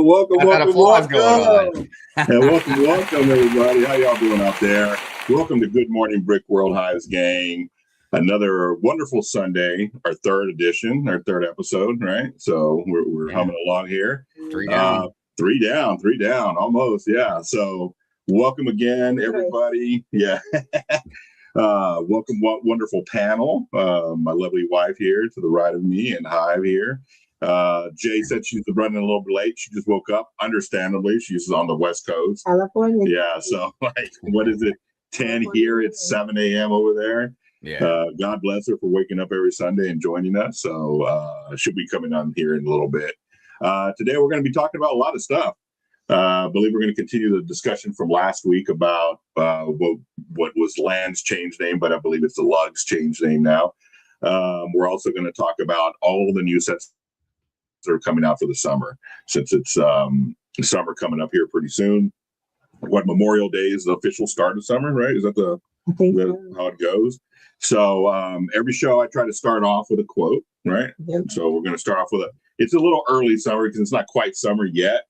welcome. And welcome, everybody. How y'all doing out there? Welcome to Good Morning Brick World Hive's gang. Another wonderful Sunday, our third edition, our third episode, right? So we're humming along here. Three down, almost. Yeah. So welcome again, everybody. Yeah. Welcome, wonderful panel. My lovely wife here to the right of me and Hive here. Jay said she's running a little bit late. She just woke up, understandably. She's on the West Coast. California. Yeah. So like, what is it? 10 here. It's 7 a.m. over there. Yeah. God bless her for waking up every Sunday and joining us. So she'll be coming on here in a little bit. Today we're going to be talking about a lot of stuff. I believe we're going to continue the discussion from last week about what was Land's change name, but I believe it's the Lugs change name now. We're also going to talk about all the new sets that are coming out for the summer, since it's summer coming up here pretty soon. What Memorial Day is the official start of summer, right? Is that how it goes? So every show I try to start off with a quote, right? Yep. So we're going to start off with it's a little early summer because it's not quite summer yet,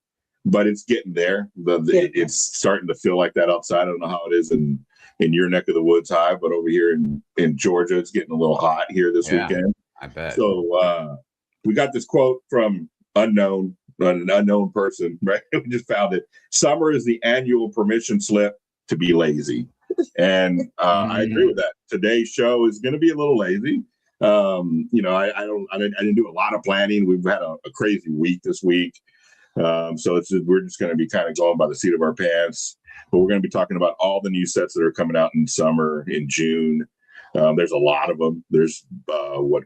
but it's getting there. It's starting to feel like that outside. I don't know how it is in your neck of the woods, Hive, but over here in Georgia, it's getting a little hot here this weekend. I bet. So we got this quote from an unknown person, right? We just found it. Summer is the annual permission slip to be lazy. And I agree with that. Today's show is going to be a little lazy. I didn't do a lot of planning. We've had a crazy week this week. So we're just going to be kind of going by the seat of our pants. But we're going to be talking about all the new sets that are coming out in summer, in June. There's a lot of them. There's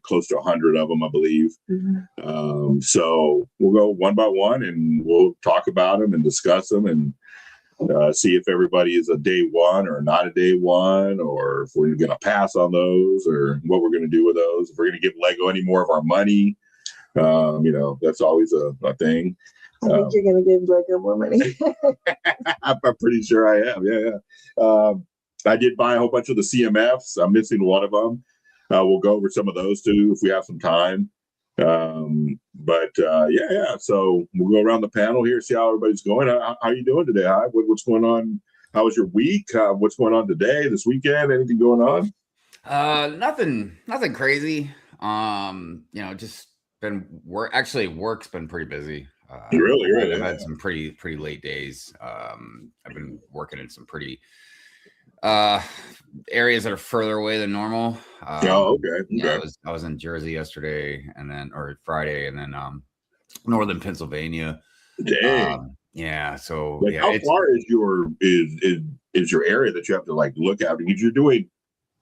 close to 100 of them, I believe. Mm-hmm. So we'll go one by one and we'll talk about them and discuss them and see if everybody is a day one or not a day one, or if we're going to pass on those, or what we're going to do with those. If we're going to give Lego any more of our money, that's always a thing. I think you're going to give Lego more money. I'm pretty sure I am. Yeah. I did buy a whole bunch of the CMFs. I'm missing one of them. We'll go over some of those too if we have some time. So we'll go around the panel here, see how everybody's going. How are you doing today, Hive? What's going on? How was your week? What's going on today, this weekend? Anything going on? Nothing crazy. Just been work. Actually, work's been pretty busy. Really? I've had some pretty late days. I've been working in some pretty areas that are further away than normal. Okay. Yeah, I was in Jersey yesterday or Friday, and then northern Pennsylvania. Dang. So how far is your area that you have to look at? Because you're doing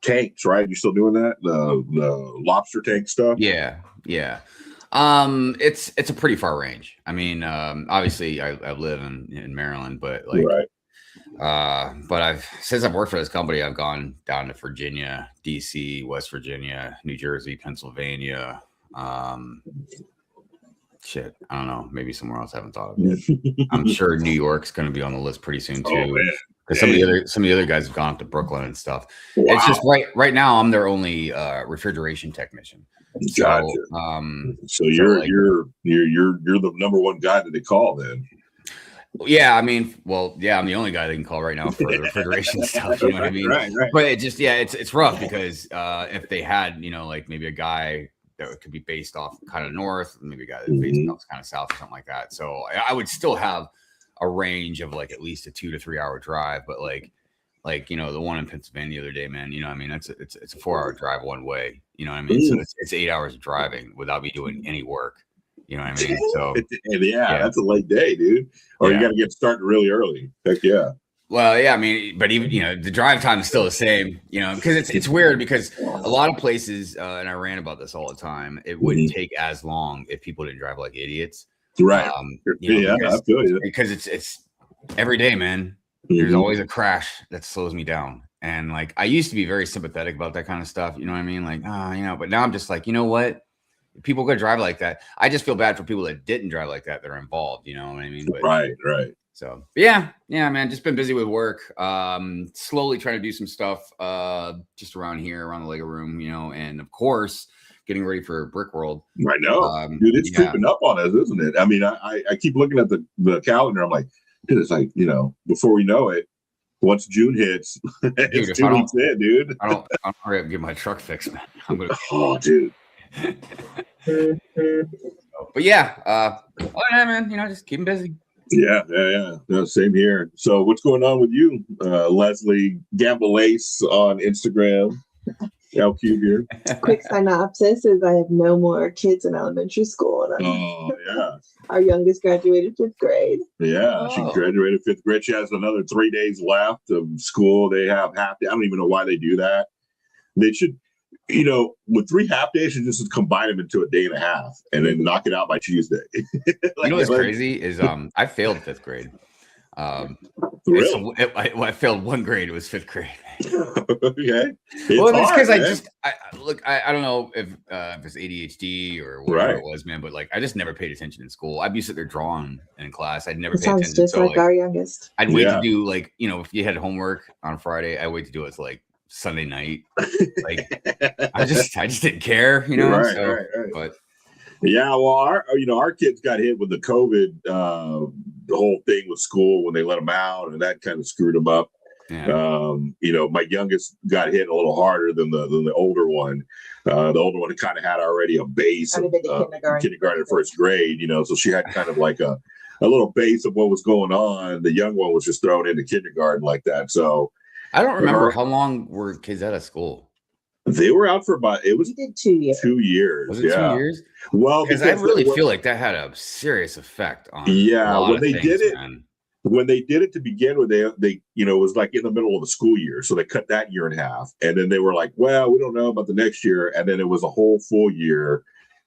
tanks, right? You're still doing that, the lobster tank stuff. Yeah. It's a pretty far range. I mean, obviously I live in Maryland, but right. But since I've worked for this company, I've gone down to Virginia, DC, West Virginia, New Jersey, Pennsylvania. I don't know, maybe somewhere else I haven't thought of yet. I'm sure New York's going to be on the list pretty soon too. Because some of the other guys have gone up to Brooklyn and stuff. Wow. It's just right now I'm their only refrigeration technician. Gotcha. So you're the number one guy that they call then. Yeah, I mean, I'm the only guy they can call right now for the refrigeration stuff. You know what I mean? Right. But it's rough because if they had, maybe a guy that could be based off kind of north, maybe a guy that's based off kind of south or something like that. So I would still have a range of at least a 2 to 3 hour drive. But the one in Pennsylvania the other day, man, it's a 4 hour drive one way. You know what I mean? So it's 8 hours of driving without me doing any work. You know what I mean? So that's a late day, dude. Or you got to get started really early. Heck yeah. Well, yeah, I mean, but even the drive time is still the same, because it's weird because a lot of places, and I rant about this all the time, it wouldn't take as long if people didn't drive like idiots. Right. I feel you. Because it's every day, man. There's always a crash that slows me down. And I used to be very sympathetic about that kind of stuff. You know what I mean? But now I'm just you know what? People go drive like that. I just feel bad for people that didn't drive like that are involved. You know what I mean? But, right. So yeah, man. Just been busy with work. Slowly trying to do some stuff just around here, around the Lego room. And of course, getting ready for Brick World. I know, dude. It's creeping up on us, isn't it? I mean, I keep looking at the calendar. I'm like, dude, it's like, before we know it, once June hits, it's 2 weeks in, dude. I don't hurry up and get my truck fixed, man. I'm gonna. Oh, dude. But yeah, man, just keep them busy. Yeah. No, same here. So what's going on with you, Leslie Gambalace on Instagram? LQ here. Quick synopsis is I have no more kids in elementary school. Oh, yeah. Our youngest graduated 5th grade. Yeah, she graduated 5th grade. She has another 3 days left of school. They have half day. I don't even know why they do that. They should, with 3 half days, you just combine them into a day and a half and then knock it out by Tuesday. What's crazy is I failed 5th grade. Really? I failed 1 grade. It was 5th grade. Okay. It's because I don't know if it's ADHD or whatever it was, man. But I just never paid attention in school. I'd be sitting there drawing in class. I'd never pay attention. Sounds just like our youngest. I'd wait to do if you had homework on Friday, I'd wait to do it till Sunday night. I just didn't care, Right. But yeah, well, our kids got hit with the COVID, the whole thing with school when they let them out, and that kind of screwed them up. Yeah. My youngest got hit a little harder than the older one. The older one kind of had already a base of kindergarten, 1st grade, so she had kind of like a little base of what was going on. The young one was just thrown into kindergarten like that. So I don't remember how long were kids out of school. They were out for about, it was 2 years. 2 years. Was it 2 years? Well, because I really feel like that had a serious effect on. When they did it to begin with, they it was in the middle of the school year, so they cut that year in half, and then they were like, well, we don't know about the next year, and then it was a whole full year,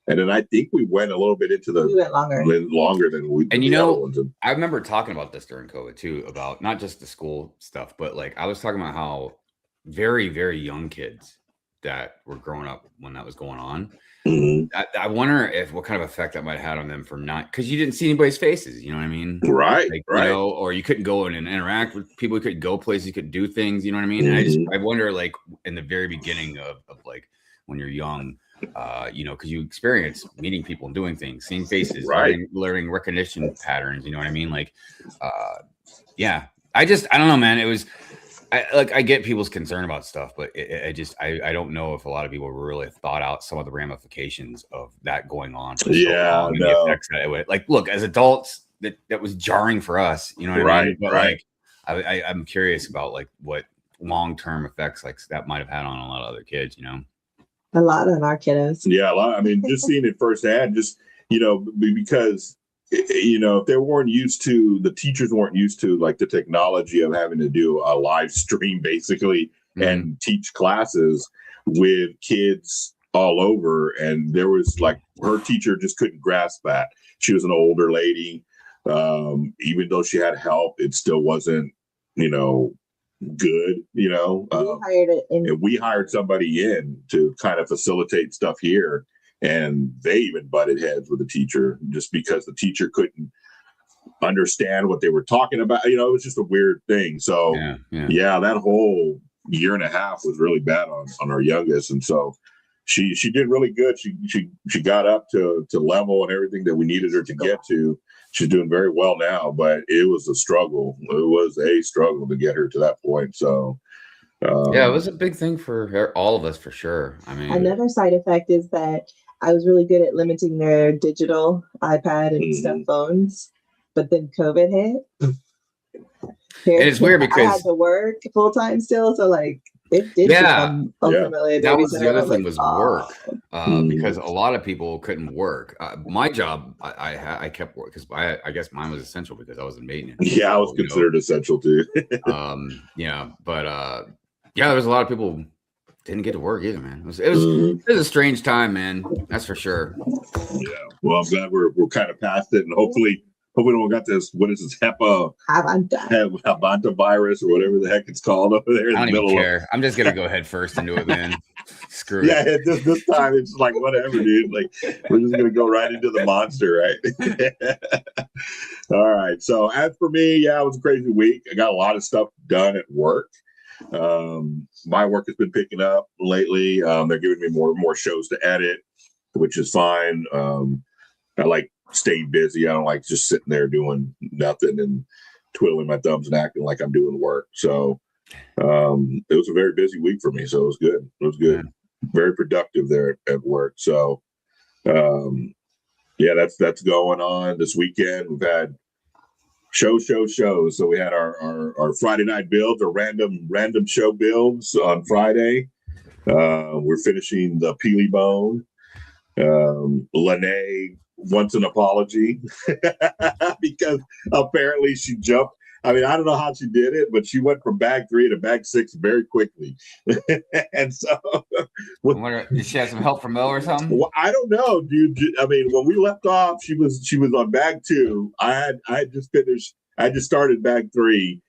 and then I think we went a little bit into we went longer than we. And I remember talking about this during COVID too, about not just the school stuff, but I was talking about how very, very young kids that were growing up when that was going on. Mm-hmm. I wonder what kind of effect that might have had on them for not, because you didn't see anybody's faces, you know what I mean? Right. Or you couldn't go in and interact with people. You couldn't go places. You couldn't do things. You know what I mean? Mm-hmm. And I wonder, in the very beginning of when you're young, because you experience meeting people and doing things, seeing faces, learning recognition patterns. You know what I mean? I don't know, man. It was. I get people's concern about stuff, but I don't know if a lot of people really thought out some of the ramifications of that going on. Yeah, the effects that it would, look, as adults, that was jarring for us. You know what I mean? But I'm curious about what long-term effects that might have had on a lot of other kids. A lot on our kiddos. Yeah, a lot. I mean, just seeing it firsthand, because. If they weren't used to, the teachers weren't used to the technology of having to do a live stream basically and teach classes with kids all over. And there was her teacher just couldn't grasp that. She was an older lady. Even though she had help, it still wasn't, good, we hired somebody in to kind of facilitate stuff here. And they even butted heads with the teacher just because the teacher couldn't understand what they were talking about. It was just a weird thing. So that whole year and a half was really bad on our youngest. And so she did really good. She got up to level and everything that we needed her to get to. She's doing very well now, but it was a struggle. It was a struggle to get her to that point. So it was a big thing for all of us, for sure. I mean, another side effect is that I was really good at limiting their digital iPad and stuff phones, but then COVID hit. And it's weird because I had to work full time still, so it did become ultimately a that was the other thing was work. Because a lot of people couldn't work. My job, I kept work because I guess mine was essential because I was in maintenance. Yeah, I was considered essential too. But there was a lot of people didn't get to work either, man. It was a strange time, man. That's for sure. Yeah. Well, I'm glad we're kind of past it, and hopefully we don't got this. What is this Havanta virus or whatever the heck it's called over there? I don't even care. I'm just gonna go head first into it, man. Screw it. Yeah, this time it's whatever, dude. We're just gonna go right into the monster, right? All right. So as for me, it was a crazy week. I got a lot of stuff done at work. My work has been picking up lately. They're giving me more shows to edit. which is fine. I like staying busy. I don't like just sitting there doing nothing and twiddling my thumbs and acting like I'm doing work. So it was a very busy week for me. So it was good. It was good. Very productive there at work. So yeah, that's going on this weekend. We've had shows. So we had our Friday night builds, or random show builds on Friday. We're finishing the Peely Bone. Lene wants an apology because apparently she jumped. I mean, I don't know how she did it, but she went from bag 3 to bag 6 very quickly. And so, did she have some help from Mo or something? Well, I don't know, dude. I mean, when we left off, she was on bag 2. I had just finished. I just started bag 3.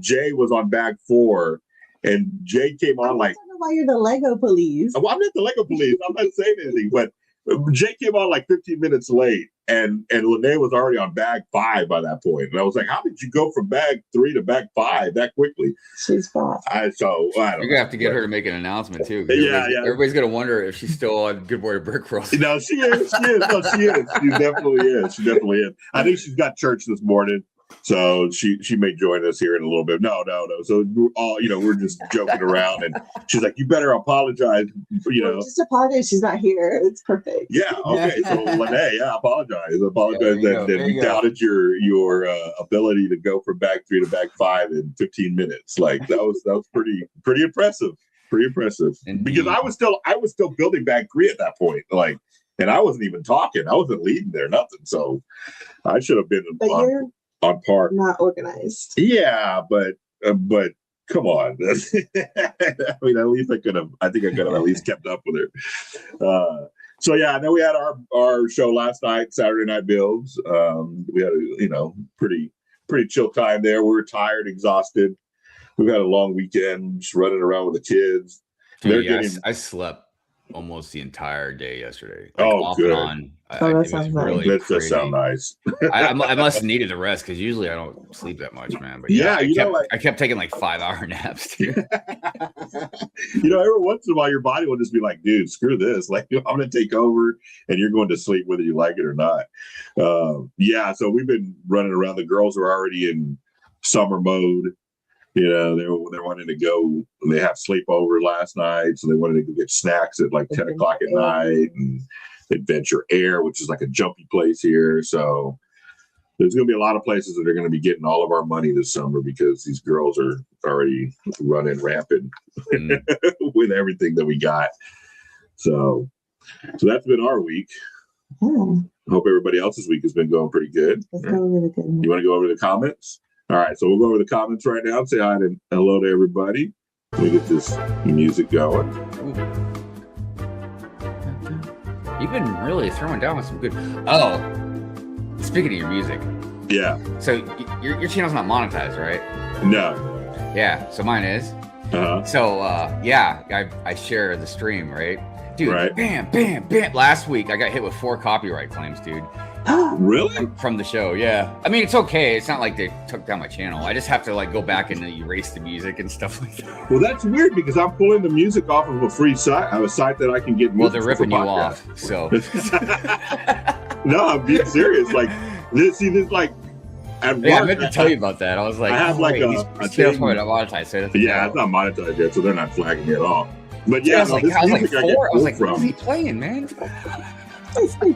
Jay was on bag 4, and Jay came on like. I don't know why you're the Lego police. Well, I'm not the Lego police. I'm not saying anything, but Jay came on like 15 minutes late, and Lene was already on bag 5 by that point. And I was like, how did you go from bag 3 to bag 5 that quickly? She's fast. I don't You're going to have to get her to make an announcement, too. Yeah. Everybody's going to wonder if she's still on Good Morning Brick World. No, she is. No, she is. She definitely is. I think she's got church this morning. So she may join us here in a little bit. No. So we're all, we're just joking around, and she's like, "You better apologize." Just apologize. She's not here. It's perfect. Yeah. Okay. So Lene, apologize that we doubted your ability to go from bag 3 to bag 5 in 15 minutes. Like that was pretty impressive. Pretty impressive. Indeed. Because I was still building bag 3 at that point. Like, and I wasn't even talking. I wasn't leading there, nothing. So I should have been. On par. Not organized. Yeah, but come on. I mean, at least I could have at least kept up with her. So yeah, then we had our show last night, Saturday Night Builds. We had a pretty chill time there. We were tired, exhausted. We've had a long weekend, just running around with the kids. Dude, I slept almost the entire day yesterday. Off That good. sounds nice. Really that does sound nice. I must have needed the rest, because usually I don't sleep that much, man. But I kept taking like 5-hour naps, dude. Every once in a while your body will just be like, dude, screw this. Like, I'm going to take over, and you're going to sleep whether you like it or not. So we've been running around. The girls are already in summer mode. They're wanting to go. They have sleepover last night, so they wanted to go get snacks at like 10 o'clock at night, and Adventure Air, which is like a jumpy place here. So there's going to be a lot of places that are going to be getting all of our money this summer, because these girls are already running rampant with everything that we got. So that's been our week. Hope everybody else's week has been going pretty good. It's going really good. You want to go over the comments? All right, so we'll go over the comments right now and say hi and hello to everybody. Let me get this music going. You've been really throwing down with some good. Oh, speaking of your music. Yeah. So your channel's not monetized, right? No. Yeah. So mine is. Uh-huh. So I share the stream, right? Dude, right. Bam. Last week I got hit with 4 copyright claims, dude. Really? From the show, yeah. I mean, it's okay. It's not like they took down my channel. I just have to go back and erase the music and stuff like that. Well, that's weird, because I'm pulling the music off of a free site. I have a site that I can get music. Well, they're ripping you off, so. No, I'm being serious. Like this, like. I meant to tell you about that. I was like, I have a channel's probably not monetized. So it's not monetized yet, so they're not flagging me at all. But I was like, 4. I was like, what is he playing, man?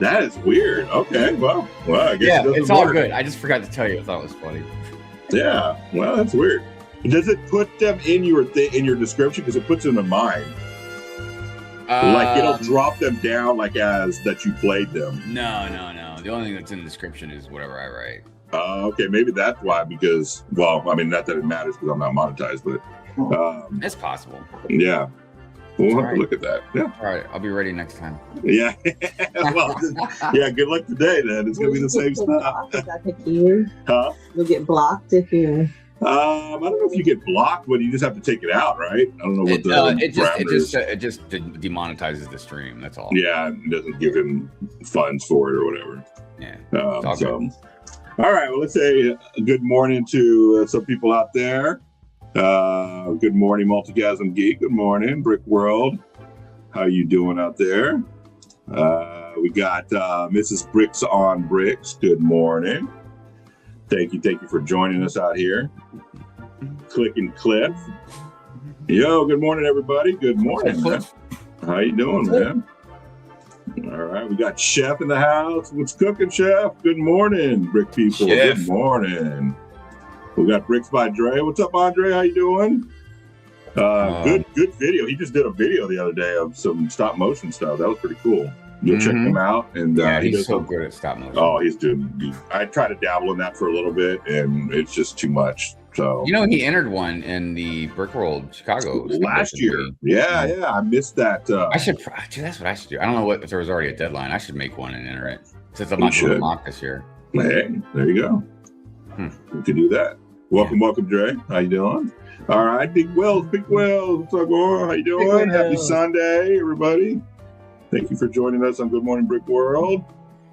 That is weird. Okay, well, I guess it's all good. I just forgot to tell you. I thought it was funny. Yeah, well, that's weird. Does it put them in your description? Because it puts them in mine. Like it'll drop them down as that you played them. No. The only thing that's in the description is whatever I write. Okay, maybe that's why. Because, well, I mean, not that it matters because I'm not monetized, but it's possible. Yeah. We'll have to look at that. Yeah. All right. I'll be ready next time. Yeah. Well, good luck today, then. It's going to be the same stuff. Is that the key? Huh? You'll get blocked if you... I don't know if you get blocked, but you just have to take it out, right? I don't know what it just demonetizes the stream. That's all. Yeah. It doesn't give him funds for it or whatever. Yeah. All right. Well, let's say good morning to some people out there. Good morning, Multigasm Geek. Good morning, Brick World. How you doing out there? We got Mrs. Bricks on Bricks. Good morning. Thank you for joining us out here. Click and Cliff. Yo, good morning, everybody. Good morning, man. How you doing, man? All right, we got Chef in the house. What's cooking, Chef? Good morning, Brick people. Chef. Good morning. We got Bricks by Dre. What's up, Andre? How you doing? Good video. He just did a video the other day of some stop motion stuff. That was pretty cool. You'll check him out. And he's so good at stop motion. Oh, he's doing. I try to dabble in that for a little bit, and it's just too much. So he entered one in the Brick World Chicago last year. Yeah, I missed that. I should. Dude, that's what I should do. I don't know if there was already a deadline. I should make one and enter it since I'm not doing a mock this year. Hey, there you go. We could do that. Welcome, Dre. How you doing? All right, Big Wells. What's up, going? How you doing? Happy Sunday, everybody. Thank you for joining us on Good Morning Brick World.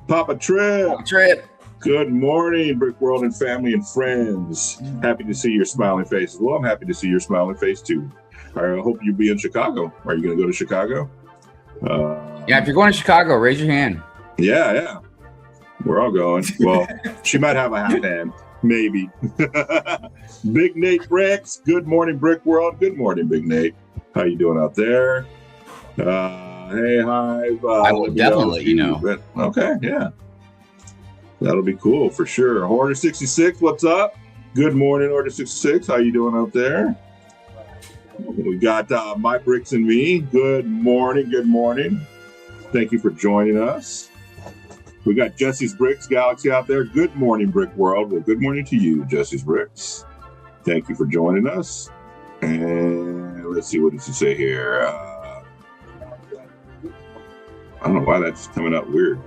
Papa Trip. Good morning, Brick World and family and friends. Happy to see your smiling faces. Well, I'm happy to see your smiling face too. I hope you'll be in Chicago. Are you going to go to Chicago? If you're going to Chicago, raise your hand. Yeah. We're all going. Well, she might have a half hand. Maybe. Big Nate Bricks. Good morning, Brick World. Good morning, Big Nate. How you doing out there? Hey, Hive. I will definitely let you know. Okay, yeah. That'll be cool for sure. Order 66, what's up? Good morning, Order 66. How you doing out there? We got My Bricks and Me. Good morning. Thank you for joining us. We got Jesse's Bricks Galaxy out there. Good morning, Brick World. Well, good morning to you, Jesse's Bricks. Thank you for joining us. And let's see, what does he say here? I don't know why that's coming out weird.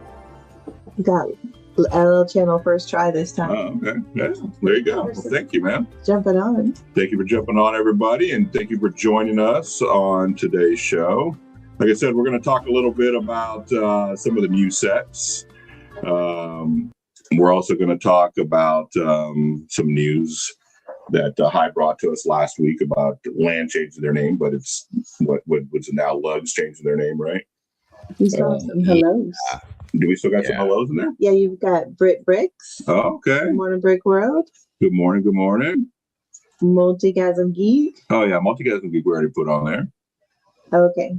Got LL channel first try this time. Oh, okay. Yeah, there you go. Well, thank you, man. Jumping on. Thank you for jumping on, everybody, and thank you for joining us on today's show. Like I said, we're going to talk a little bit about some of the new sets. We're also going to talk about some news that Hive brought to us last week about land changing their name, but it's what's now Lugs changing their name, right? You saw some hellos. Do we still got some hellos in there? Yeah, you've got Bricks. Oh, okay. Good morning, Brick World. Good morning. Multigasm Geek. Oh, yeah, Multigasm Geek we already put on there. Okay.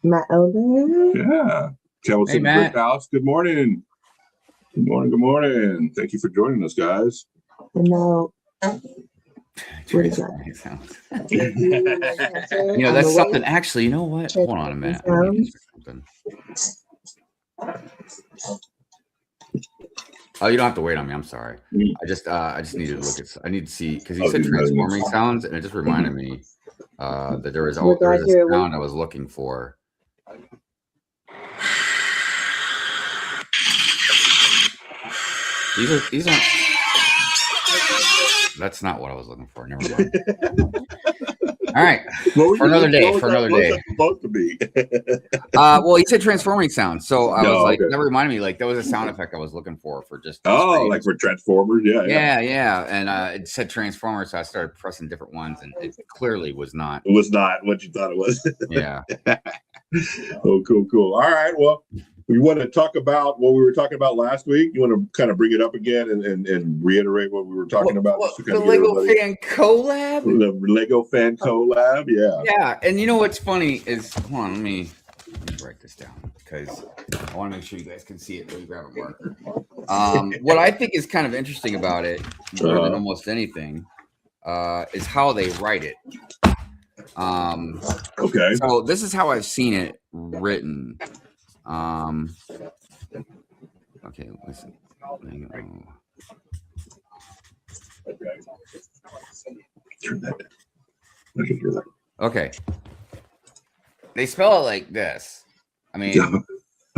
Matt Elder. Yeah. Kevin City Brick House. Good morning. Good morning. Thank you for joining us, guys. And now, what is that? That's something. Actually, you know what? Hold on a minute. Oh, you don't have to wait on me. I'm sorry. I just needed to look at. I need to see because he said transforming sounds, and it just reminded me that there was a sound I was looking for. These aren't. That's not what I was looking for. Never mind. All right. For another day. What's that supposed to be? Well, he said transforming sound. So I was like, that reminded me, that was a sound effect I was looking for just. Like for Transformers. Yeah. And it said Transformers. So I started pressing different ones and it clearly was not. It was not what you thought it was. Yeah. Oh, cool. All right. Well, we want to talk about what we were talking about last week. You want to kind of bring it up again and reiterate what we were talking about? The Lego fan collab? The Lego fan collab, yeah. Yeah, and you know what's funny is, hold on, let me write this down because I want to make sure you guys can see it when you grab a marker. What I think is kind of interesting about it, more than almost anything, is how they write it. Okay. So this is how I've seen it written. Okay, listen. Turn that down. I can hear that. Okay. They spell it like this. I mean,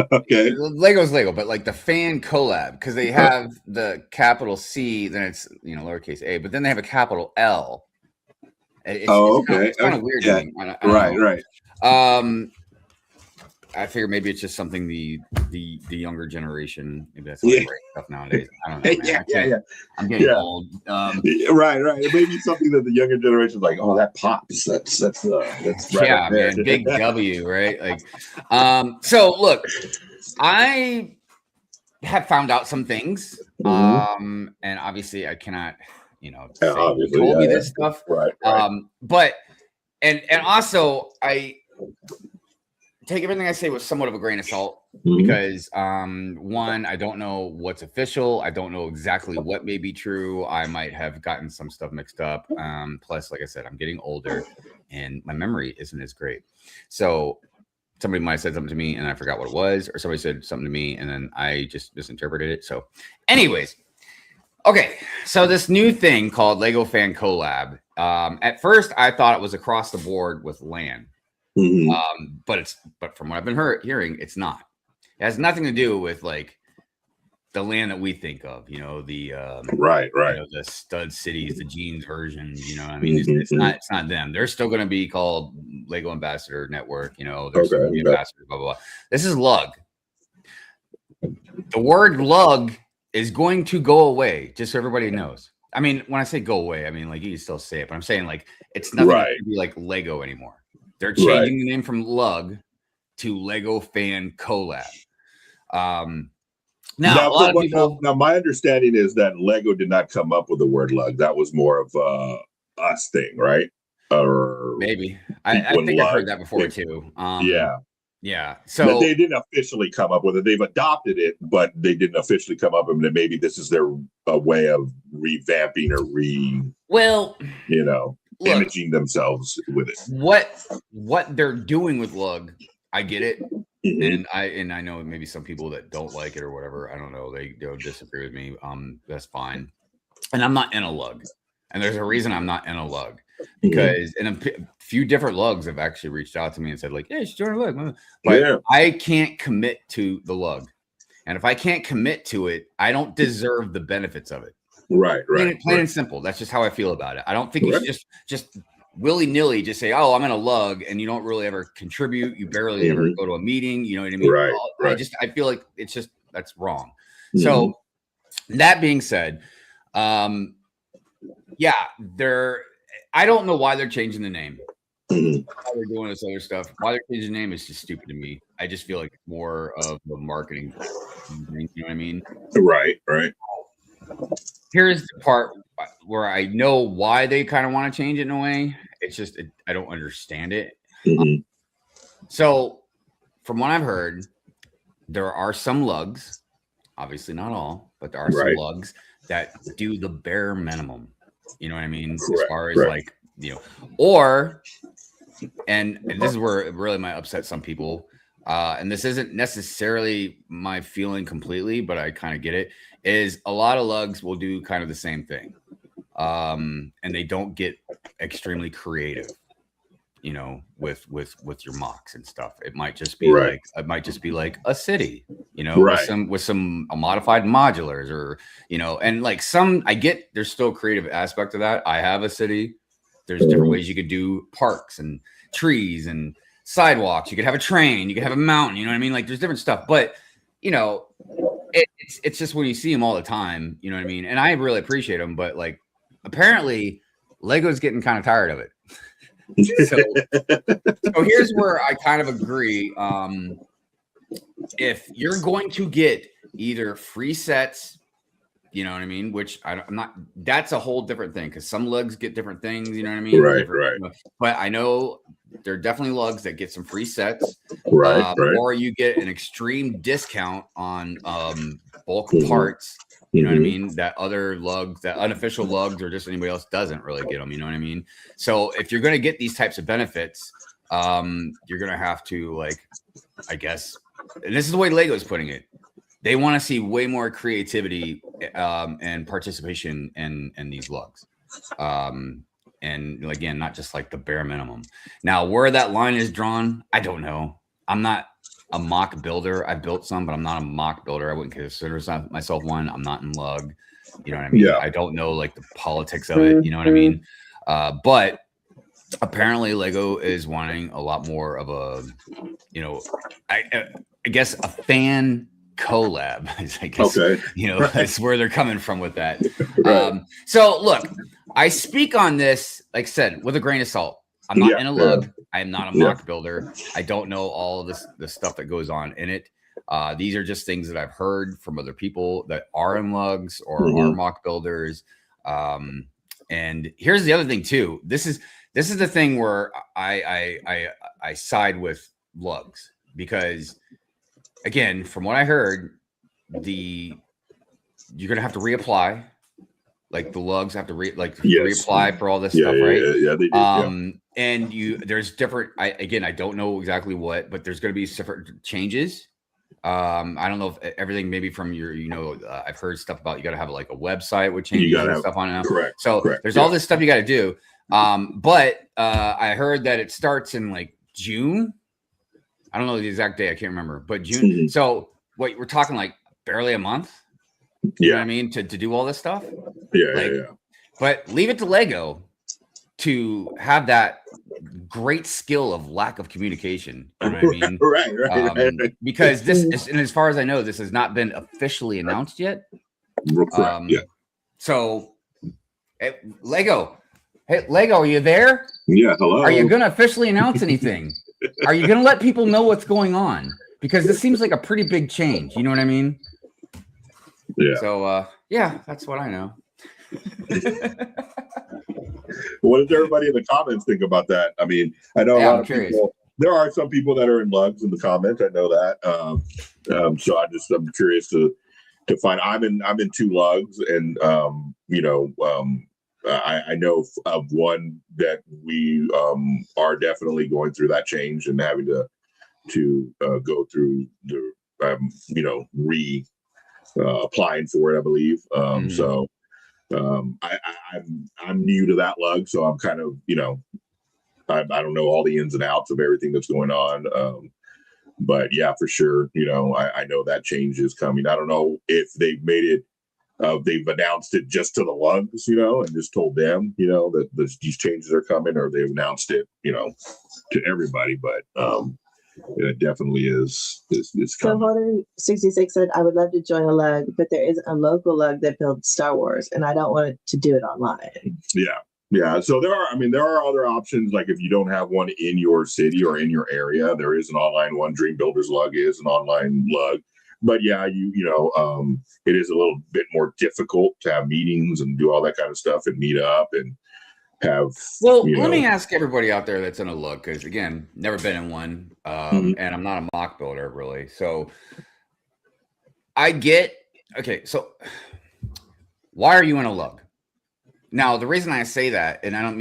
okay. Lego's Lego, but the fan collab, because they have the capital C, then it's lowercase a, but then they have a capital L. Okay. It's kind of weird. Yeah. Right. I figure maybe it's just something the younger generation, maybe that's like great stuff nowadays. I don't know, man. Yeah. I'm getting old. Right. It may be something that the younger generation is like, oh, that pops. That's right. Yeah, man. Big W, right? Like, so look, I have found out some things. And obviously I cannot, say you told me this stuff. Right. But and also I take everything I say with somewhat of a grain of salt because one, I don't know what's official. I don't know exactly what may be true. I might have gotten some stuff mixed up. Plus, like I said, I'm getting older and my memory isn't as great. So somebody might have said something to me and I forgot what it was, or somebody said something to me and then I just misinterpreted it. So anyways, okay. So this new thing called Lego Fan Collab. At first I thought it was across the board with LAN. But from what I've been hearing, it's not. It has nothing to do with like the LAN that we think of, the the stud cities, the jeans version, what I mean? It's not them. They're still going to be called Lego Ambassador Network, they're still gonna be ambassadors, blah, blah, blah. This is lug. The word lug is going to go away, just so everybody knows. I mean, when I say go away, I mean like you can still say it, but I'm saying like it's nothing to be like Lego anymore. They're changing the name from lug to Lego Fan Collab. Now, a lot of people. Now, my understanding is that Lego did not come up with the word lug. That was more of us thing, right? Or maybe I think I've heard that before too. Yeah. So but they didn't officially come up with it. They've adopted it, but they didn't officially come up with it. Maybe this is their way of revamping or imaging themselves with it. What they're doing with lug, I get it. And I know maybe some people that don't like it or whatever. I don't know. They'll disagree with me. That's fine. And I'm not in a lug. And there's a reason I'm not in a lug. Because a few different lugs have actually reached out to me and said, like, hey, join a lug. But I can't commit to the lug. And if I can't commit to it, I don't deserve the benefits of it. Right. Plain and simple. That's just how I feel about it. I don't think you should just willy-nilly just say, oh, I'm in a lug, and you don't really ever contribute. You barely ever go to a meting. You know what I mean? Right. I feel like that's wrong. So that being said, I don't know why they're changing the name. Why they're doing this other stuff. Why they're changing the name is just stupid to me. I just feel like it's more of a marketing thing, you know what I mean? Right. Here's the part where I know why they kind of want to change it in a way. It's just I don't understand it. So from what I've heard, there are some lugs, obviously not all, but there are some lugs that do the bare minimum. You know what I mean? As far as like, and this is where it really might upset some people. And this isn't necessarily my feeling completely, but I kind of get it, is a lot of lugs will do kind of the same thing. And they don't get extremely creative, with your mocks and stuff. It might just be like a city, with some modified modulars or, and like I get there's still a creative aspect of that. I have a city. There's different ways you could do parks and trees and sidewalks. You could have a train, you could have a mountain, you know what I mean? Like there's different stuff, but it's just when you see them all the time, you know what I mean? And I really appreciate them, but like apparently Lego's getting kind of tired of it. So here's where I kind of agree. If you're going to get either free sets, you know what I mean? Which I'm not, that's a whole different thing because some lugs get different things, you know what I mean? Right. But I know there are definitely lugs that get some free sets. Right. Or you get an extreme discount on bulk parts. You know what I mean? That other lugs, that unofficial lugs, or just anybody else doesn't really get them. You know what I mean? So if you're going to get these types of benefits, you're going to have to, like, I guess, and this is the way Lego's putting it. They want to see way more creativity and participation in these lugs. And again, not just like the bare minimum. Now, where that line is drawn, I don't know. I'm not a mock builder. I built some, but I'm not a mock builder. I wouldn't consider myself one. I'm not in lug. You know what I mean? Yeah. I don't know like the politics of it. You know what I mean? But apparently Lego is wanting a lot more of a, you know, I guess a fan collab. I guess, Okay. you know, that's where they're coming from with that. Right. So look, I speak on this, like I said, with a grain of salt. I'm not in a lug. I am not a mock builder. I don't know all of this, the stuff that goes on in it. These are just things that I've heard from other people that are in lugs or are mock builders. And here's the other thing too. This is the thing where I side with lugs, because again, from what I heard, you're gonna have to reapply. Like the lugs have to reapply for all this stuff, right? Yeah, they do. And there's different. I don't know exactly what, but there's going to be different changes. I don't know if everything, maybe from your, I've heard stuff about you got to have like a website with changes and stuff on it. Correct. So there's all this stuff you got to do. But I heard that it starts in like June. I don't know the exact day. I can't remember, but June. So what we're talking like barely a month. You know what I mean? To do all this stuff. Yeah. But leave it to Lego to have that great skill of lack of communication. You know what I mean? Right. Because this is, and as far as I know, this has not been officially announced yet. So Lego, hey, Lego, are you there? Yeah, hello. Are you going to officially announce anything? Are you going to let people know what's going on? Because this seems like a pretty big change. You know what I mean? Yeah. So, that's what I know. What does everybody in the comments think about that? I mean, I know a lot of people. There are some people that are in lugs in the comments. I know that. So I'm curious to find. I'm in 2 lugs, and I know of one that we are definitely going through that change and having to go through the applying for it, I believe. So I'm new to that lug, so I'm kind of, I don't know all the ins and outs of everything that's going on. But yeah, for sure, I know that change is coming. I don't know if they've made it, they've announced it just to the lugs, and just told them, that these changes are coming, or they've announced it, to everybody. But it definitely is So Holder 66 said, I would love to join a lug, but there isn't a local lug that builds Star Wars, and I don't want to do it online. Yeah. So there are other options. Like if you don't have one in your city or in your area, there is an online one. Dream Builders Lug is an online lug. But yeah, it is a little bit more difficult to have meetings and do all that kind of stuff and meet up and have. Well, let me ask everybody out there that's in a lug, because again, never been in one, and I'm not a mock builder really. So so why are you in a lug? Now, the reason I say that, and I don't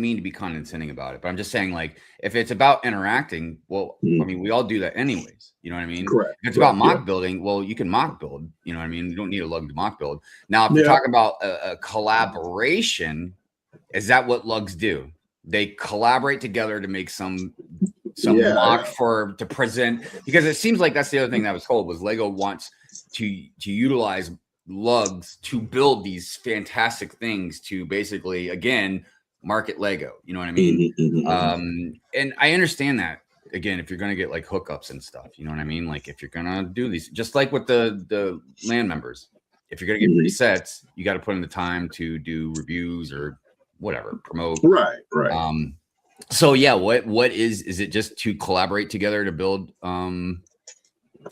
mean to be condescending about it, but I'm just saying, like, if it's about interacting, well, I mean, we all do that anyways. You know what I mean? Correct. If it's about mock building, well, you can mock build. You know what I mean? You don't need a lug to mock build. Now, if you're talking about a collaboration, is that what lugs do? They collaborate together to make some mock to present, because it seems like that's the other thing that I was told was Lego wants to utilize lugs to build these fantastic things to basically, again, market Lego. You know what I mean? And I understand that, again, if you're going to get like hookups and stuff, you know what I mean? Like if you're going to do these, just like with the land members, if you're going to get resets, you got to put in the time to do reviews or whatever, promote. Right. So yeah, what is it just to collaborate together to build,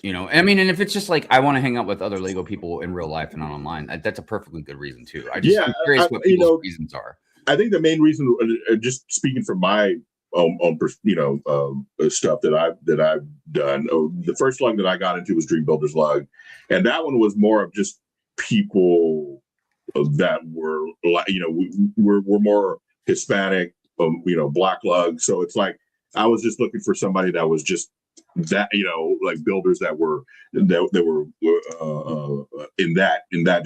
I mean, and if it's just like I want to hang out with other Lego people in real life and not online, that's a perfectly good reason too. I'm curious what people's reasons are. I think the main reason, just speaking from my own stuff that I've done. The first lug that I got into was Dream Builders Lug, and that one was more of just people that were like, we're more Hispanic, Black lug. So it's like I was just looking for somebody that was just that, like builders that were in that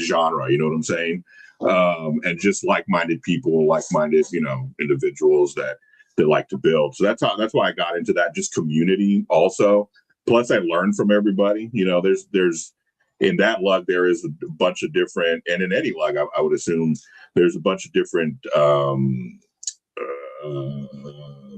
genre, you know what I'm saying? And just like-minded people, like-minded, individuals that like to build. So that's why I got into that, just community also. Plus I learned from everybody. There's in that lug, there is a bunch of different, and in any lug, I would assume there's a bunch of different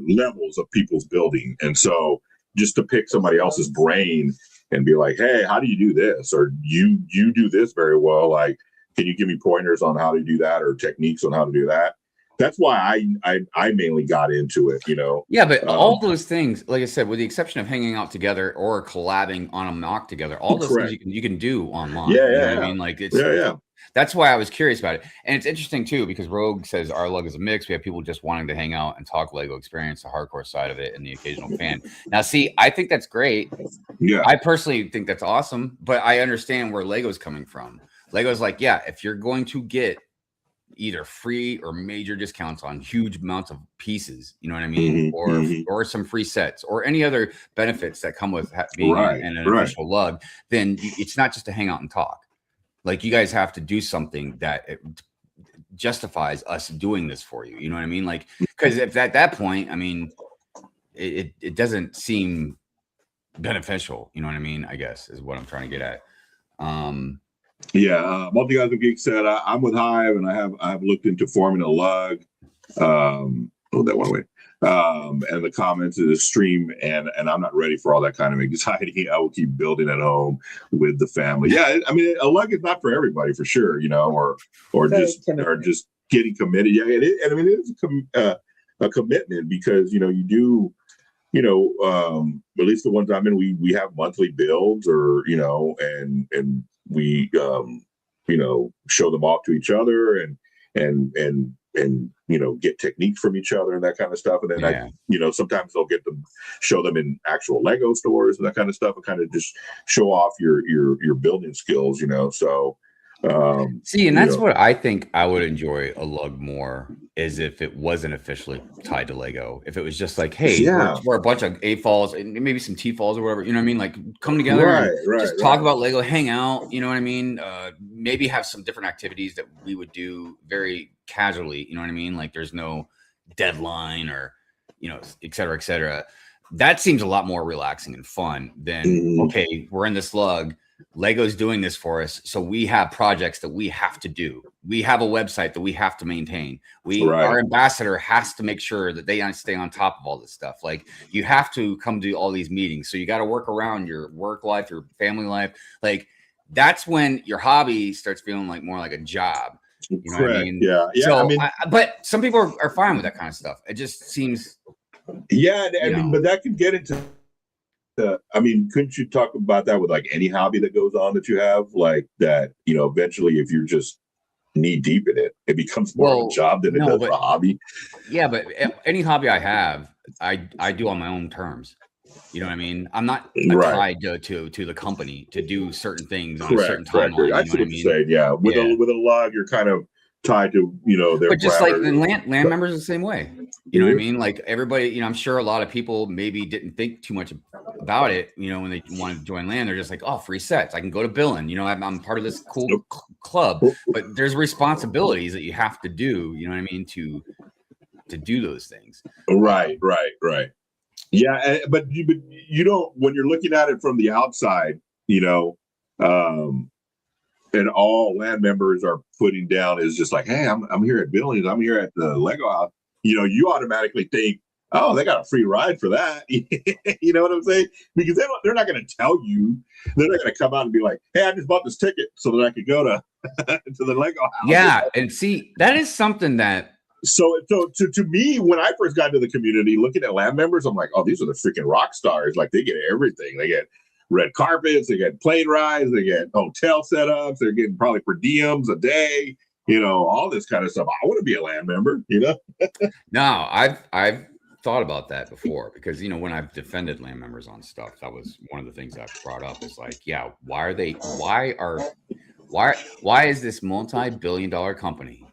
levels of people's building. And so just to pick somebody else's brain and be like, hey, how do you do this? Or you do this very well. Like, can you give me pointers on how to do that or techniques on how to do that? That's why I mainly got into it, you know. Yeah, but all those things, like I said, with the exception of hanging out together or collabing on a mock together, all those things you can do online. Yeah, you know what I mean? Like it's that's why I was curious about it. And it's interesting too, because Rogue says our lug is a mix. We have people just wanting to hang out and talk Lego experience, the hardcore side of it, and the occasional fan. Now, see, I think that's great. Yeah. I personally think that's awesome, but I understand where Lego's coming from. Lego's like, yeah, if you're going to get either free or major discounts on huge amounts of pieces, you know what I mean? Or some free sets or any other benefits that come with being an official lug, then it's not just to hang out and talk. Like you guys have to do something that justifies us doing this for you. You know what I mean? Like, because if at that point, I mean, it doesn't seem beneficial. You know what I mean? I guess is what I'm trying to get at. Multi-Guys Geek said, I'm with Hive and I have looked into forming a lug. That went away. And the comments in the stream, and I'm not ready for all that kind of anxiety. I will keep building at home with the family. Yeah, I mean, a lug is not for everybody for sure, you know, or just getting committed. Yeah, it is. And I mean, it is a commitment because you know you do. You know, at least the ones I'm in, we have monthly builds, or you know, and we you know, show them off to each other and you know, get techniques from each other and that kind of stuff. And then I, you know, sometimes they'll show them in actual Lego stores and that kind of stuff, and kind of just show off your building skills, you know. So see, and that's what I think I would enjoy a lug more, is if it wasn't officially tied to Lego. If it was just like, hey, we're a bunch of A-falls and maybe some T-falls or whatever, you know what I mean? Like come together, just talk about Lego, hang out, you know what I mean? Maybe have some different activities that we would do very casually, you know what I mean? Like there's no deadline or, you know, et cetera, et cetera. That seems a lot more relaxing and fun than, okay, we're in this lug, Lego's doing this for us, so we have projects that we have to do. We have a website that we have to maintain. Our ambassador has to make sure that they stay on top of all this stuff. Like you have to come to all these meetings, so you got to work around your work life, your family life. Like that's when your hobby starts feeling like more like a job. You know what I mean? Yeah. So, I mean, but some people are fine with that kind of stuff. It just seems. Yeah, I mean, but that could get into. I mean, couldn't you talk about that with like any hobby that goes on that you have, like that? You know, eventually, if you're just knee deep in it, it becomes more of a job than it does a hobby. Yeah, but any hobby I have, I do on my own terms. You know what I mean? I'm not tied to the company to do certain things on a certain timeline. I see what you're saying. Yeah, with a log, you're kind of tied to, you know, their but just like the land members the same way. You know what I mean? Like everybody, you know, I'm sure a lot of people maybe didn't think too much about it, you know, when they wanted to join land. They're just like, oh, free sets, I can go to Billin, you know, I'm part of this cool club. But there's responsibilities that you have to do, you know what I mean, to do those things. Right. Yeah, but you don't, when you're looking at it from the outside, you know, and all land members are putting down is just like, hey, I'm here at Billings, I'm here at the Lego house. You know, you automatically think, oh, they got a free ride for that. You know what I'm saying? Because they're not going to tell you. They're not going to come out and be like, hey, I just bought this ticket so that I could go to the Lego house. Yeah, and see, that is something that. So to me, when I first got into the community, looking at land members, I'm like, oh, these are the freaking rock stars. Like they get everything. They get red carpets, they get plane rides, they get hotel setups, they're getting probably per diems a day, you know, all this kind of stuff. I want to be a land member, you know? No, I've thought about that before, because, you know, when I've defended land members on stuff, that was one of the things I've brought up is like, yeah, why is this multi-billion-dollar company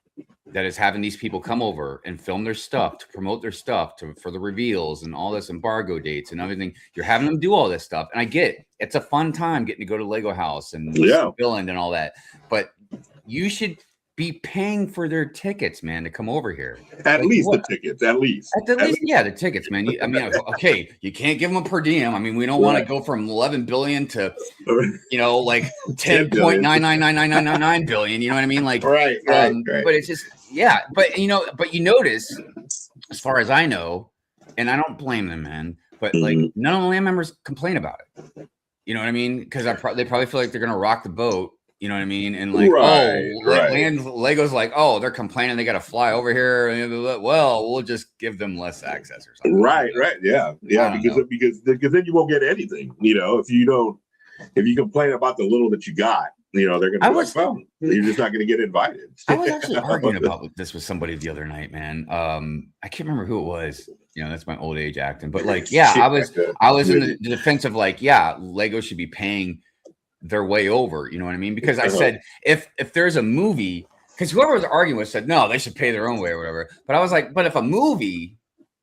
that is having these people come over and film their stuff to promote their stuff for the reveals and all this embargo dates and everything. You're having them do all this stuff. And I get it. It's a fun time getting to go to Lego House and Billund and all that. But you should be paying for their tickets, man, to come over here. At least the tickets, at least. Yeah, the tickets, man. I mean, okay, you can't give them a per diem. I mean, we don't want to go from 11 billion to, you know, like 10.9999999 billion. You know what I mean? Like, right. But it's just, yeah. But you know, but you notice as far as I know, and I don't blame them, man, but like none of the land members complain about it. You know what I mean? Because they probably feel like they're gonna rock the boat. You know what I mean? And like, Lego's like, oh, they're complaining they got to fly over here. Well, we'll just give them less access or something. Right. Yeah. Because then you won't get anything. You know, if you complain about the little that you got, you know, they're going to be like, well, you're just not going to get invited. I was actually arguing about this with somebody the other night, man. I can't remember who it was. You know, that's my old age acting. But like, yeah, I was in the defense of like, yeah, Lego should be paying their way over. You know what I mean? Because I said, if there's a movie, because whoever was arguing with said, no, they should pay their own way or whatever. But I was like, but if a movie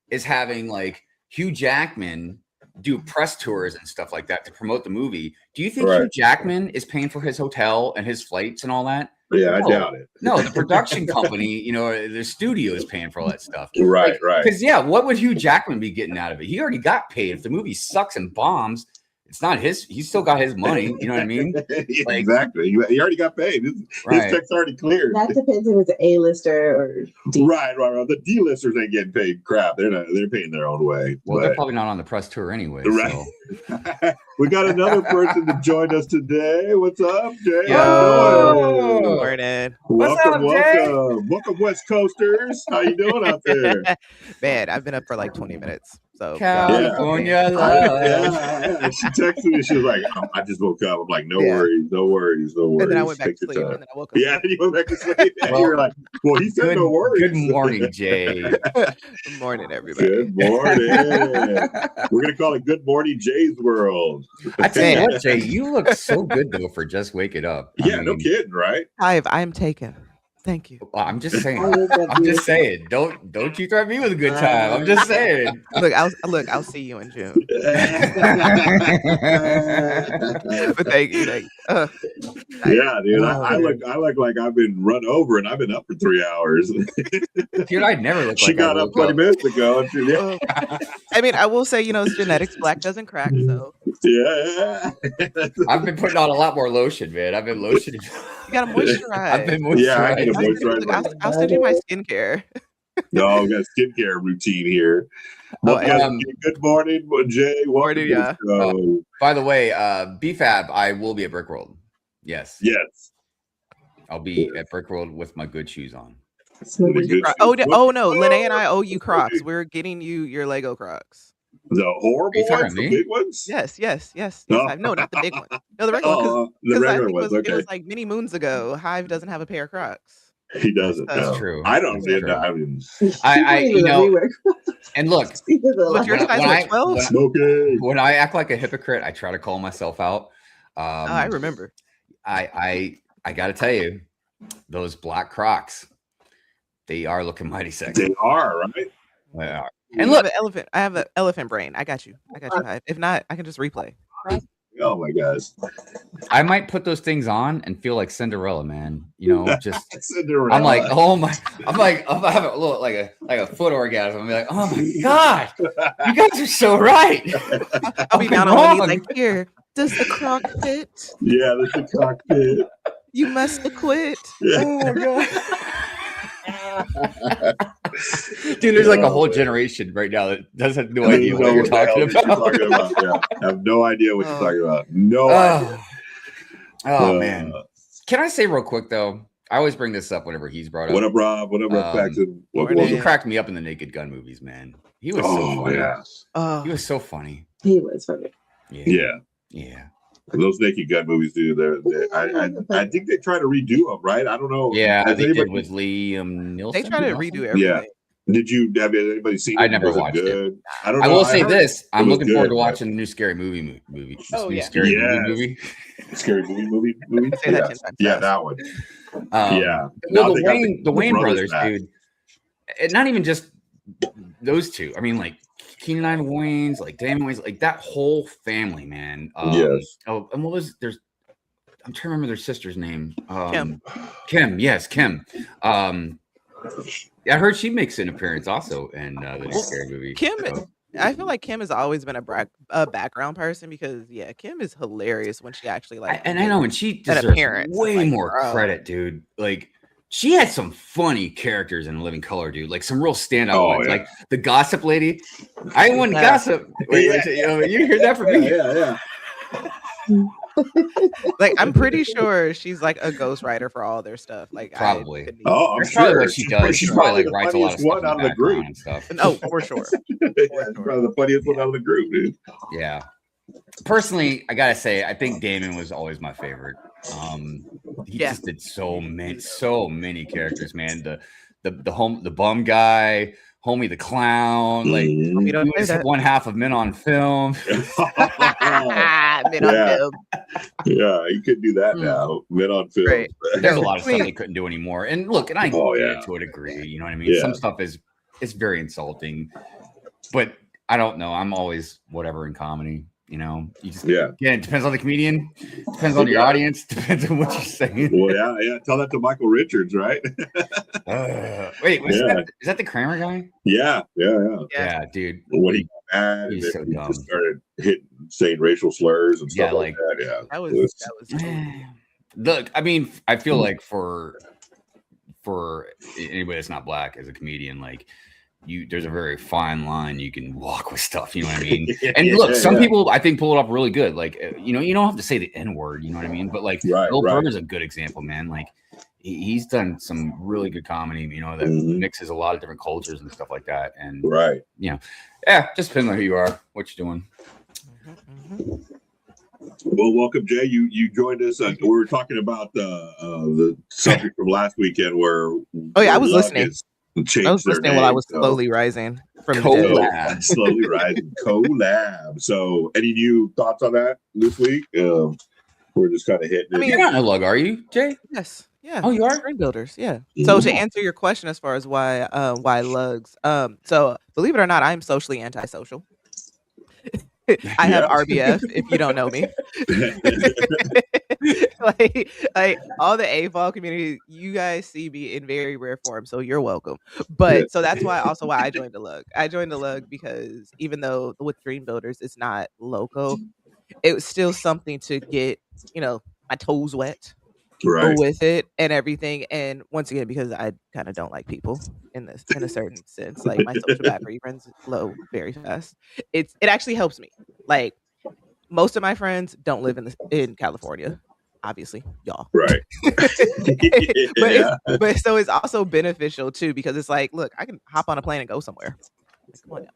is having like Hugh Jackman do press tours and stuff like that to promote the movie, do you think Hugh Jackman is paying for his hotel and his flights and all that? Yeah, I doubt it. No, the production company, you know, the studio is paying for all that stuff. Right. Because yeah, what would Hugh Jackman be getting out of it? He already got paid. If the movie sucks and bombs, it's not his. He's still got his money. You know what I mean? Like, exactly. He already got paid. His check's already cleared. That depends if it's an A-lister or D. Right. The D-listers ain't getting paid crap. They're paying their own way. Well, they're probably not on the press tour anyway. Right. So. We got another person to join us today. What's up, Jay? Yo. Good morning. Welcome, West Coasters. How you doing out there? Man, I've been up for like 20 minutes. So California love. She texted me. She was like, I just woke up. I'm like, no worries. And then I went back to sleep. And then I woke up. Yeah, you went back to sleep. And you were like, well, he said no worries. Good morning, Jay. Good morning, everybody. Good morning. We're going to call it Good Morning Jay's World. I tell you what, Jay, you look so good, though, for just waking up. I mean, no kidding, right? Hive, I am taken. Thank you. Well, I'm just saying. Don't you threaten me with a good time. I'm just saying. I'll see you in June. But thank you. Yeah, dude. I look like I've been run over and I've been up for 3 hours. Dude, I'd never look. She got up 20 minutes ago. I mean, I will say, it's genetics. Black doesn't crack, so. Yeah. I've been putting on a lot more lotion, man. I've been lotioning. You gotta moisturize. I've been moisturizing. I'll send you my skincare. No, we got a skincare routine here. Good morning, Jay. Morning, yeah. By the way, BFAB, I will be at Brick World. Yes. I'll be at Brick World with my good shoes on. Oh no, Lene and I owe you Crocs. We're getting you your Lego Crocs. The horrible ones, the big ones? Yes. No, not the big one. No, the regular ones. The regular ones. It was like many moons ago. Hive doesn't have a pair of Crocs. He doesn't. That's true. I don't see it. And look, what's your size? 12? When I act like a hypocrite, I try to call myself out. I remember. I got to tell you, those black Crocs, they are looking mighty sexy. They are, right? They are. And look, I have an elephant brain. I got you, Hive. If not, I can just replay. Oh my gosh. I might put those things on and feel like Cinderella, man. Just Cinderella. I'm like, oh my, I'm having a little like a foot orgasm. I'm like, oh my God, you guys are so right. I'll be down on my knees like, here, does the Croc fit? Yeah, does the Croc fit? You must quit. Oh God. Dude, there's like a whole generation right now that doesn't have no idea what you're talking about. Yeah. I have no idea what you're talking about. No idea. Oh man. Can I say real quick though? I always bring this up whenever he's brought up. What up, Rob? What up, Paxton? He cracked me up in the Naked Gun movies, man. He was so funny. Yeah. He was so funny. He was funny. Yeah. Those Naked Gun movies, dude. I think they try to redo them, right? I don't know. Yeah, they did with Liam Neeson. They try to redo everything. Yeah. Have anybody seen it? I never watched it. I don't know. I will say this. I'm looking forward to watching the new Scary Movie. Scary movie? Scary movie? Yeah, that one. Well, the Wayne brothers, dude. And not even just those two. I mean, like, Keenan Ivan Wayne's, like Damon Wayne's, like that whole family, man. Yes. Oh, and I'm trying to remember their sister's name. Kim. Yes, Kim. I heard she makes an appearance also in the Scary movie. Kim, I feel like Kim has always been a background person because Kim is hilarious when she actually and I know, and she deserves way more credit, dude. Like she had some funny characters in Living Color, dude. Like some real standout ones. Yeah. Like the gossip lady. I want gossip. Wait, you hear that from me? Yeah. Like I'm pretty sure she's like a ghostwriter for all their stuff. Like Probably. I'm That's sure. probably what she does. She's She probably probably like the writes a lot of funniest stuff one out of the group and stuff. No, for sure. It's probably the funniest one out of the group, dude. Yeah. Personally, I gotta say, I think Damon was always my favorite. He just did so many characters, man. The bum guy, homie the clown, like You don't he was one half of Men on Film. Men on Film. Yeah, you could do that now. Men on Film. Right. There's a lot of stuff they couldn't do anymore. And look, and I get it to a degree, you know what I mean? Yeah. Some stuff is very insulting, but I don't know. I'm always whatever in comedy. You know, you just it depends on the comedian, depends on your audience, depends on what you're saying. Well, yeah. Tell that to Michael Richards, right? Wait, is that the Kramer guy? Yeah, dude. When he got mad, He's so dumb. just started saying racial slurs and stuff like that. Yeah, that was Look, I mean, I feel like for anybody that's not black as a comedian, like. There's a very fine line you can walk with stuff, you know what I mean? And look, some people I think pull it up really good. Like, you know, you don't have to say the N-word, you know what I mean? But like Bill Burr is a good example, man. Like he's done some really good comedy, you know, that mixes a lot of different cultures and stuff like that. And you know, just depends on who you are, what you're doing. Well, welcome, Jay. You joined us. We were talking about the subject from last weekend where I was listening. I was listening while I was slowly rising from collab. Slowly rising. Collab. So, any new thoughts on that this week? We're just kind of hitting it. I mean, you're not a lug, are you, Jay? Yes. Yeah. Oh, you are? Dream builders. Yeah. So to answer your question as far as why lugs, so believe it or not, I'm socially antisocial. I have RBF if you don't know me. like all the AFOL community, you guys see me in very rare form, so you're welcome. But so that's why I joined the lug. I joined the lug because even though with Dream Builders it's not loco, it was still something to get, you know, my toes wet with it and everything. And once again, because I kind of don't like people in a certain sense, like my social battery runs low very fast. It actually helps me. Like most of my friends don't live in California, obviously, y'all. Right. but so it's also beneficial too, because it's like, look, I can hop on a plane and go somewhere. Like, come on now.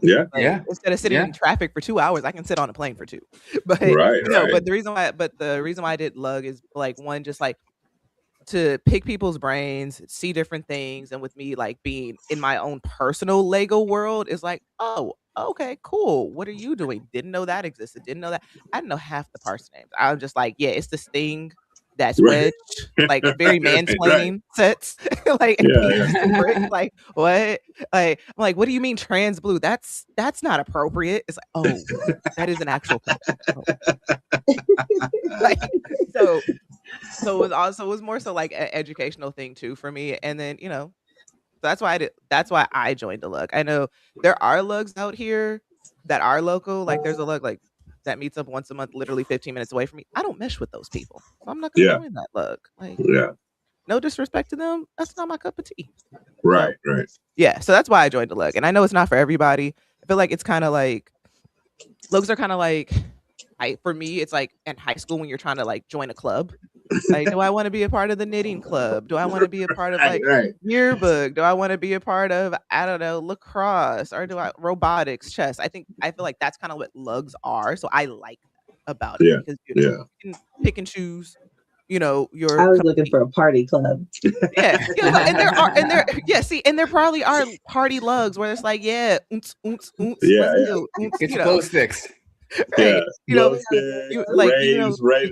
Yeah. Instead of sitting in traffic for 2 hours, I can sit on a plane for 2. But but the reason why I did lug is like one, just like to pick people's brains, see different things, and with me like being in my own personal Lego world is like, oh, okay, cool. What are you doing? Didn't know that existed. Didn't know that. I didn't know half the parts names. I'm just like, yeah, it's this thing that's wedge, like very mansplaining sets. Like, like what? Like, I'm like, what do you mean trans blue? That's not appropriate. It's like, oh, that is an actual color. Like, so it was more so like an educational thing too for me. And then, you know, that's why I joined the lug. I know there are lugs out here that are local. Like there's a lug like that meets up once a month, literally 15 minutes away from me. I don't mesh with those people, so I'm not gonna join that lug. Like, no disrespect to them, that's not my cup of tea. Right. Yeah, so that's why I joined the lug, and I know it's not for everybody. I feel like it's kind of like lugs are kind of like, for me, it's like in high school when you're trying to like join a club. Like, do I want to be a part of the knitting club? Do I want to be a part of like yearbook? Do I want to be a part of, I don't know, lacrosse, or do I robotics, chess? I feel like that's kind of what lugs are. So I like that about it because you can pick and choose. You know, I was looking for a party club. And there probably are party lugs where it's like, it's glow sticks. Right. Raves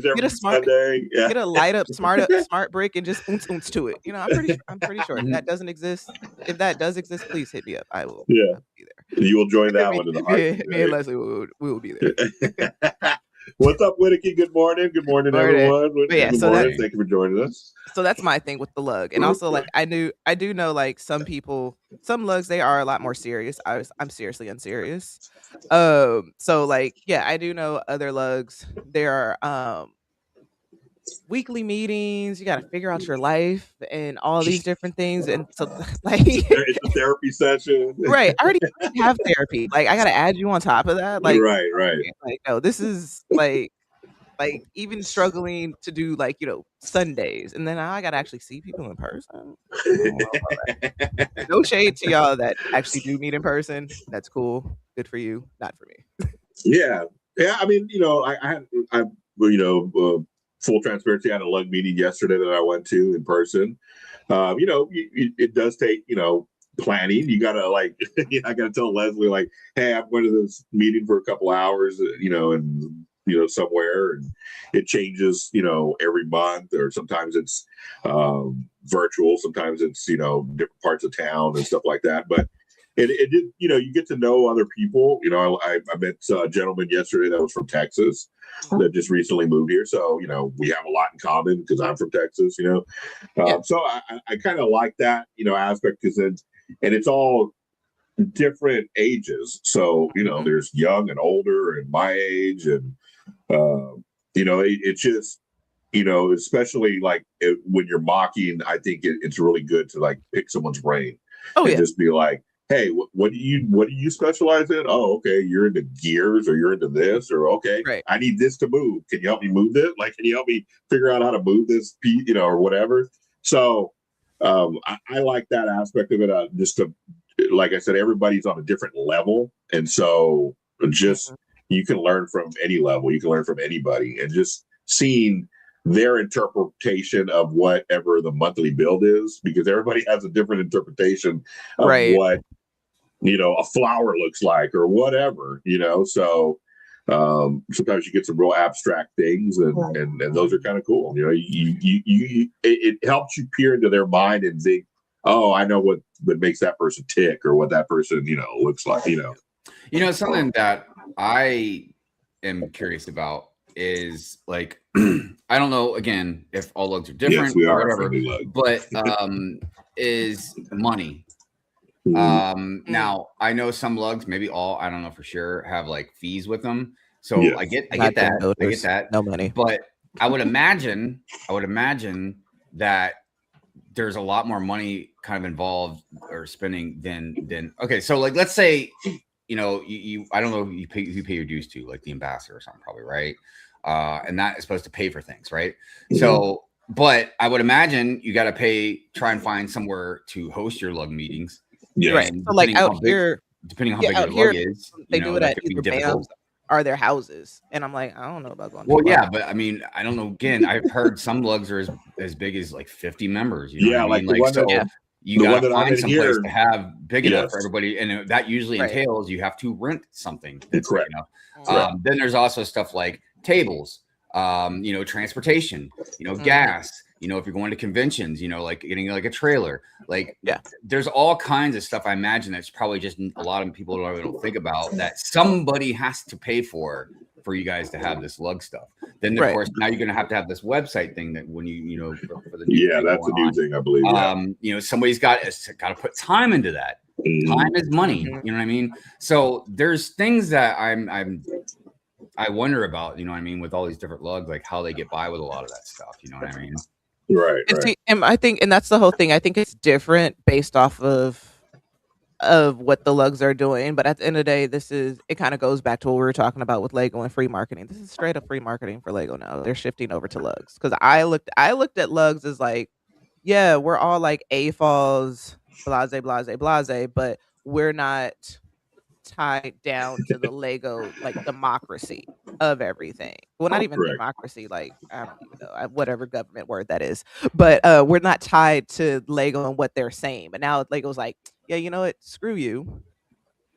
get a smart, get a light up smart brick and just oonce to it. You know, I'm pretty sure if that doesn't exist, if that does exist, please hit me up. I will be there. You will join that one in the heart. Me and Leslie we will be there. What's up, Whittaky? Good morning. Good morning, everyone. Good morning. Thank you for joining us. So that's my thing with the lug. And also, like, I do know, like, some lugs, they are a lot more serious. I'm seriously unserious. So, like, yeah, I do know other lugs. There are, weekly meetings. You got to figure out your life and all these different things. And so, like, it's a therapy session, right? I already have therapy. Like, I got to add you on top of that. Like, right. Like, no, this is like even struggling to do like Sundays, and then I got to actually see people in person. No shade to y'all that actually do meet in person. That's cool. Good for you. Not for me. Yeah. I mean, I full transparency, I had a lug meeting yesterday that I went to in person. It does take planning. You gotta I gotta tell Leslie like, hey, I'm going to this meeting for a couple hours, and somewhere, and it changes every month, or sometimes it's virtual, sometimes it's different parts of town and stuff like that. But it did, you get to know other people. I met a gentleman yesterday that was from Texas that just recently moved here, so we have a lot in common because I'm from Texas. So I kind of like that aspect, because and it's all different ages, so there's young and older and my age, and it's just especially like when you're mocking, I think it's really good to like pick someone's brain and just be like, hey, what do you specialize in? Oh, okay, you're into gears, or you're into this, or okay, right. I need this to move. Can you help me move this? Like, can you help me figure out how to move this piece, or whatever? So I like that aspect of it. Just to, like I said, everybody's on a different level, and so just you can learn from any level. You can learn from anybody, and just seeing their interpretation of whatever the monthly build is, because everybody has a different interpretation of what a flower looks like, or whatever, so sometimes you get some real abstract things, and those are kind of cool. It helps you peer into their mind and think, oh, I know what makes that person tick, or what that person looks like. Something that I am curious about is like, I don't know, again, if all lugs are different, yes, we or are whatever, but is money. Now I know some lugs, maybe all, I don't know for sure, have like fees with them. So yes. I get that. No money. But I would imagine that there's a lot more money kind of involved or spending than okay. So like, let's say, you I don't know who you pay your dues to, like the ambassador or something, probably, right? And that is supposed to pay for things, right? Mm-hmm. So, but I would imagine you got to try and find somewhere to host your lug meetings. Yeah, right. So like out here, depending on how big your lug is, they do it at either BAMs or their houses, and I'm like, I don't know about going. Well, yeah, but I mean, I don't know. Again, I've heard some lugs are as big as like 50 members. You know what I mean? Like, so you got to find some place to have big enough for everybody, and that usually entails you have to rent something that's big enough. Then there's also stuff like tables, transportation, gas. If you're going to conventions, like getting like a trailer, like there's all kinds of stuff. I imagine that's probably just a lot of people don't think about, that somebody has to pay for you guys to have this lug stuff. Then of course now you're going to have this website thing that when for the new that's a new thing, I believe. Somebody's got to put time into that. Time is money. You know what I mean? So there's things that I wonder about, with all these different lugs, like how they get by with a lot of that stuff. You know what I mean? Right. See, and I think, and that's the whole thing. I think it's different based off of what the lugs are doing. But at the end of the day, it kind of goes back to what we were talking about with Lego and free marketing. This is straight up free marketing for Lego now. They're shifting over to lugs, because I looked at lugs as like, yeah, we're all like AFOLs, blase, but we're not tied down to the Lego like democracy of everything. Well, not even democracy, like I don't even know whatever government word that is, but we're not tied to Lego and what they're saying. But now Lego's like, yeah, you know what? Screw you.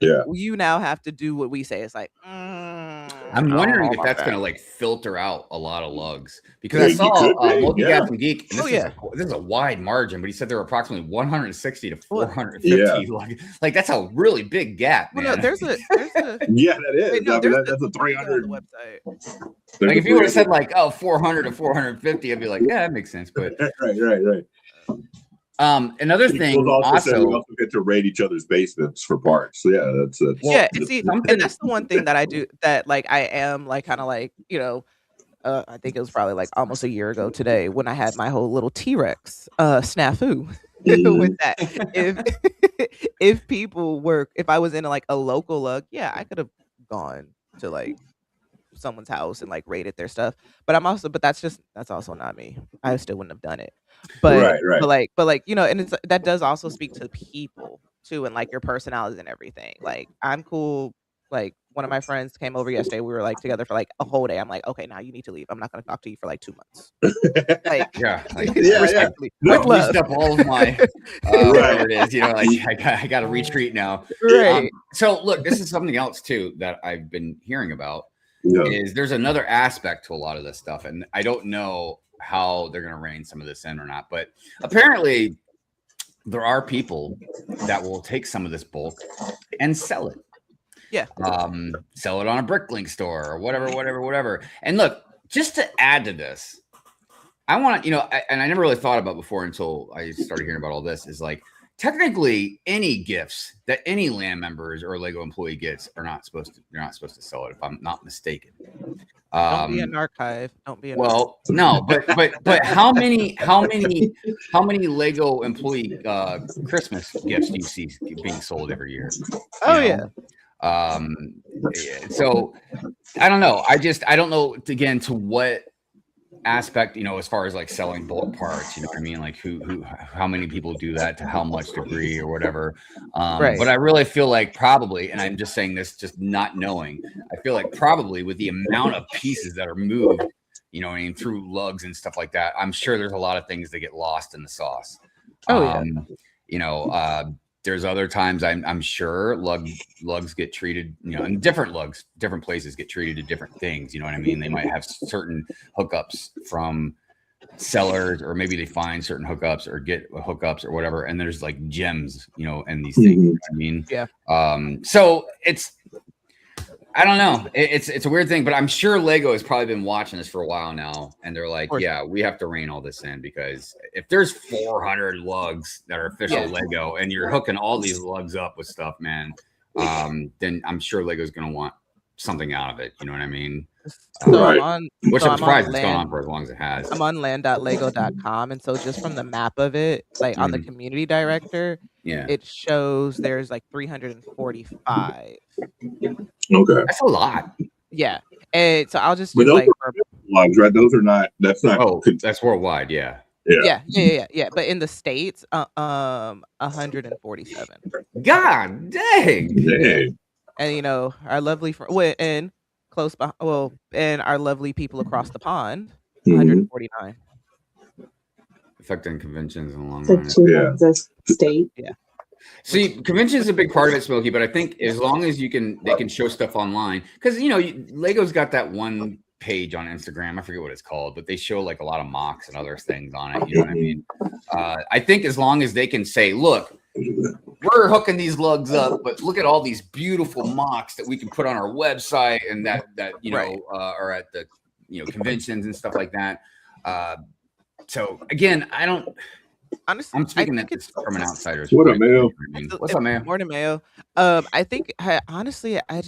Yeah, you now have to do what we say. It's like, I'm wondering if that's going to like filter out a lot of lugs, because I saw Multi-Gas and Geek. And this is a wide margin, but he said there were approximately 160 to 450. Like that's a really big gap, man. Well, no, there's a yeah, that is. Wait, no, that's a 300 website. Like if you would have said like 400 to 450, I'd be like, yeah, that makes sense. But right. Another thing, we also get to raid each other's basements for parts. So and that's the one thing that I do, that like I am like kind of like I think it was probably like almost a year ago today when I had my whole little T-Rex snafu with that. If I was in like a local lug, yeah, I could have gone to like someone's house and like raided their stuff. But that's also not me. I still wouldn't have done it. But and that does also speak to people too, and like your personalities and everything. Like I'm cool. Like one of my friends came over yesterday. We were like together for like a whole day. I'm like, okay, now you need to leave. I'm not going to talk to you for like 2 months. Like, respectfully, with love. Used up all of my whatever it is. Like I got to retreat now. Right. So look, this is something else too that I've been hearing about. Is there's another aspect to a lot of this stuff, and I don't know how they're going to rein some of this in or not, but apparently there are people that will take some of this bulk and sell it. Yeah. Sell it on a Bricklink store or whatever. And look, just to add to this, I want to, and I never really thought about before until I started hearing about all this, is like, technically any gifts that any land members or Lego employee gets you're not supposed to sell it, if I'm not mistaken. Don't be an archive. Don't be an no, but how many Lego employee Christmas gifts do you see being sold every year? Yeah. So I don't know. I don't know again to what aspect, as far as like selling bulk parts, you know what I mean? Like how many people do that, to how much degree or whatever. Right. But I really feel like probably, and I'm just saying this just not knowing, I feel like probably with the amount of pieces that are moved, through lugs and stuff like that, I'm sure there's a lot of things that get lost in the sauce. There's other times I'm sure lugs get treated, and different places get treated to different things. You know what I mean? They might have certain hookups from sellers, or maybe they find certain hookups or get hookups or whatever. And there's like gems, and these things. You know what I mean? Yeah. So I don't know. It's a weird thing, but I'm sure Lego has probably been watching this for a while now, and they're like, yeah, we have to rein all this in, because if there's 400 lugs that are official Lego, and you're hooking all these lugs up with stuff, man, then I'm sure Lego's going to want something out of it. You know what I mean? Which I'm surprised it's gone on for as long as it has. I'm on land.lego.com, and so just from the map of it, like on the community director, it shows there's like 345. Okay, that's a lot. Yeah, and so I'll just do like logs, right? Those are not. That's not. Oh, that's worldwide. Yeah. But in the States, 147. God dang. And our lovely and close by, and our lovely people across the pond, 149. Affecting conventions and long state. Yeah. See, conventions is a big part of it, Smokey, but I think as long as they can show stuff online, because Lego's got that one page on Instagram, I forget what it's called, but they show like a lot of mocks and other things on it. You know what I mean? I think as long as they can say, look, we're hooking these lugs up, but look at all these beautiful mocks that we can put on our website, and that are at the conventions and stuff like that. So again, honestly, I'm speaking this from an outsider's point. What up, Mayo? What's up, Mayo? Morning, Mayo. I think honestly, I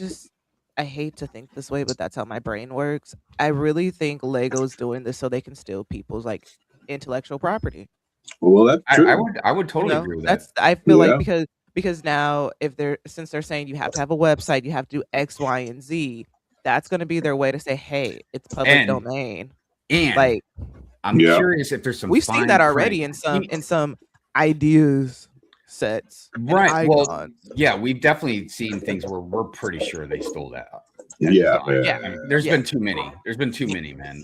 hate to think this way, but that's how my brain works. I really think Lego's doing this so they can steal people's like intellectual property. Well, that's true. I would totally agree with that. I feel like because now since they're saying you have to have a website, you have to do X, Y, and Z, that's going to be their way to say, hey, it's public domain. And like, I'm curious if there's some. We've seen that already in some ideas sets, right? Well, yeah, we've definitely seen things where we're pretty sure they stole that. There's been too many. There's been too many, man.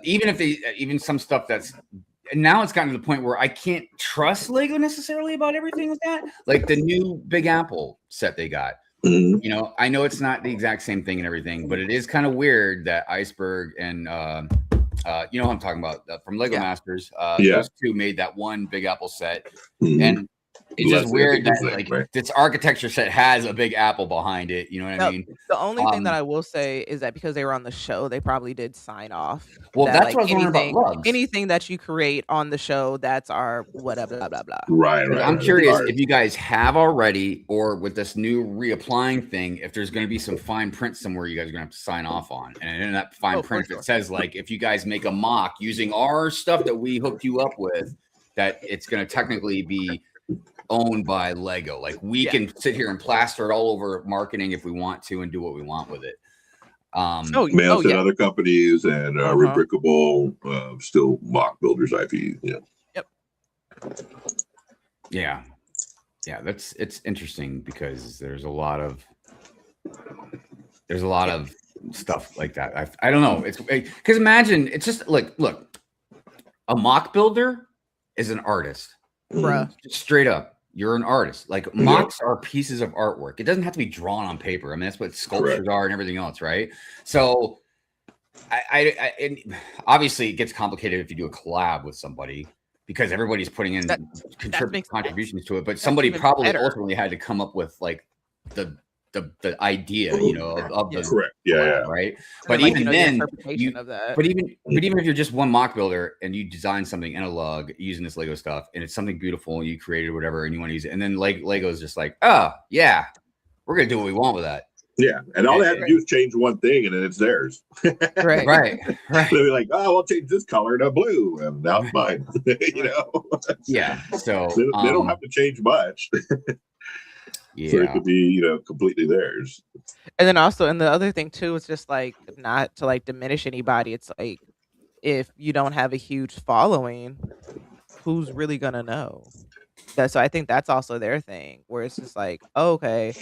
Even some stuff that's. Now it's gotten to the point where I can't trust Lego necessarily about everything with that. Like the new Big Apple set they got. I know it's not the exact same thing and everything, but it is kind of weird that Iceberg and what I'm talking about from Lego Masters. Those two made that one Big Apple set, and It's just weird that this architecture set has a big apple behind it. You know what I mean? The only thing that I will say is that because they were on the show, they probably did sign off. Well, that's what I was wondering about Lugs. Anything that you create on the show, that's our whatever, blah, blah, blah. Right. I'm curious if you guys have already, or with this new reapplying thing, if there's going to be some fine print somewhere you guys are going to have to sign off on. And in that fine print, it says, like, if you guys make a mock using our stuff that we hooked you up with, that it's going to technically be owned by Lego. Like, we can sit here and plaster it all over marketing if we want to and do what we want with it. Mail to other companies and Rebrickable, still mock builders IP. Yeah, it's interesting because there's a lot of stuff like that. I don't know. It's because imagine it's just like, look, a mock builder is an artist, bruh. Straight up. You're an artist. Like, mocks are pieces of artwork. It doesn't have to be drawn on paper. I mean, that's what sculptures are and everything else, right? So, and obviously, it gets complicated if you do a collab with somebody because everybody's putting in contributions to it. But somebody probably ultimately had to come up with like the idea, you know, of the correct, right. But even then, but even if you're just one mock builder and you design something in a lug using this Lego stuff, and it's something beautiful, and you created whatever, and you want to use it, and then Lego's just like, oh yeah, we're gonna do what we want with that. Yeah, and all they have to do is change one thing, and then it's theirs. Right. They'll be like, "Oh, we'll change this color to blue, and now it's mine." You know? Yeah. So they don't have to change much. For it to be, you know, completely theirs. And then also, and the other thing too is just like, not to like diminish anybody. It's like, if you don't have a huge following, who's really gonna know? So I think that's also their thing, where it's just like, okay,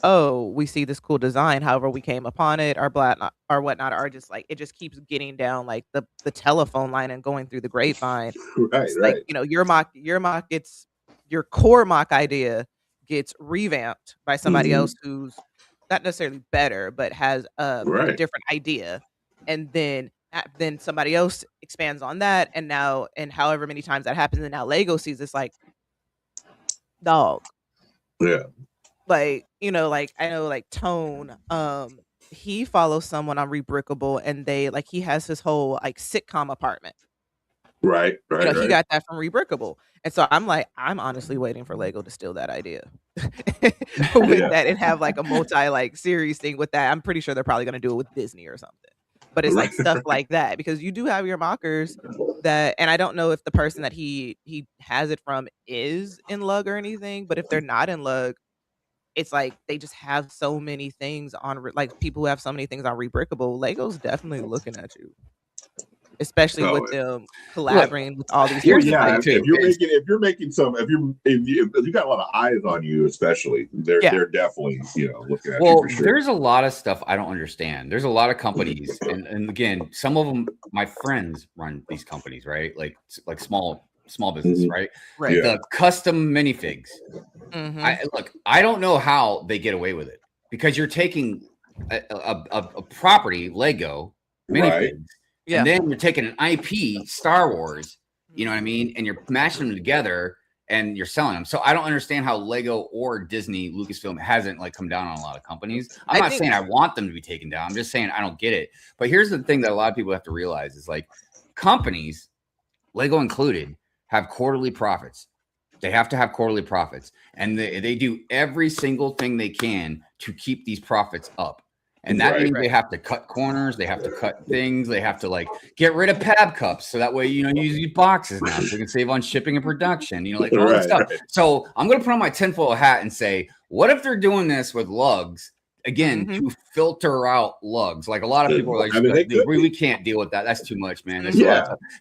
we see this cool design, however we came upon it, or whatnot, are just like, it just keeps getting down like the telephone line and going through the grapevine. Right. Like, you know, your mock, it's your core mock idea gets revamped by somebody else who's not necessarily better, but has a different idea, and then somebody else expands on that, and however many times that happens, and now Lego sees this like, dog. Yeah. Like, you know, like I know like Tone, he follows someone on Rebrickable, and they like, he has his whole like sitcom apartment. Right. He got that from Rebrickable. And so I'm like, I'm honestly waiting for Lego to steal that idea with that and have like a multi series thing with that. I'm pretty sure they're probably going to do it with Disney or something. But it's like stuff like that, because you do have your mockers that, and I don't know if the person that he has it from is in Lug or anything, but if they're not in Lug, it's like they just have so many things on, like, people who have so many things on Rebrickable. Lego's definitely looking at you. Especially with them collaborating with all these. If you got a lot of eyes on you, especially, they're definitely, you know, looking at you for sure. There's a lot of stuff I don't understand. There's a lot of companies, and again, some of them, my friends run these companies, right? Like small business, right? Right. The custom minifigs. I don't know how they get away with it, because you're taking a property, Lego minifigs. And then you're taking an IP, Star Wars, you know what I mean? And you're mashing them together and you're selling them. So I don't understand how Lego or Disney, Lucasfilm hasn't like come down on a lot of companies. I'm not saying I want them to be taken down. I'm just saying I don't get it. But here's the thing that a lot of people have to realize is, like, companies, Lego included, have quarterly profits. They have to have quarterly profits. And they do every single thing they can to keep these profits up. And that means they have to cut corners, they have to cut things, they have to like get rid of pab cups, so that way, you know, you use boxes now, so you can save on shipping and production, you know, like all that stuff. So I'm gonna put on my tinfoil hat and say, what if they're doing this with lugs again to filter out lugs? Like, a lot of people are like, we can't deal with that. That's too much, man. That's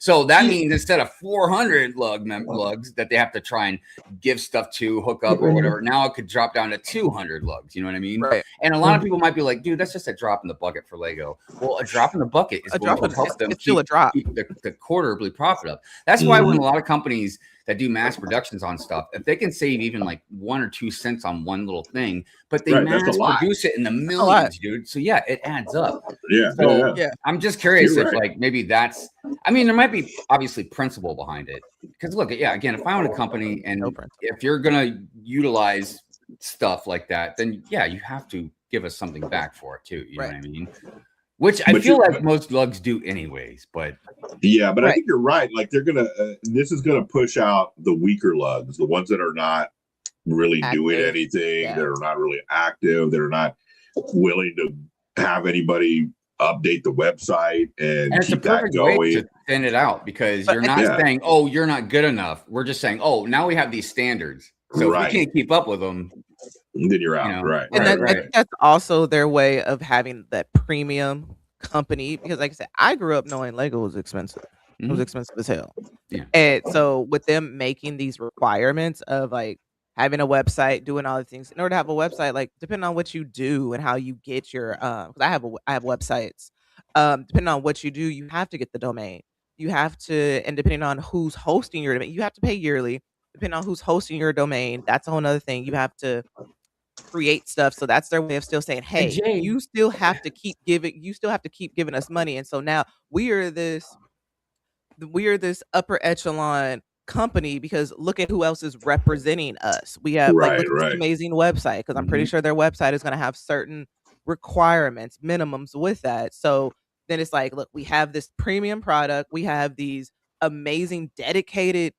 so that means instead of 400 lugs that they have to try and give stuff to, hook up or whatever, now it could drop down to 200 lugs. You know what I mean? Right. And a lot of people might be like, dude, that's just a drop in the bucket for Lego. Well, a drop in the bucket is going to help them keep the quarterly profit up. That's why when a lot of companies, that do mass productions on stuff, if they can save even like 1 or 2 cents on one little thing, but they mass produce it in the millions, dude. So yeah, it adds up. Yeah. So I'm just curious if like maybe that's, I mean, there might be obviously principle behind it. Because look, again, if I own a company and if you're gonna utilize stuff like that, then yeah, you have to give us something back for it too. You know what I mean? Which I feel like most lugs do anyways, but yeah, but I think you're right. Like they're gonna, this is gonna push out the weaker lugs, the ones that are not really doing anything, that are not really active, that are not willing to have anybody update the website and it's keep a perfect that going. way to thin it out because you're not saying, "Oh, you're not good enough." We're just saying, "Oh, now we have these standards, so if we can't keep up with them, then you're out." And I think that's also their way of having that premium company because, like I said, I grew up knowing Lego was expensive. It was expensive as hell. Yeah. And so with them making these requirements of like having a website, doing all the things in order to have a website, like depending on what you do and how you get your, because I have websites. Depending on what you do, you have to get the domain. You have to, and depending on who's hosting your domain, you have to pay yearly. Depending on who's hosting your domain, that's a whole nother thing. You have to create stuff. So that's their way of still saying, hey, you still have to keep giving us money. And so now we are this upper echelon company because look at who else is representing us. We have look at this amazing website because I'm pretty sure their website is going to have certain requirements, minimums with that. So then it's like, look, we have this premium product. We have these amazing dedicated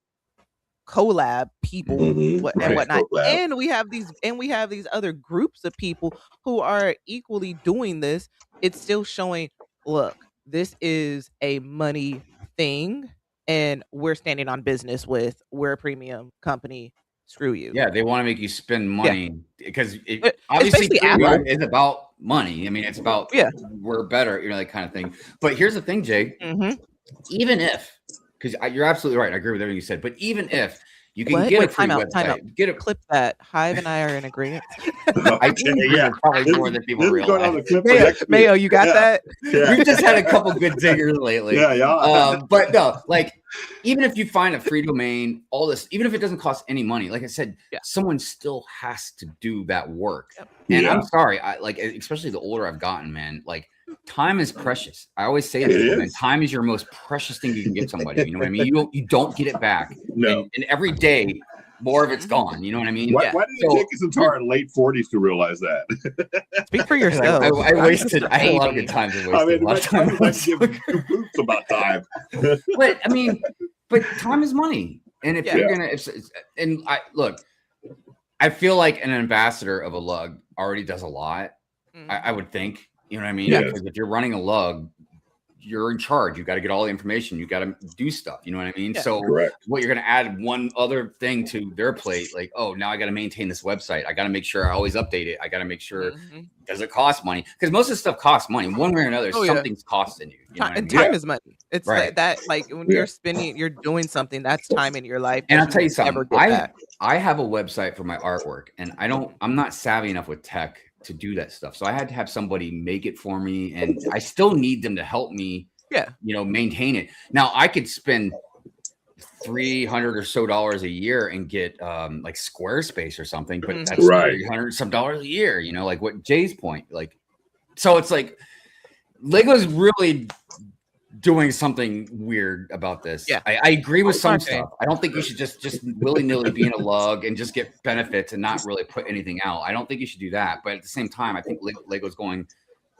collab people and whatnot, and we have these other groups of people who are equally doing this. It's still showing, look, this is a money thing and we're standing on business with, we're a premium company, screw you. Yeah, they want to make you spend money because obviously premium is about money. I mean, it's about we're better, you know, that kind of thing. But here's the thing, Jay, even if, because you're absolutely right, I agree with everything you said, but even if you can get a free website, get a clip that Hive and I are in agreement. I think probably more than people realize. Mayo, you got that? We've just had a couple good dingers lately. But no, like even if you find a free domain, all this, even if it doesn't cost any money, like I said, someone still has to do that work. And I'm sorry, I like, especially the older I've gotten, man, like time is precious. I always say this, man, time is your most precious thing you can give somebody. You know what I mean? You don't get it back. And every day, more of it's gone. You know what I mean? Why did it take us until our late 40s to realize that? Speak for yourself. I had a lot of good times. I mean, give boots about time. But I mean, but time is money. And if you're gonna, and I look, I feel like an ambassador of a lug already does a lot. I would think. You know what I mean? Because if you're running a lug, you're in charge. You got to get all the information. You got to do stuff. You know what I mean? So what you're going to add one other thing to their plate, like, oh, now I got to maintain this website. I got to make sure I always update it. I got to make sure, does it cost money? Because most of this stuff costs money. One way or another, something's costing you. You know what I mean? Time is money. It's like that. Like when you're spending, you're doing something, that's time in your life. And I'll tell you something. I have a website for my artwork, and I'm not savvy enough with tech to do that stuff. So I had to have somebody make it for me, and I still need them to help me, you know, maintain it. Now I could spend $300 or so a year and get like Squarespace or something, but that's $300 some a year, you know, like what Jay's point, like, so it's like Lego's really doing something weird about this. I agree with some stuff. I don't think you should just willy-nilly be in a lug and just get benefits and not really put anything out. I don't think you should do that. But at the same time, I think Lego's going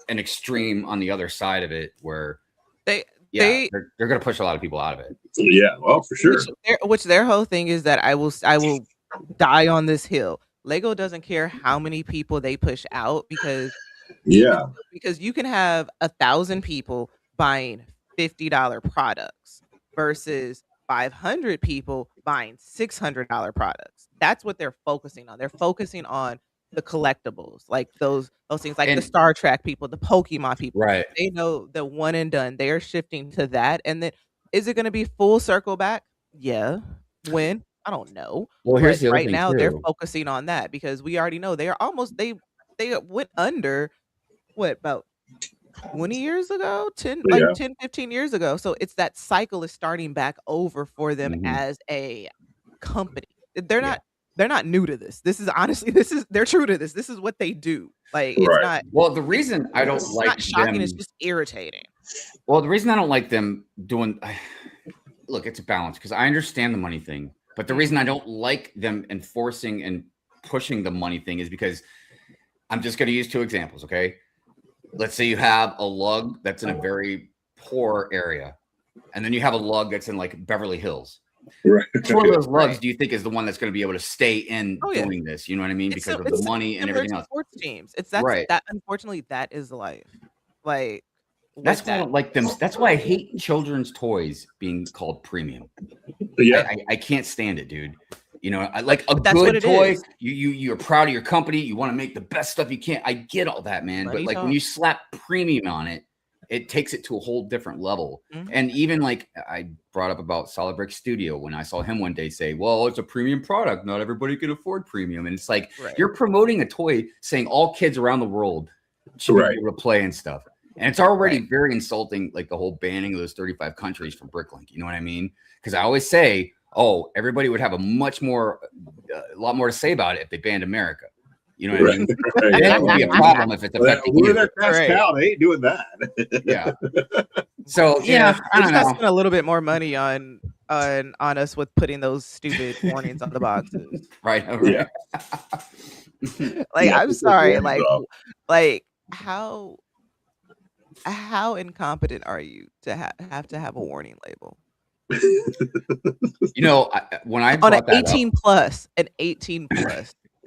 an extreme on the other side of it where they're going to push a lot of people out of it. Yeah, well, for sure. Which their whole thing is that I will die on this hill. Lego doesn't care how many people they push out because you can have 1,000 people buying $50 products versus 500 people buying $600 products. That's what they're focusing on. They're focusing on the collectibles, like those things, like the Star Trek people, the Pokemon people. Right. They know the one and done. They are shifting to that. And then, is it going to be full circle back? Yeah. When? I don't know. Well, here's the other right thing now too. They're focusing on that because we already know they are almost they went under about 20 years ago, 10, 15 years ago. So it's that cycle is starting back over for them as a company. They're not new to this. This is honestly, they're true to this. This is what they do. Like it's not. Well, the reason I don't like not shocking, them, it's just irritating. Well, the reason I don't like them doing, look, it's a balance because I understand the money thing, but the reason I don't like them enforcing and pushing the money thing is because I'm just going to use 2 examples. Okay. Let's say you have a lug that's in a very poor area, and then you have a lug that's in like Beverly Hills. Right. Which one of those lugs do you think is the one that's going to be able to stay in doing this? You know what I mean? Because of the money and everything else. Sports teams. That unfortunately that is life. Like that's why I don't like them. That's why I hate children's toys being called premium. Yeah, I can't stand it, dude. You know, I like a good toy. You're proud of your company. You want to make the best stuff you can. I get all that, man. But like when you slap premium on it, it takes it to a whole different level. Mm-hmm. And even like I brought up about Solid Brick Studio when I saw him one day say, well, it's a premium product. Not everybody can afford premium. And it's like you're promoting a toy saying all kids around the world should be able to play and stuff. And it's already very insulting, like the whole banning of those 35 countries from Bricklink. You know what I mean? Because I always say, oh, everybody would have a lot more to say about it if they banned America. You know what I mean? And that would be a problem if it's affecting you. Their cash cow, they ain't doing that. Yeah. So yeah, I don't know. Spend a little bit more money on us with putting those stupid warnings on the boxes. Right. Yeah. Like I'm sorry. Like how incompetent are you to have to have a warning label? You know, when I on an 18 plus,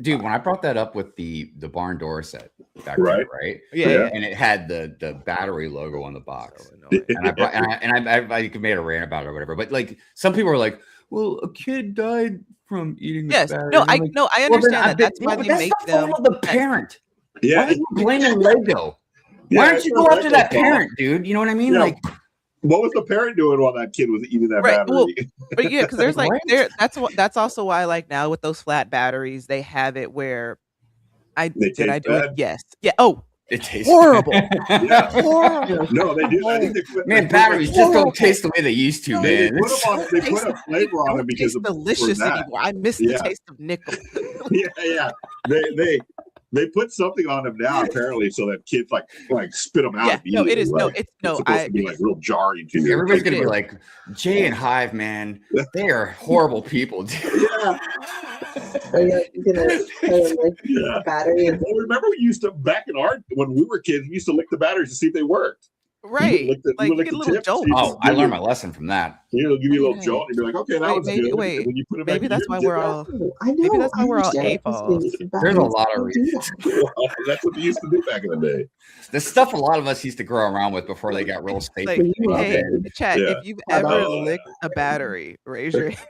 dude, when I brought that up with the barn door set back then, right? Yeah, and it had the battery logo on the box, and I made a rant about it or whatever. But like some people were like, "Well, a kid died from eating." Yes, battery. no, I understand that. That's why they make them the parent. Yeah, why are you blaming Lego? Why don't you go after that parent, dude? You know what I mean? Like. What was the parent doing while that kid was eating that battery? Well, but yeah, because there's like that's also why like now with those flat batteries they have it where I do it. Yes. Yeah. Oh, it tastes horrible. Yeah. Horrible. No, they do. I think man, batteries just don't taste the way they used to, man. They put a flavor on them because of delicious anymore. I miss the taste of nickel. Yeah. They put something on them now, apparently, so that kids like spit them out. Yeah, no, it is. Like, it's supposed to be like real jarring to you. Everybody's gonna be like, Jay and Hive, man, they are horrible people. Yeah. Are you gonna battery? Well, remember we used to when we were kids, we used to lick the batteries to see if they worked. Right, you get a little jolt. Oh, I learned my lesson from that. It'll give you a little jolt, and you're like, okay, that was good. Wait, when you put it maybe back that's why we're all. Maybe that's why we're all AFOs. There's a lot of reasons. That's what they used to do back in the day. The stuff a lot of us used to grow around with before they got real safe. Like, hey, chat, if you've ever licked a battery, raise your hand.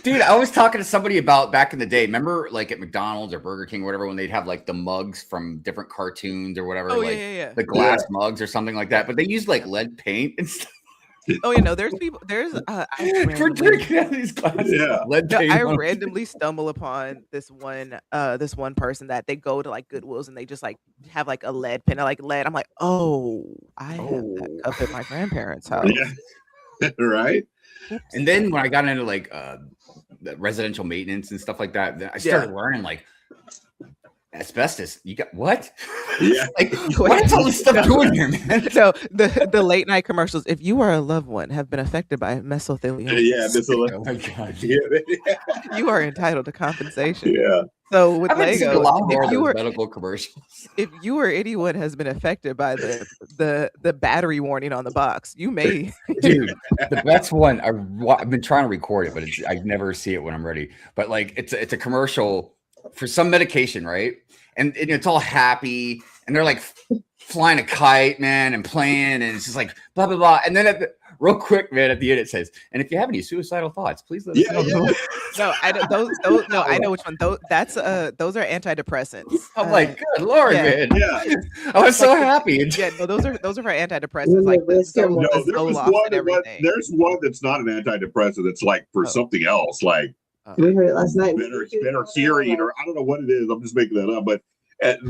Dude, I was talking to somebody about back in the day. Remember, like at McDonald's or Burger King or whatever, when they'd have like the mugs from different cartoons or whatever, the glass mugs or something like that. But they used like lead paint and stuff. Oh, you know, there's people. There's for drinking out of these glasses. Yeah, lead paint. I randomly stumble upon this one person that they go to like Goodwills and they just like have like a lead pen, like lead. I'm like, oh, I have that up at my grandparents' house. Yeah. Right. And then when I got into like residential maintenance and stuff like that, I started learning like asbestos. You got what? Yeah. Like what is all this stuff doing here, man? So the late night commercials. If you or a loved one have been affected by mesothelioma, oh my god, you are entitled to compensation. Yeah. So with Lego, medical commercials. If you or anyone has been affected by the battery warning on the box, you may. Dude, the best one. I've been trying to record it, but I never see it when I'm ready. But like, it's a commercial for some medication, right? And it's all happy, and they're like flying a kite, man, and playing, and it's just like blah blah blah. And then real quick, man, at the end it says, "And if you have any suicidal thoughts, please let us know." Yeah. No, I know which one. Those are antidepressants. I'm like, good lord, man. Yeah. I was so happy. Yeah, no, those are for antidepressants. Like there's one that's not an antidepressant. It's like for something else, like we heard it last night. Better hearing, or I don't know what it is. I'm just making that up. But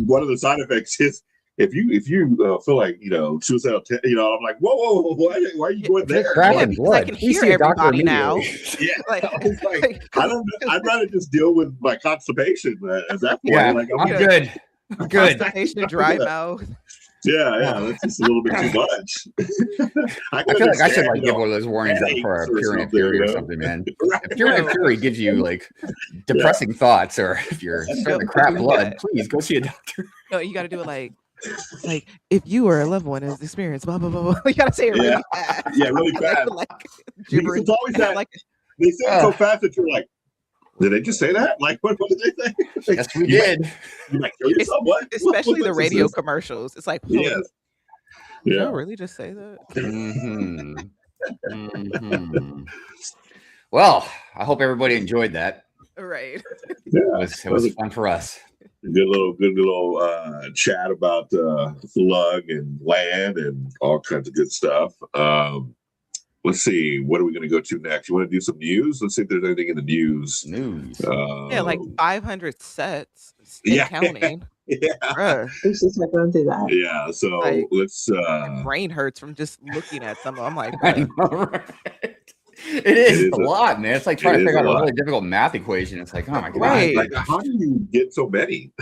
one of the side effects is if you feel like suicidal, I'm like, whoa, why are you going there? Because I can hear everybody now. Yeah, I'd rather just deal with my constipation at that point. Yeah, like, I'm good. I'm good. Constipation, dry mouth. Yeah, that's just a little bit too much. I feel like I should give one of those warnings up for a Purine Fury or something, man. If Purine Fury gives you depressing thoughts, or if you're starting to crap blood, please go see a doctor. No, you got to do it like if you or a loved one has experienced blah blah blah blah. You got to say it really fast. Yeah, really fast. Gibberish. It's always that. They say it so fast that you're like, did they just say that? Like, what did they say? Yes, we did. You might kill yourself. What? Especially the radio commercials. It's like, yes. Did you really just say that? Well, I hope everybody enjoyed that. Right. Yeah, it was fun for us. Good little chat about lug and land and all kinds of good stuff. Let's see, what are we going to go to next? You want to do some news? Let's see if there's anything in the news. Like 500 sets. Counting. Yeah. We should check on through that. Yeah. So let's. My brain hurts from just looking at some. I'm like, it is a lot, man. It's like trying to figure out a really difficult math equation. It's like, oh my god, like how do you get so many?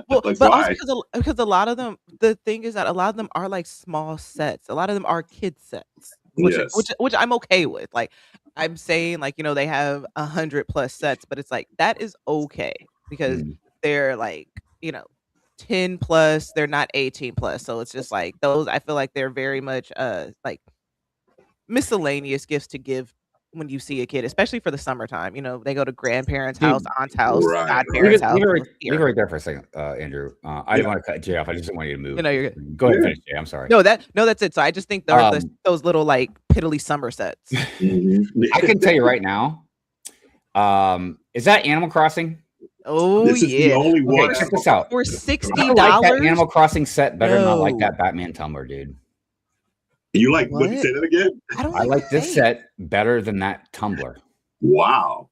Well, but also because a lot of them, the thing is that a lot of them are like small sets. A lot of them are kid sets. Which I'm okay with. Like I'm saying, like, they have 100+ sets, but it's like that is okay because they're like, 10+, they're not 18+. So it's just like those, I feel like they're very much like miscellaneous gifts to give when you see a kid, especially for the summertime. They go to grandparents' house, aunt's house, godparents' house. Leave it right there for a second, Andrew. I didn't want to cut Jay off. I just didn't want you to move. You're good. Go ahead and finish, Jay. I'm sorry. No, that's it. So I just think there are those little like piddly summer sets. I can tell you right now. Is that Animal Crossing? Oh, this is the only one. Okay, check this out. For $60, I like that Animal Crossing set better than I like that Batman tumbler, dude. You like what? You say that again? I like this set better than that tumbler. Wow.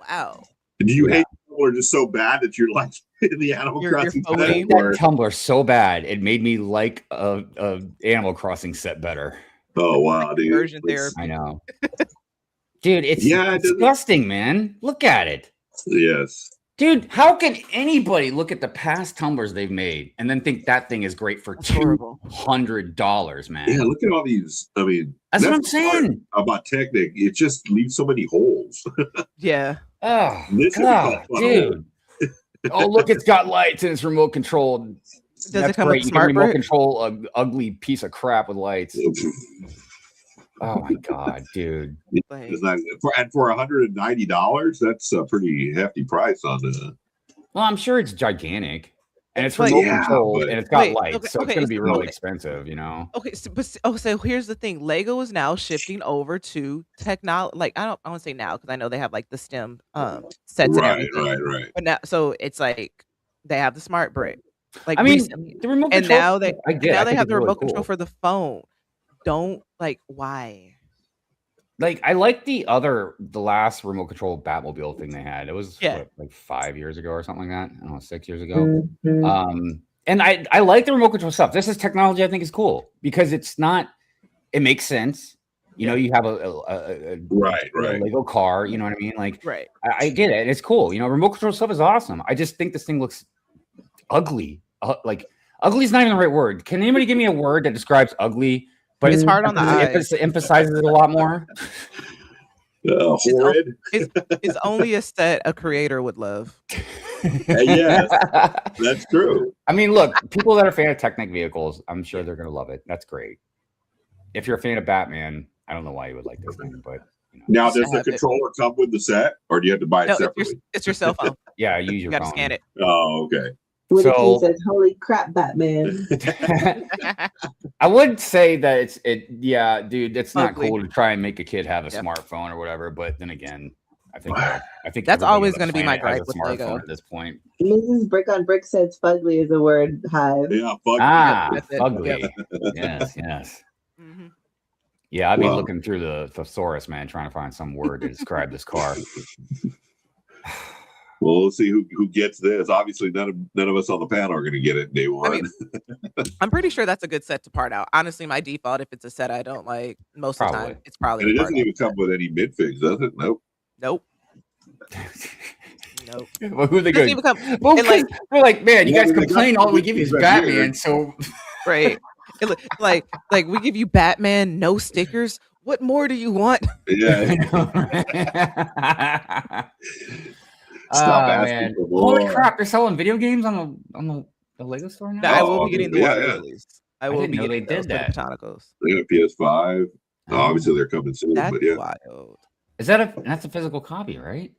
Do you hate the tumbler just so bad that you're like in the Animal Crossing set? That tumbler so bad it made me like a Animal Crossing set better. Oh wow, dude! Version therapy. I know, dude. It's disgusting, man. Look at it. Yes. Dude, how can anybody look at the past tumblers they've made and then think that thing is great for $200, man? Yeah, look at all these. I mean, that's what I'm saying about Technic. It just leaves so many holes. Yeah. Oh, God, dude. Oh, look, it's got lights and it's remote controlled. Does it come with smart remote control an ugly piece of crap with lights? Oh my God, dude! For $190, that's a pretty hefty price on the. Well, I'm sure it's gigantic, and it's remote controlled, and it's got lights, so it's going to be really expensive, Okay, so here's the thing: Lego is now shifting over to technology. Like I want to say now because I know they have like the STEM sets and everything. Right. But now, so it's like they have the smart brick. Like I mean, the remote control. And now they have the remote control for the phone. Don't why? Like I like the last remote control Batmobile thing they had. It was like 5 years ago or something like that. I don't know, 6 years ago. And I like the remote control stuff. This is technology I think is cool because it makes sense. You have a Lego car. You know what I mean? Like, I get it. It's cool. Remote control stuff is awesome. I just think this thing looks ugly. Ugly is not even the right word. Can anybody give me a word that describes ugly? But it's hard on the eyes. It emphasizes it a lot more. Horrid. It's only a set a creator would love. Yes, that's true. I mean, look, people that are fan of Technic vehicles, I'm sure they're going to love it. That's great. If you're a fan of Batman, I don't know why you would like this thing, but now does the controller come with the set, or do you have to buy it separately? It's your cell phone. Yeah, you use your phone. You got to scan it. Oh, okay. What if he says, "Holy crap, Batman"? I would say that dude, it's not cool to try and make a kid have a smartphone or whatever. But then again, I think that's always going to be my gripe with Lego at this point. Mrs. Brick on Brick says "fugly" is a word. Hive. Yeah, fugly. Fugly. Yes. Mm-hmm. Yeah, I've been looking through the thesaurus, man, trying to find some word to describe this car. Well, we'll see who gets this. Obviously, none of us on the panel are going to get it day one. I mean, I'm pretty sure that's a good set to part out. Honestly, my default, if it's a set I don't like, most of the time, it's probably. And it doesn't even come with any midfigs, does it? Nope. Nope. Well, who are they going? Well, we're like, man, you guys complain all we give you is Batman, so right. Like we give you Batman, no stickers. What more do you want? Yeah. Stop asking for more. Holy crap! They're selling video games on the Lego store now. I will be getting the one released. I will be getting they did that. Botanicals. They got a PS5. Obviously, they're coming soon. That's but yeah, wild. Is that's a physical copy, right?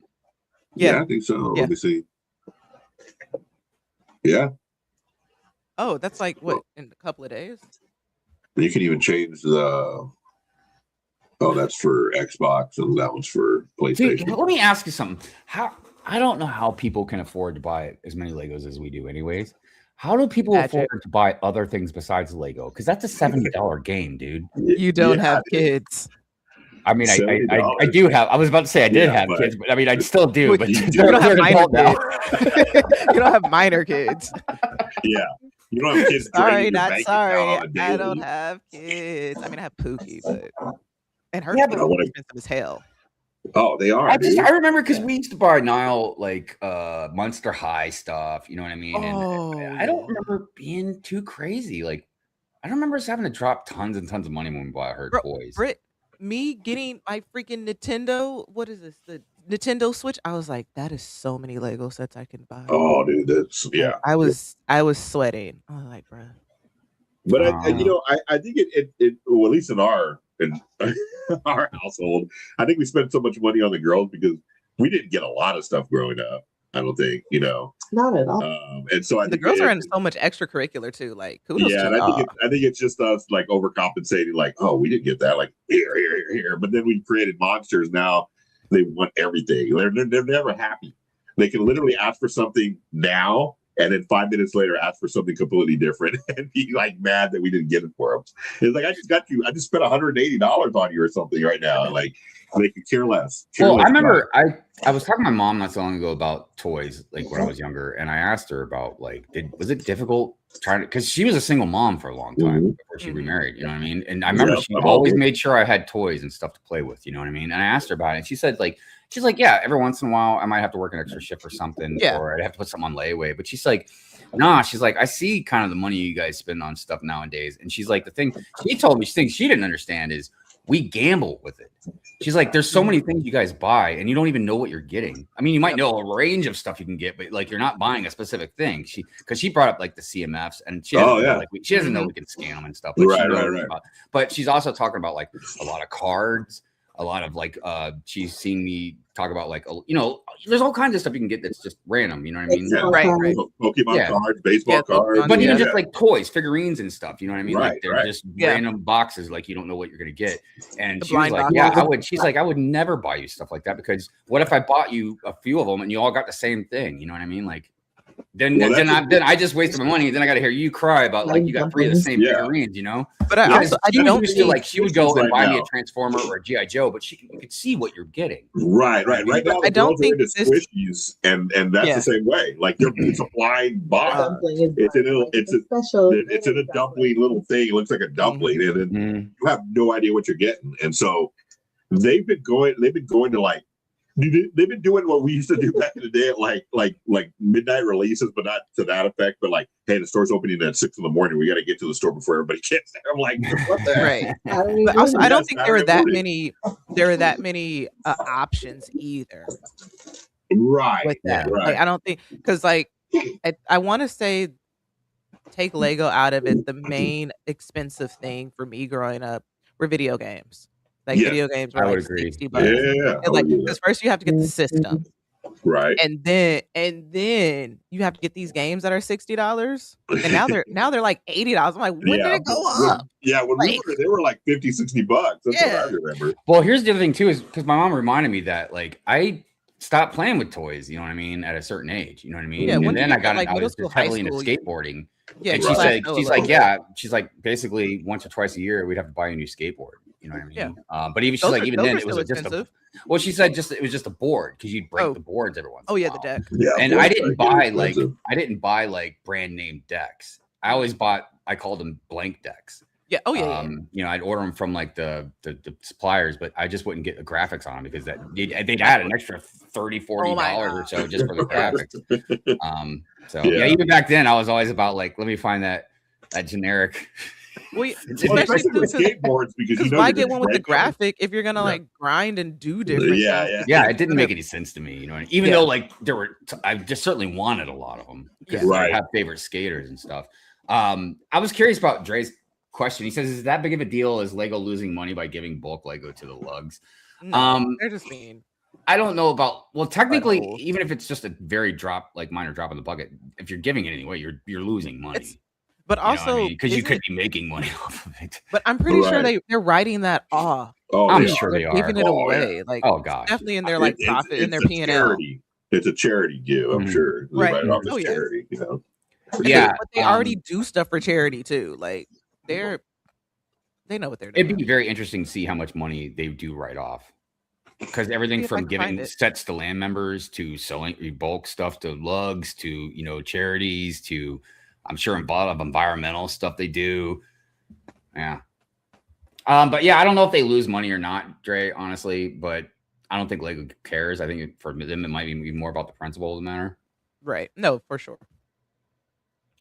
Yeah, I think so. Yeah. Let me see. Yeah. Oh, that's like what, in a couple of days? You can even change the. Oh, that's for Xbox, and that one's for PlayStation. Dude, let me ask you something. I don't know how people can afford to buy as many Legos as we do, anyways. How do people afford to buy other things besides Lego? Because that's a $70 game, dude. You don't have kids. I mean, I do have. I was about to say I did have kids, but I mean, I still do. But you don't have minor kids. You don't have minor kids. Yeah, you don't have kids. Sorry, not sorry. I don't have kids. I mean, I have Pookie, but and her kids are expensive as hell. Oh, they are. I remember because we used to buy Nile like Monster High stuff. You know what I mean? And I don't remember being too crazy. Like, I don't remember us having to drop tons and tons of money when we bought her toys. Me getting my freaking Nintendo, what is this? The Nintendo Switch. I was like, that is so many Lego sets I can buy. Oh, dude, that's I was sweating. I was like, bro. But I think it well, at least in our household, I think we spent so much money on the girls because we didn't get a lot of stuff growing up. I don't think, not at all. And so the girls are in so much extracurricular too. Like, kudos and I think it's just us like overcompensating. Like, oh, we didn't get that. Like here. But then we created monsters. Now they want everything. They're never happy. They can literally ask for something now, and then 5 minutes later ask for something completely different and be like mad that we didn't get it for them. It's like, I just spent $180 on you or something right now. Like, they could care less. I remember I was talking to my mom not so long ago about toys, like when I was younger, and I asked her about like, was it difficult trying to, because she was a single mom for a long time before she remarried, you know what I mean? And I remember she always made sure I had toys and stuff to play with, you know what I mean? And I asked her about it, and she said she's like, yeah, every once in a while I might have to work an extra shift or something, or I'd have to put something on layaway. But she's like, nah, she's like, I see kind of the money you guys spend on stuff nowadays. And she's like, the thing she told me, she didn't understand is we gamble with it. She's like, there's so many things you guys buy and you don't even know what you're getting. I mean, you might know a range of stuff you can get, but like, you're not buying a specific thing. Because she brought up like the CMFs, and she doesn't know, she doesn't know we can scan them and stuff. Right. But she's also talking about like a lot of cards, a lot of like, she's seen me talk about like, there's all kinds of stuff you can get that's just random, you know what I mean? Right. Pokemon cards, baseball cards. But even just like toys, figurines and stuff, you know what I mean? Like they're just random boxes, like you don't know what you're gonna get. And she was like, I would never buy you stuff like that, because what if I bought you a few of them and you all got the same thing? You know what I mean? Like then I just wasted my money. Then I got to hear you cry about like you got 3 of the same figurines, you know. But I don't feel like she would go and buy me a Transformer or a GI Joe, but you could see what you're getting. Right now, I don't think it's squishies, and that's the same way. Like it's a blind box. It's in a dumpling little thing. It looks like a dumpling, and then you have no idea what you're getting. And so they've been going to like. They've been doing what we used to do back in the day at like midnight releases, but not to that effect. But like, hey, the store's opening at 6 a.m. We got to get to the store before everybody gets there. I'm like, what the heck? Right. But also, I don't think there are that many. There are that many options either. Right. With that, right. Like, I don't think, because like I want to say, take Lego out of it. The main expensive thing for me growing up were video games. Like video games were like $60. Yeah. And like, because first you have to get the system. Right. And then you have to get these games that are $60. And now they're like $80. I'm like, when did it go up? When we were, they were like $50-$60. That's what I remember. Well, here's the other thing too, is because my mom reminded me that like I stopped playing with toys, you know what I mean, at a certain age, you know what I mean? Yeah, and then I was school, heavily into skateboarding. Yeah, and she's like, basically once or twice a year we'd have to buy a new skateboard. You You know what I mean? Yeah. But even she's like, even then, it was just expensive. Well, she said it was just a board because you'd break the boards every once. Oh yeah, the deck. Yeah, and I didn't buy like brand name decks. I always I called them blank decks. Yeah. Oh yeah. You know, I'd order them from like the suppliers, but I just wouldn't get the graphics on them because they'd add an extra $30-$40 or so just for the graphics. So yeah, even back then I was always about like, let me find that generic. Well, especially with skateboards because why get one with the graphic if you're gonna like grind and do different stuff? Yeah, it didn't make any sense to me, you know. Even though like I just certainly wanted a lot of them because I have favorite skaters and stuff. I was curious about Dre's question. He says, "Is that big of a deal as Lego losing money by giving bulk Lego to the lugs?" No, they're just mean. I don't know about. Well, technically, even if it's just a very minor drop in the bucket, if you're giving it anyway, you're losing money. But also, because you could be making money off of it. But I'm pretty sure they're writing that off. Oh, I'm sure they are giving it away. Like, definitely in their like profit in their P&L. It's a charity give. I'm sure. Right. Right off as charity. You know. Yeah, but they already do stuff for charity too. Like they know what they're doing. It'd be very interesting to see how much money they do write off. Because everything from giving sets to land members to selling bulk stuff to lugs to charities to I'm sure a lot of environmental stuff they do. Yeah. But yeah, I don't know if they lose money or not, Dre, honestly, but I don't think Lego cares. I think for them, it might be more about the principle of the matter. Right. No, for sure.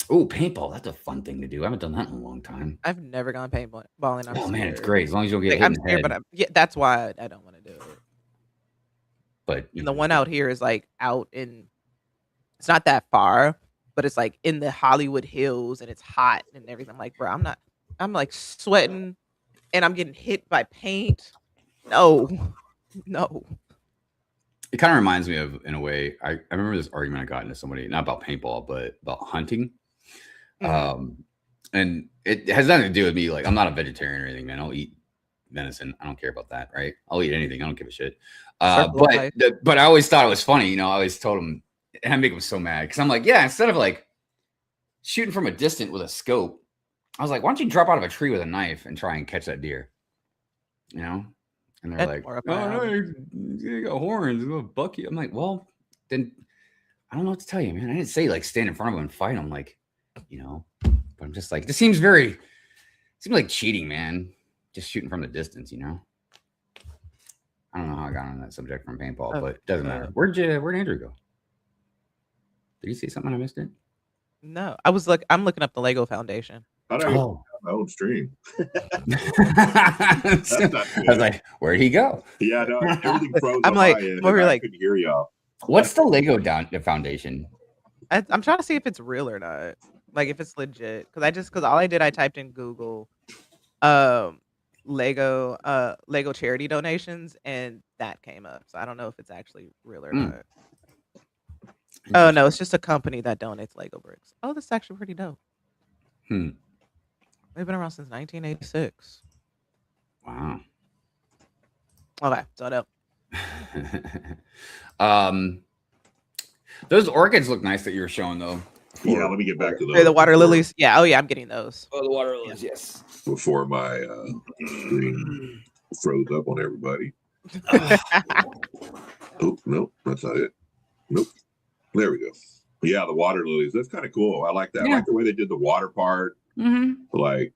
Oh, paintball. That's a fun thing to do. I haven't done that in a long time. I've never gone paintballing. Oh, man, it's great. As long as you don't get hit in the head. But that's why I don't want to do it. But the one out here is like out in, it's not that far, but it's like in the Hollywood Hills and it's hot and everything. I'm like, bro, I'm like sweating and I'm getting hit by paint. No. It kind of reminds me of, in a way, I remember this argument I got into somebody, not about paintball, but about hunting. And it has nothing to do with me. Like, I'm not a vegetarian or anything, man. I'll eat venison. I don't care about that, right? I'll eat anything. I don't give a shit. But I always thought it was funny. I always told them, and I make them so mad because I'm like, yeah, instead of like shooting from a distance with a scope, I was like, why don't you drop out of a tree with a knife and try and catch that deer? And they're like, oh, no, you got horns, you got bucky. I'm like, well, then I don't know what to tell you, man. I didn't say like stand in front of him and fight him, like, but I'm just like, this seems like cheating, man. Just shooting from the distance, I don't know how I got on that subject from paintball, but it doesn't matter. Where'd Andrew go? Did you say something? I missed it. No, I'm looking up the Lego Foundation. I don't know my own stream. I was like, where'd he go? Yeah, no, everything froze. I'm like, I couldn't hear y'all. What's the Lego Foundation? I'm trying to see if it's real or not. Like if it's legit. Because all I did, I typed in Google Lego charity donations and that came up. So I don't know if it's actually real or not. Oh no, it's just a company that donates Lego bricks. Oh, this is actually pretty dope. They've been around since 1986. Wow. Okay, so no. Those orchids look nice that you were showing though. Yeah, let me get back to those. The water lilies. Yeah, oh yeah, I'm getting those. Oh, the water lilies, yes. Before my screen froze up on everybody. Oh, no, that's not it. Nope. There we go. Yeah, the water lilies. That's kind of cool. I like that. I like the way they did the water part. Like,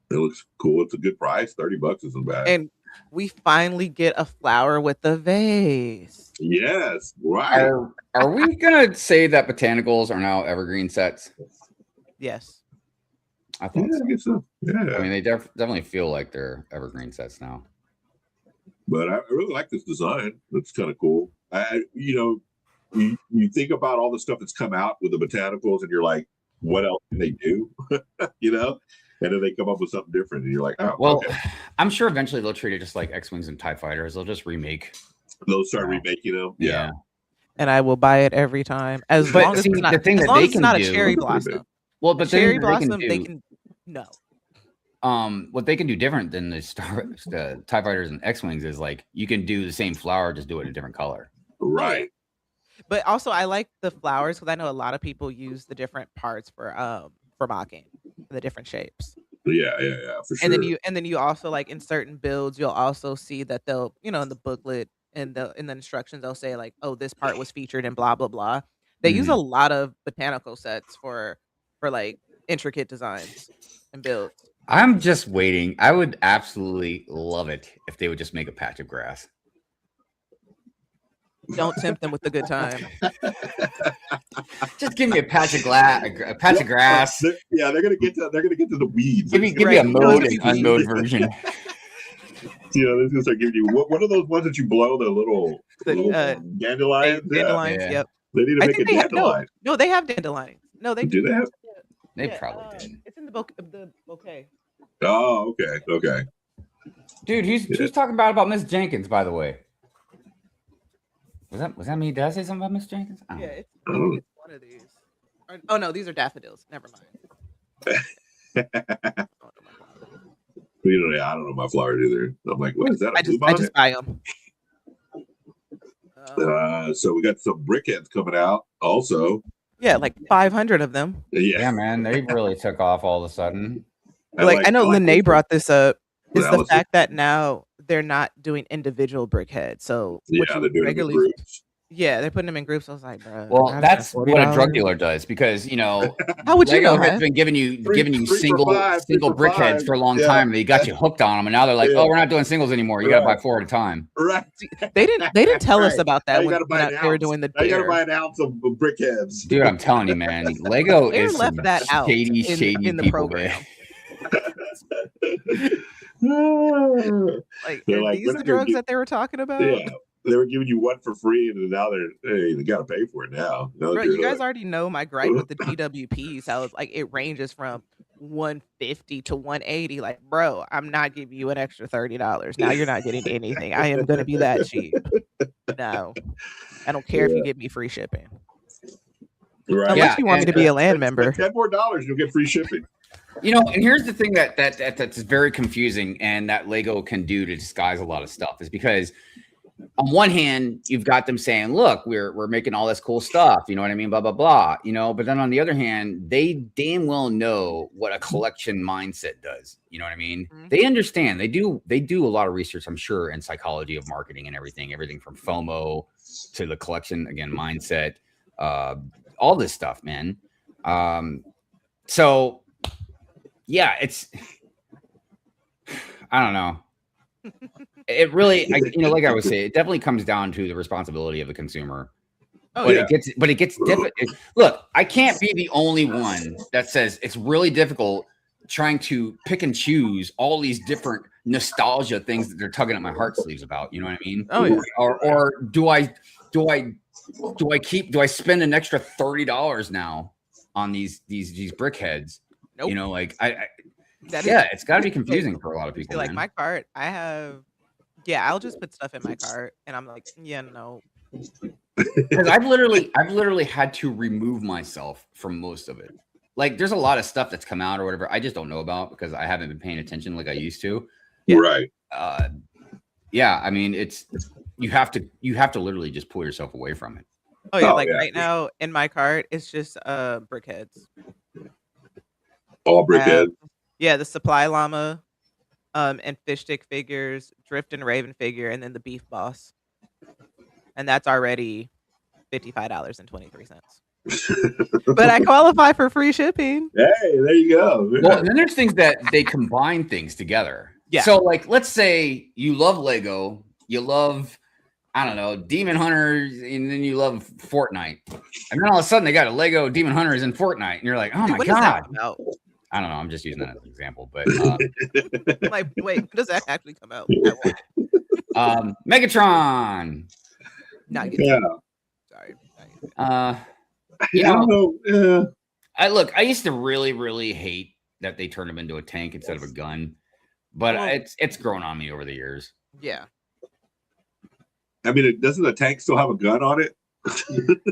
it looks cool. It's a good price. $30 isn't bad. And we finally get a flower with the vase. Yes, right. Are we gonna say that botanicals are now evergreen sets? Yes. I thought so. I guess so. Yeah. I mean, they definitely feel like they're evergreen sets now. But I really like this design. That's kind of cool. You think about all the stuff that's come out with the botanicals, and you're like, what else can they do? And then they come up with something different, and you're like, oh, well, okay. I'm sure eventually they'll treat it just like X-Wings and TIE Fighters. They'll just remake. They'll start remaking them. Yeah. And I will buy it every time. As long as it's not a cherry blossom. Well, but cherry blossom, they can no. What they can do different than the TIE Fighters and X-Wings is like you can do the same flower, just do it in a different color. Right. But also, I like the flowers because I know a lot of people use the different parts for mocking, the different shapes. Yeah, for sure. And then you also like in certain builds, you'll also see that they'll, in the booklet and in the instructions, they'll say like, oh, this part was featured in blah blah blah. They use a lot of botanical sets for like intricate designs and builds. I'm just waiting. I would absolutely love it if they would just make a patch of grass. Don't tempt them with the good time. Just give me a patch of grass. They're gonna get to the weeds. Give me a mowed and unmowed version. They're gonna start giving you what are those ones that you blow, the little dandelions? Dandelions, yep. They need to make a dandelion. No, they have dandelions. No, they do. They have. They probably did. It's in the bouquet. Oh, okay. Dude, who's talking about Miss Jenkins, by the way? Was that me? Did I say something about Miss Jenkins? Yeah, it's one of these. Oh no, these are daffodils. Never mind. I don't know my flowers either. I'm like, what is that? I just buy them. So we got some brickheads coming out also. Yeah, like 500 of them. Yeah, man, they really took off all of a sudden. I know Lene brought this up. Is the fact that now they're not doing individual brickheads. So they're doing it in groups. Yeah, they're putting them in groups. I was like, bro. Well, that's what a drug dealer does because how would you know? Has been giving you single brickheads for a long time. They got you hooked on them, and now they're like, oh, we're not doing singles anymore. You got to buy 4 at a time. Right. They didn't tell us about that when they were doing the. You got to buy an ounce of brickheads. Dude, I'm telling you, man, Lego is left that out shady in the program. Are these the drugs that they were talking about? Yeah. They were giving you one for free, and now they got to pay for it now. Bro, you guys already know my gripe with the GWPs. How it ranges from $150 to $180. Like, bro, I'm not giving you an extra $30. Now you're not getting anything. I am going to be that cheap. No, I don't care if you give me free shipping. Right. Unless you want me to be a land member. $10 more, you'll get free shipping. And here's the thing that's very confusing, and that Lego can do to disguise a lot of stuff is because on one hand, you've got them saying, look, we're making all this cool stuff, you know what I mean? Blah, blah, blah, but then on the other hand, they damn well know what a collection mindset does. You know what I mean? Mm-hmm. They understand. They do a lot of research, I'm sure, in psychology of marketing and everything from FOMO to the collection, again, mindset, all this stuff, man. So yeah, I don't know. It really, like I would say, it definitely comes down to the responsibility of the consumer. It gets difficult. Look, I can't be the only one that says it's really difficult trying to pick and choose all these different nostalgia things that they're tugging at my heart sleeves about. You know what I mean? Oh yeah. Or do I spend an extra $30 now on these brickheads? Nope. It's got to be confusing for a lot of people. Like my cart, I'll just put stuff in my cart, and I'm like, yeah, no. Because I've literally had to remove myself from most of it. Like, there's a lot of stuff that's come out or whatever I just don't know about because I haven't been paying attention like I used to. Yeah. Right. Yeah. I mean, you have to literally just pull yourself away from it. Oh yeah. Right now in my cart, it's just brickheads. All brickheads. Yeah, the Supply Llama, and fish stick figures, Drift and Raven figure, and then the Beef Boss, and that's already $55.23. But I qualify for free shipping. Hey, there you go. Well, then there's things that they combine things together. Yeah. So, like, let's say you love Lego, you love, I don't know, Demon Hunters, and then you love Fortnite, and then all of a sudden they got a Lego Demon Hunters in Fortnite, and you're like, oh my god. I don't know. I'm just using that as an example, but like, wait, when does that actually come out? Megatron. Not yet. Yeah. Sorry. I used to really, really hate that they turned him into a tank instead of a gun, but it's grown on me over the years. Yeah. I mean, doesn't the tank still have a gun on it?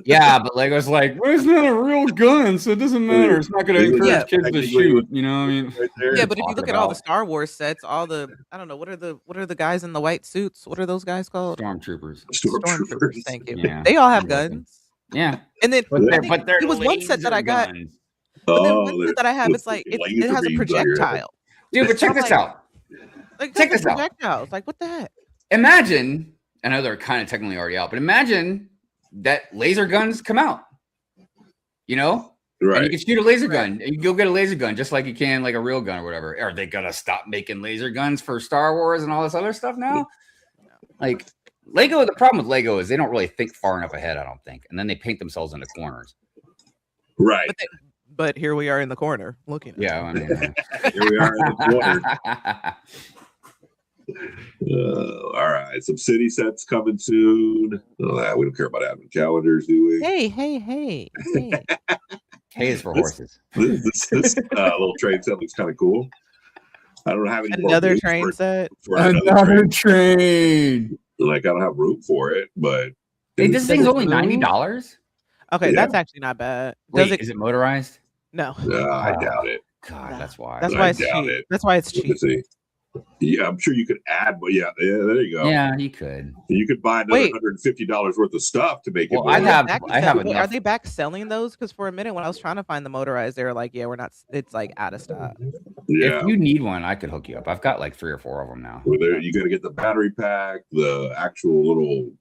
Yeah, but Lego's like, well, it's not a real gun, so it doesn't matter. It's not going to encourage kids to shoot. You know what I mean? Right there. Yeah, but if you look at all the Star Wars sets, all the I don't know what are the guys in the white suits? What are those guys called? Stormtroopers. Stormtroopers. Thank you. Yeah. They all have guns. Yeah, and then but it was one set that I got. But then one set that I have, it's like it has a projectile. Dude, but check this out. Like, check this out. Like, what the heck? Imagine, I know they're kind of technically already out, but imagine that laser guns come out. You know? Right. And you can shoot a laser gun. And you go get a laser gun just like you can like a real gun or whatever. Are they gonna stop making laser guns for Star Wars and all this other stuff now? Like Lego, the problem with Lego is they don't really think far enough ahead, I don't think. And then they paint themselves into corners. Right. But here we are in the corner looking. Yeah, I mean, here we are in the corner. All right, some city sets coming soon. Oh, we don't care about advent calendars, do we? Hey. Hay is for horses. This little train set looks kind of cool. I don't have any another train set. Another train. Like I don't have room for it, but hey, this thing's only $90. Okay, that's actually not bad. Is it motorized? No. I doubt it. God, that's why. That's why it's cheap. That's why it's cheap. Yeah, I'm sure you could add, but yeah, there you go. Yeah, you could. You could buy another $150 worth of stuff to make it. Well, I have. Are they back selling those? Because for a minute when I was trying to find the motorized, they were like, "Yeah, we're not. It's like out of stock." Yeah. If you need one, I could hook you up. I've got like 3 or 4 of them now. Well, there you got to get the battery pack, the actual little.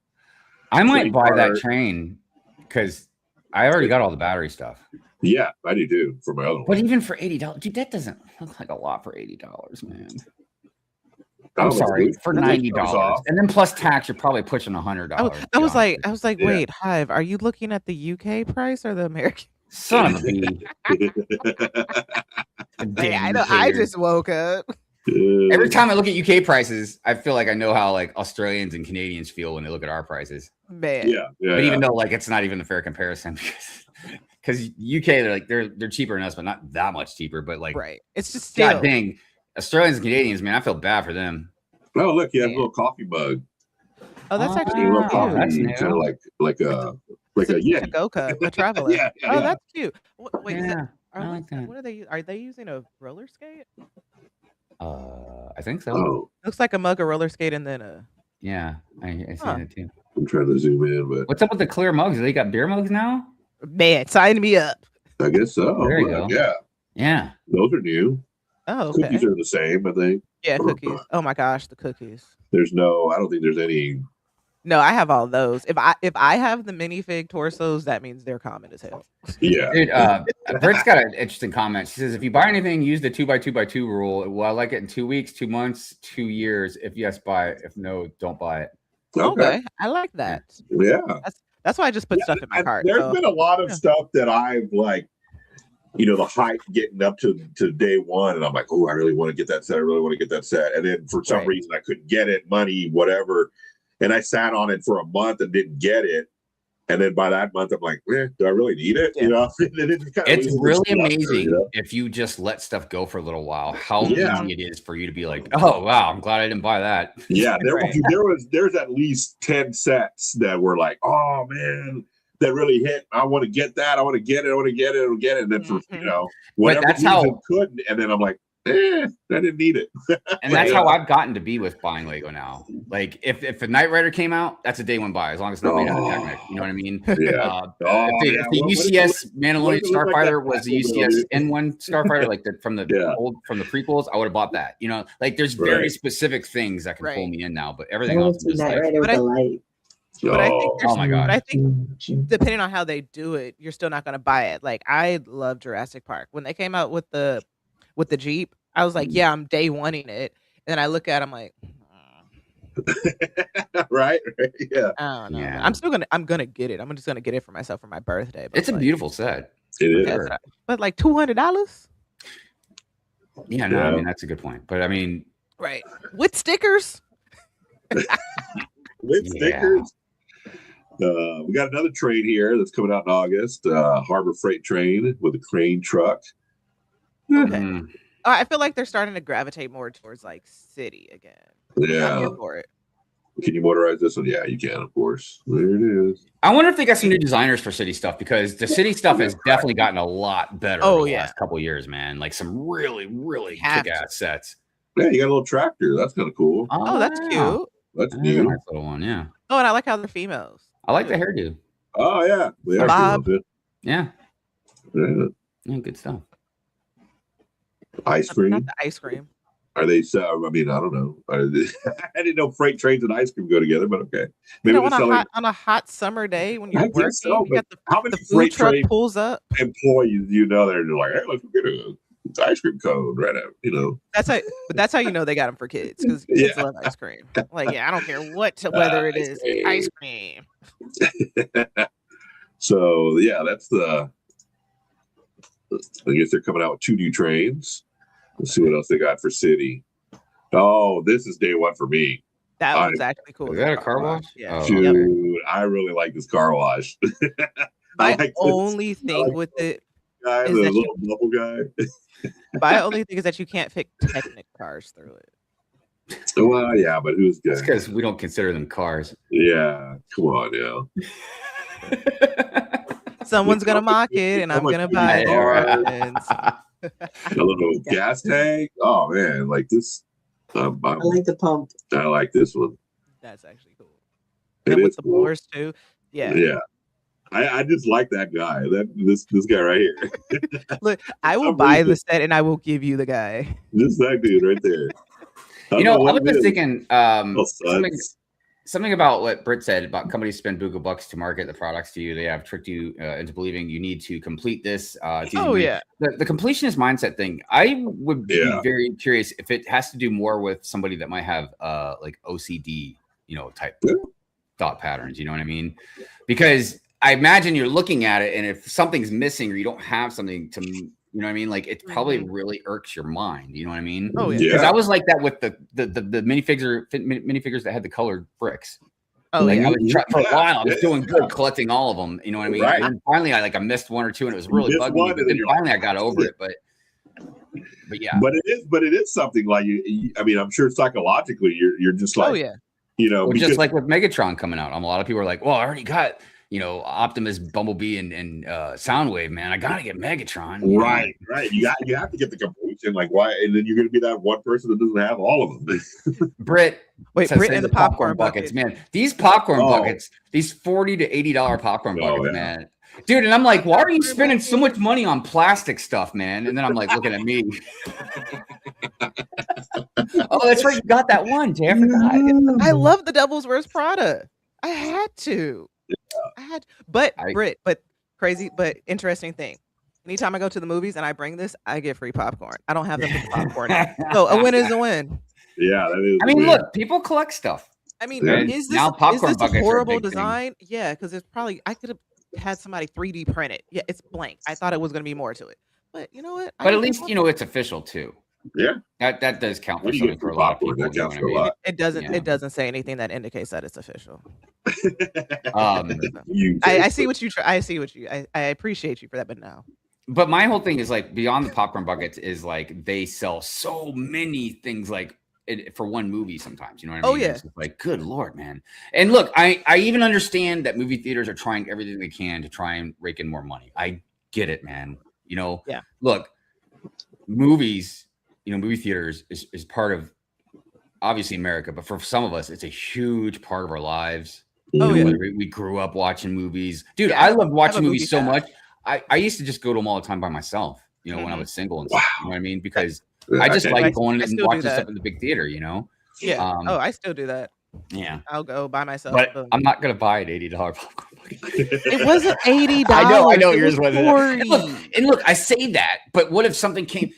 I might buy that train because I already got all the battery stuff. Yeah, I do too for my other one. But even for $80, dude, that doesn't look like a lot for $80, man. I'm Oh, sorry, for $90, and then plus tax, you're probably pushing $100. I was like, wait, Hive, are you looking at the UK price or the American? Son of a bee. Hey, I just woke up. Every time I look at UK prices, I feel like I know how like Australians and Canadians feel when they look at our prices. Man, yeah. But even though like it's not even a fair comparison because UK they're cheaper than us, but not that much cheaper. But like, right? It's just still. God dang. Australians and Canadians, man, I feel bad for them. Oh, look, you have a little coffee mug. Oh, that's actually a little coffee, that's new. kind of like a go cup, a traveler. That's cute. Wait, yeah, I like that. What are they? Are they using a roller skate? I think so. Oh. Looks like a mug, a roller skate, and then a. Yeah, I see that too. I'm trying to zoom in, but what's up with the clear mugs? They got beer mugs now. Man, sign me up. I guess so. There you go. Yeah. Those are new. Oh, okay. Cookies are the same, I think. Yeah, cookies. Oh my gosh, the cookies. I don't think there's any. No, I have all those. If I have the minifig torsos, that means they're common as hell. Yeah. Dude, Britt's got an interesting comment. She says, if you buy anything, use the 2x2x2 rule. Well, I like it in 2 weeks, 2 months, 2 years. If yes, buy it. If no, don't buy it. Okay. I like that. Yeah. That's why I just put stuff in my cart. There's been a lot of stuff that I've like, the hype getting up to day one, and I'm like, oh, I really want to get that set. I really want to get that set. And then for some reason I couldn't get it, money, whatever. And I sat on it for a month and didn't get it. And then by that month, I'm like, do I really need it? Yeah. It's really amazing if you just let stuff go for a little while, how easy it is for you to be like, oh, wow, I'm glad I didn't buy that. Yeah, there's at least 10 sets that were like, oh, man, that really hit. I want to get that. I want to get it. I want to get it. I want to get it. And then for, whatever that's how I couldn't. And then I'm like, I didn't need it. And that's how I've gotten to be with buying Lego now. Like if a Knight Rider came out, that's a day one buy, as long as it's not made out of Technic. You know what I mean? Yeah. If the UCS Mandalorian Starfighter was the UCS N1 Starfighter, like from the prequels, I would have bought that. Like there's very specific things that can pull me in now, but everything else is just like, But I think oh my god! I think depending on how they do it, you're still not going to buy it. Like I love Jurassic Park. When they came out with the Jeep, I was like, yeah, I'm day one-ing it. And then I look at it, I'm like, right? Yeah. I don't know. Yeah. I'm gonna get it. I'm just gonna get it for myself for my birthday. It's a beautiful set. It is. But like $200? Yeah, no, I mean that's a good point. But I mean, right. With stickers. With stickers. We got another train here that's coming out in August. Harbor Freight train with a crane truck. Okay. I feel like they're starting to gravitate more towards like city again. Yeah. I'm here for it. Can you motorize this one? Yeah, you can, of course. There it is. I wonder if they got some new designers for city stuff, because the city stuff has definitely gotten a lot better over the last couple of years, man. Like some really, really kick-ass sets. Yeah, you got a little tractor. That's kind of cool. Oh, that's cute. That's new. Nice little one, yeah. Oh, and I like how they're females. I like the hairdo. Oh, yeah. Bob. Yeah. Yeah. Yeah, good stuff. Ice cream. Not the ice cream. Are they? I mean, I don't know. I didn't know freight trains and ice cream go together, but okay. Maybe on a hot summer day when you're working, so, you got how many the food truck pulls up. Employees, they're like, hey, let's get an ice cream cone right out. That's how you know they got them for kids, because kids love ice cream. Like, I don't care whether it is ice cream. So that's the. I guess they're coming out with 2 new trains. Let's see what else they got for city. Oh, this is day one for me. That one's actually cool. Is that a car wash? Yeah. Dude, I really like this car wash. My only thing with it guy, is the that little bubble guy. My only thing is that you can't fit Technic cars through it. Well, yeah, but who's good? It's because we don't consider them cars. Yeah, come on, Someone's gonna mock it, and I'm gonna buy it. A little gas tank. Oh man, like this. I like the pump. I like this one. That's actually cool. And with the blowers too. Yeah. Yeah. I just like that guy. This guy right here. Look, I will buy the set and I will give you the guy. Just that dude right there. I was just thinking something about what Britt said about companies spend buku bucks to market the products to you. They have tricked you into believing you need to complete this. The completionist mindset thing. I would be very curious if it has to do more with somebody that might have like OCD, type thought patterns. You know what I mean? Because I imagine you're looking at it, and if something's missing or you don't have something to, you know what I mean? Like it probably really irks your mind. You know what I mean? Oh yeah. Because I was like that with the minifigures that had the colored bricks. Oh, I was for a while. I was doing good collecting all of them. You know what I mean? Right. And finally, I missed one or two, and it was really bugging me. But then finally, I got over it. But yeah. But it is something like I mean, I'm sure psychologically, you're just like, just like with Megatron coming out. A lot of people are like, well, I already got. Optimus, Bumblebee, and Soundwave, man. I gotta get Megatron. Right. You have to get the completion. Like, why? And then you're gonna be that one person that doesn't have all of them. Britt and the popcorn buckets, man. These popcorn buckets, these $40 to $80 popcorn buckets, man. Dude, and I'm like, why are you spending so much money on plastic stuff, man? And then I'm like looking at me. Oh, that's right. You got that one, Jay. I love the Devil's Wears Prada. I had to. But crazy, but interesting thing. Anytime I go to the movies and I bring this, I get free popcorn. I don't have them with popcorn. So a win is a win. Yeah, that is. I mean, look, people collect stuff. I mean, is this a horrible design? Thing. Yeah, because it's probably I could have had somebody 3D print it. Yeah, it's blank. I thought it was going to be more to it, but you know what? But at least it's official too. Yeah, that does count for something for a lot of people. That counts for a lot. It doesn't. Yeah. It doesn't say anything that indicates that it's official. I see what you try. I see what you. I appreciate you for that, but no. But my whole thing is like beyond the popcorn buckets is like they sell so many things like for one movie sometimes. You know what I mean? Oh yeah. It's like good Lord, man. And look, I even understand that movie theaters are trying everything they can to try and rake in more money. I get it, man. Yeah. Look, movies. Movie theaters is part of obviously America, but for some of us, it's a huge part of our lives. Oh, yeah. We grew up watching movies. Dude, yeah, I loved watching movies so much. I used to just go to them all the time by myself, when I was single and stuff. You know what I mean? Because I just like going and watching stuff in the big theater, Yeah. I still do that. Yeah. I'll go by myself. But I'm not going to buy an $80 popcorn bucket. It wasn't $80. I know yours wasn't. And look, I say that, but what if something came?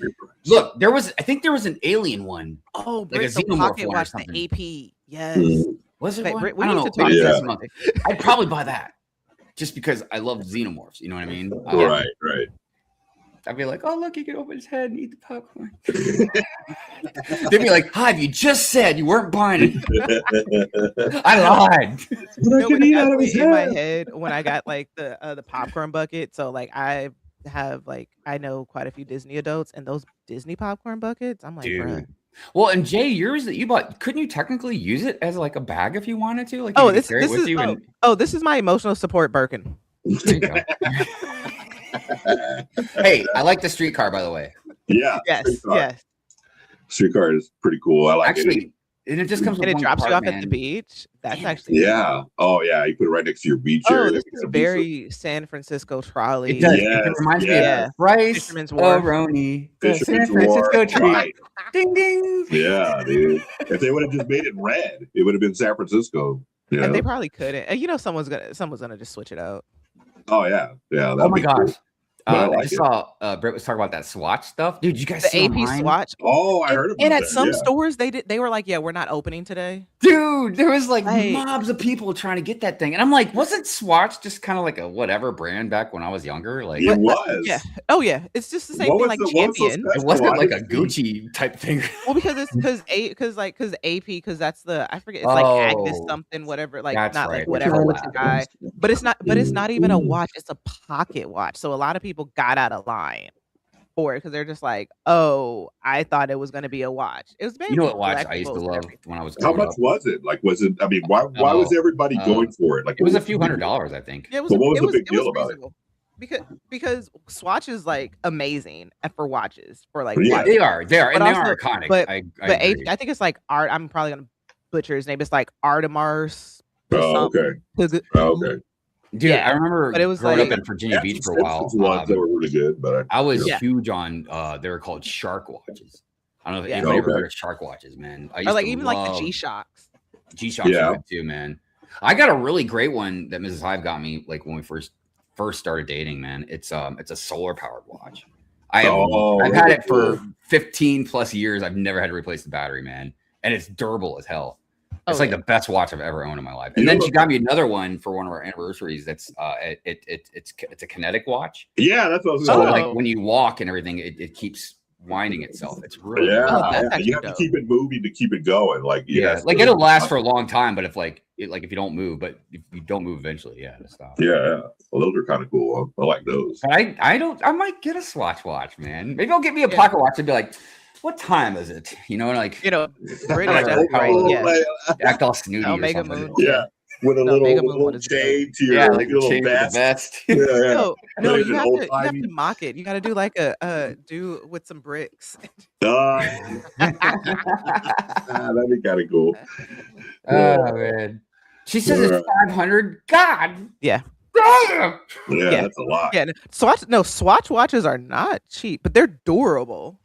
Look, I think there was an alien one. Oh, like a Xenomorph one or something. The AP. Yes. Was it? Wait, I don't know. I'd probably buy that just because I love Xenomorphs. You know what I mean? Right. I'd be like, oh, look, he can open his head and eat the popcorn. They'd be like, Hive, you just said you weren't buying it. I lied. But I could eat out of his head. In my head when I got like the popcorn bucket. So like I have like I know quite a few Disney adults, and those Disney popcorn buckets, I'm like, bruh. Well, and Jay, yours that you bought, couldn't you technically use it as like a bag if you wanted to? Like, this is my emotional support Birkin. There you go. Hey, I like the streetcar, by the way. Yeah. Yes. Streetcar is pretty cool. I like it. And it just comes with and it one drops you off man. at the beach. That's actually Oh yeah, you put it right next to your beach area. This is very San Francisco trolley. It does. It reminds me of Bryce Fisherman's Wharf. Roni, Fisherman's San Francisco Wharf. tree. Right. Ding ding. Yeah, dude. If they would have just made it red, it would have been San Francisco. Yeah. And they probably couldn't. And someone's gonna just switch it out. Oh yeah. Oh my gosh. Cool. I just saw Britt was talking about that swatch stuff. Dude, you guys the see AP swatch? Oh, I heard about that. And at some stores they were like, yeah, we're not opening today. Dude, there was like mobs of people trying to get that thing. And I'm like, wasn't Swatch just kind of like a whatever brand back when I was younger? Like it was. Yeah. Oh yeah. It's just the same thing like Champion. It wasn't like a Gucci type thing. Well, because it's because AP, because that's the I forget, it's like Agnes something, whatever, like not right. Like whatever guy. But it's not even a watch, it's a pocket watch. So a lot of people got out of line for it because they're just like, oh, I thought it was going to be a watch. It was maybe what watch I used to love when I was how much was it? Like, was it? I mean, why was everybody going for it? Like, it was a few $100s, I think. Yeah, what was the big deal about it? Because Swatch is like amazing for watches for like watches. They are and they are iconic. But I think it's like Art. I'm probably gonna butcher his name. It's like Artemars. Okay. Okay. Dude, I remember but it was growing like, up in Virginia Beach for a while. They were really good, but I was huge on. They were called Shark watches. I don't know if anybody ever heard of Shark watches, man. I used or like to even like the G-Shocks. G-Shocks are good too, man. I got a really great one that Mrs. Hive got me like when we first started dating, man. It's a solar powered watch. I've had it for 15 plus years. I've never had to replace the battery, man. And it's durable as hell. It's like the best watch I've ever owned in my life. And then she got me another one for one of our anniversaries. That's it's a kinetic watch. Yeah, that's what I was so like when you walk and everything, it keeps winding itself. It's really you have to keep it moving to keep it going. Like like it'll last for a long time, but if if you don't move, but if you don't move eventually, it'll stop. Yeah. Well, those are kind of cool. I like those. But I might get a Swatch watch, man. Maybe I'll get me a pocket watch and be like, what time is it? Act all snooty. Omega Moon. Yeah. With a little chain to your little vest. No, you have to mock it. You got to do like do with some bricks. That'd be kind of cool. Oh man, she says it's 500. God, yeah, that's a lot. Yeah, Swatch watches are not cheap, but they're durable.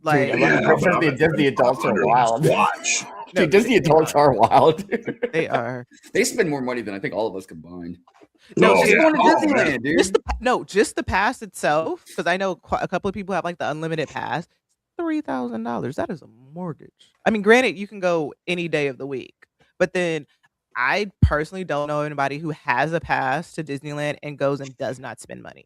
Like Disney adults are wild. Watch. Dude, Disney adults are wild. They are. They spend more money than I think all of us combined. Just the pass itself, because I know a couple of people have like the unlimited pass. $3,000. That is a mortgage. I mean, granted, you can go any day of the week, but then I personally don't know anybody who has a pass to Disneyland and goes and does not spend money.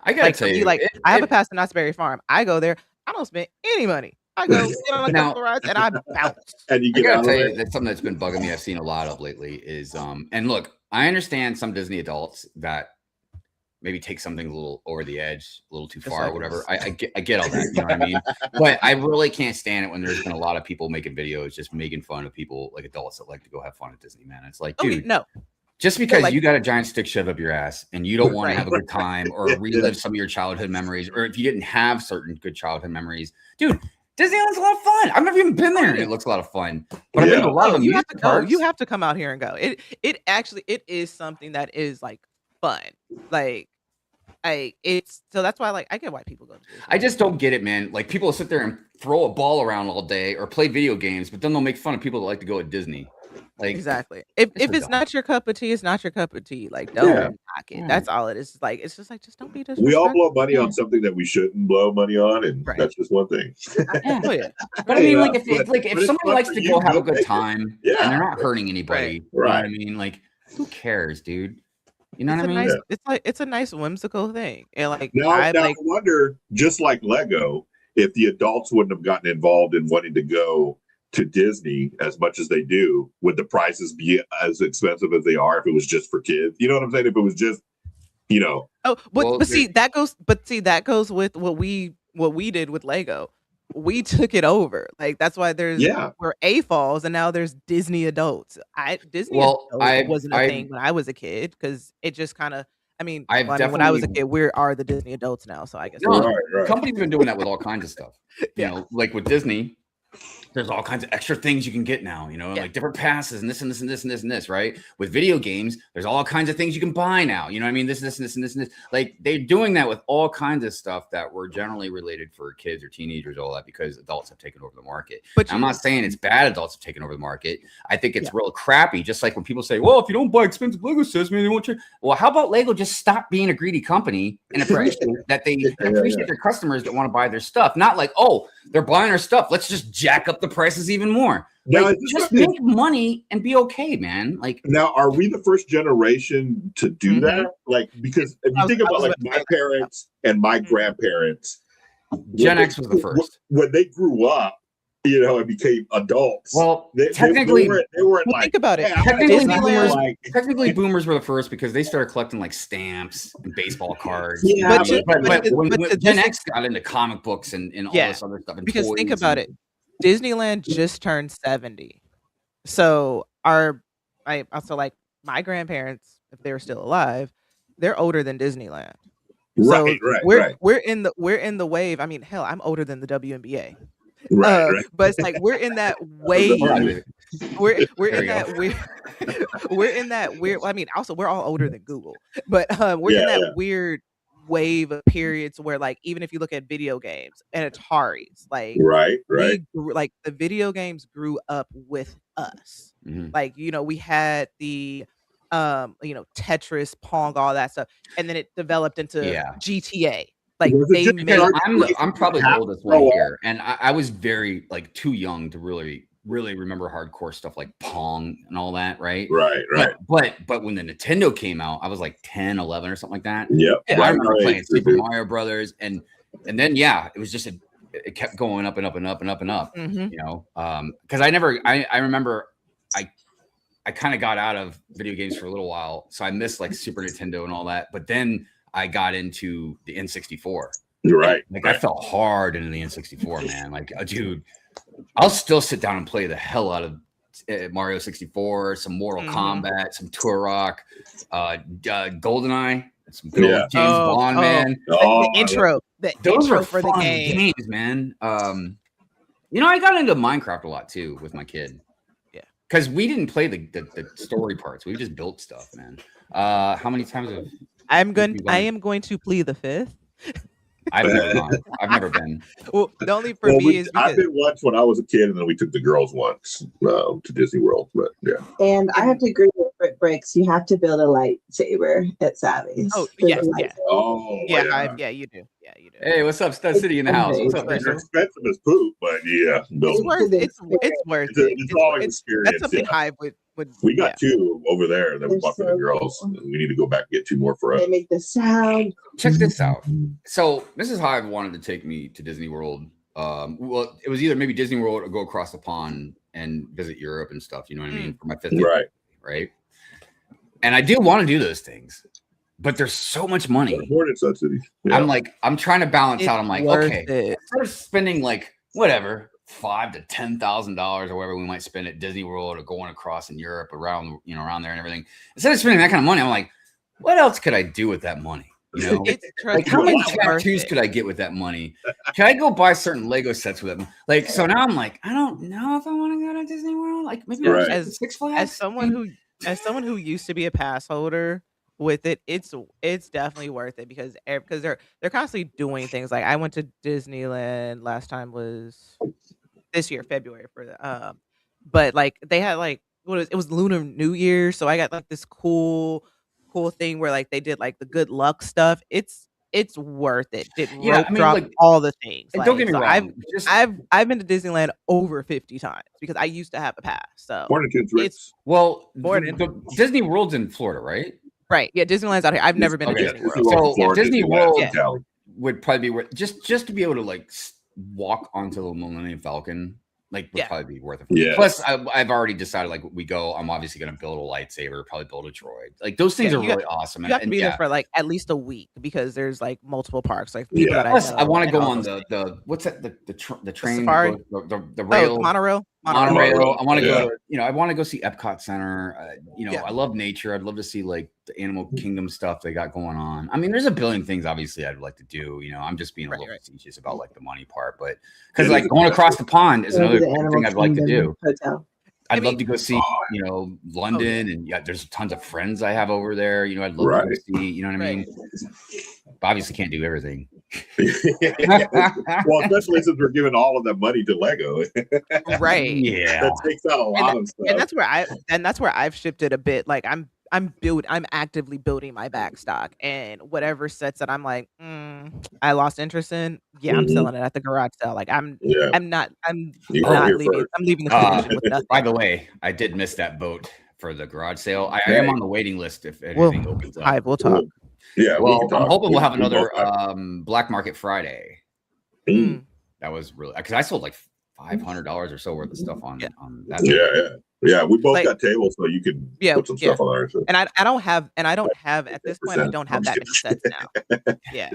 I gotta tell you, I have a pass to Knott's Berry Farm. I go there. I don't spend any money. I go get on a couple of rides and I bounce. And you get I gotta tell you that something that's been bugging me. I've seen a lot of lately is and look, I understand some Disney adults that maybe take something a little over the edge, a little too far, or whatever. I get all that, you know what I mean? But I really can't stand it when there's been a lot of people making videos just making fun of people like adults that like to go have fun at Disney, man. It's like, dude, no. Just because you got a giant stick shoved up your ass and you don't want to have a good time or relive some of your childhood memories, or if you didn't have certain good childhood memories, dude, Disneyland's a lot of fun. I've never even been there, and it looks a lot of fun. But I've been to a lot of them. You have to go. You have to come out here and go. It actually is something that is like fun. Like it's so that's why I get why people go to Disney. I just don't get it, man. Like people sit there and throw a ball around all day or play video games, but then they'll make fun of people that like to go to Disney. Like exactly. If it's not your cup of tea, it's not your cup of tea. Like don't knock it. That's all it is. Like it's just just don't be disrespectful. We all blow money on something that we shouldn't blow money on, and that's just one thing. But I mean, like if somebody likes to go have a good time and they're not hurting anybody, you know what I mean? Like who cares, dude? You know what I mean? It's a nice whimsical thing. And I wonder, just like Lego, if the adults wouldn't have gotten involved in wanting to go to Disney as much as they do, would the prices be as expensive as they are if it was just for kids? You know what I'm saying? If it was just, that goes with what we did with Lego. We took it over. Like that's why we're AFOLs and now there's Disney adults. Disney wasn't a thing when I was a kid because it just kind of. I mean, when I was a kid, we are the Disney adults now. So I guess companies have been doing that with all kinds of stuff. You know, like with Disney. there's all kinds of extra things you can get now, like different passes and this and this and this and this and this, right? With video games, there's all kinds of things you can buy now. You know what I mean? This and this and this and this and this. Like they're doing that with all kinds of stuff that were generally related for kids or teenagers, all that, because adults have taken over the market. But I'm not saying it's bad adults have taken over the market. I think it's real crappy. Just like when people say, well, if you don't buy expensive Lego sets, maybe they won't change. Well, how about Lego just stop being a greedy company and appreciate that they appreciate their customers that want to buy their stuff. Not like, oh, they're buying our stuff, let's just jack up the prices even more. Like, just make money and be okay, man. Like, now, are we the first generation to do that? Like, because if you think about like my parents and my grandparents, Gen X was the first. When they grew up, and became adults. Well, technically, they weren't like. Think about it. Technically, boomers were the first because they started collecting like stamps and baseball cards. Yeah, but when Gen X got into comic books and all this other stuff, and because think about it, Disneyland just turned 70, so my grandparents, if they were still alive, they're older than Disneyland. So we're in the wave. I mean, hell, I'm older than the WNBA. Right. But it's like we're in that wave. We're in that weird. I mean, also we're all older than Google, but we're in that weird wave of periods where, like, even if you look at video games and Ataris, like like the video games grew up with us. Like, we had the Tetris, Pong, all that stuff, and then it developed into GTA. Like I'm probably the oldest one here, and I was very too young to really remember hardcore stuff like Pong and all that, right? Right. But when the Nintendo came out, I was like 10, 11 or something like that. Yep. I remember playing Super Mario Brothers, and then it was just it kept going up and up and up and up and up. Because I remember I kind of got out of video games for a little while, so I missed like Super Nintendo and all that, but then I got into the N64. Right. I fell hard into the N64, man. Like, dude, I'll still sit down and play the hell out of Mario 64, some Mortal Kombat, some Turok, GoldenEye, some good old James Bond, man. The intro for the games, man. I got into Minecraft a lot too with my kid. Yeah, because we didn't play the story parts. We just built stuff, man. How many times have I am going to plead the fifth. I've never been. Well, the only for me is I've been once when I was a kid, and then we took the girls once to Disney World. But and I have to agree with Brick Bricks. You have to build a lightsaber at Savvy's. Oh yes, yeah, you do. Yeah, you do. Hey, what's up, Stud City in the house? What's up, it's expensive as poop, but it's worth it. It's always experience. That's something Hive would. We got two over there that we bought for the girls. And we need to go back and get two more for us. They make the sound. Check this out. So Mrs. Hive wanted to take me to Disney World. Well, it was either maybe Disney World or go across the pond and visit Europe and stuff. You know what I mean? For my 50th. Right. And I do want to do those things, but there's so much money. I'm trying to balance out. I'm like, okay, instead of spending like whatever, $5,000 to $10,000 or whatever we might spend at Disney World or going across in Europe around there and everything. Instead of spending that kind of money, I'm like, what else could I do with that money? Like how many tattoos could I get with that money? Can I go buy certain Lego sets with them? Like, so now I'm like, I don't know if I want to go to Disney World. Like maybe as Six Flags. As someone who used to be a pass holder with it, it's definitely worth it because they're constantly doing things. Like I went to Disneyland last time was this year, February for the but like they had like it was Lunar New Year, so I got like this cool thing where like they did like the good luck stuff. It's worth it. Drop all the things. Like, don't get me wrong. I've been to Disneyland over 50 times because I used to have a pass. So Disney World's in Florida, right? Right. Yeah, Disneyland's out here. I've never been to Disney World. So Disney World would probably be worth just to be able to like walk onto the Millennium Falcon. Like would probably be worth it. Yeah. Plus, I've already decided like we go. I'm obviously going to build a lightsaber, probably build a droid. Like those things are really awesome. You have to be there for like at least a week because there's like multiple parks. Like plus, I want to go on the what's that the train safari? the rail monorail. monorail. I want to go. I want to go see Epcot Center. I love nature. I'd love to see like the Animal Kingdom stuff they got going on. I mean, there's a billion things obviously I'd like to do. I'm just being a little facetious about like the money part, but because like going across the pond is another thing I'd like to do. Hotel. I'd love to go see, London, and there's tons of friends I have over there. I'd love to go see, what I mean? But obviously can't do everything. Well, especially since we're giving all of that money to Lego. Right. Yeah. That takes out a lot of stuff. And that's where I've shifted a bit. Like I'm actively building my back stock, and whatever sets that I'm like, I lost interest in. Yeah, I'm selling it at the garage sale. Like I'm leaving the competition with nothing. By the way, I did miss that boat for the garage sale. I am on the waiting list if anything opens up. Hive, we'll talk. Yeah, well, I'm hoping we'll have another Black Market Friday. That was really because I sold like $500 or so worth of stuff on that. Yeah. We both got tables, so you could put some stuff on there. So. And I don't have at this point. I don't have that many sets now. Yeah,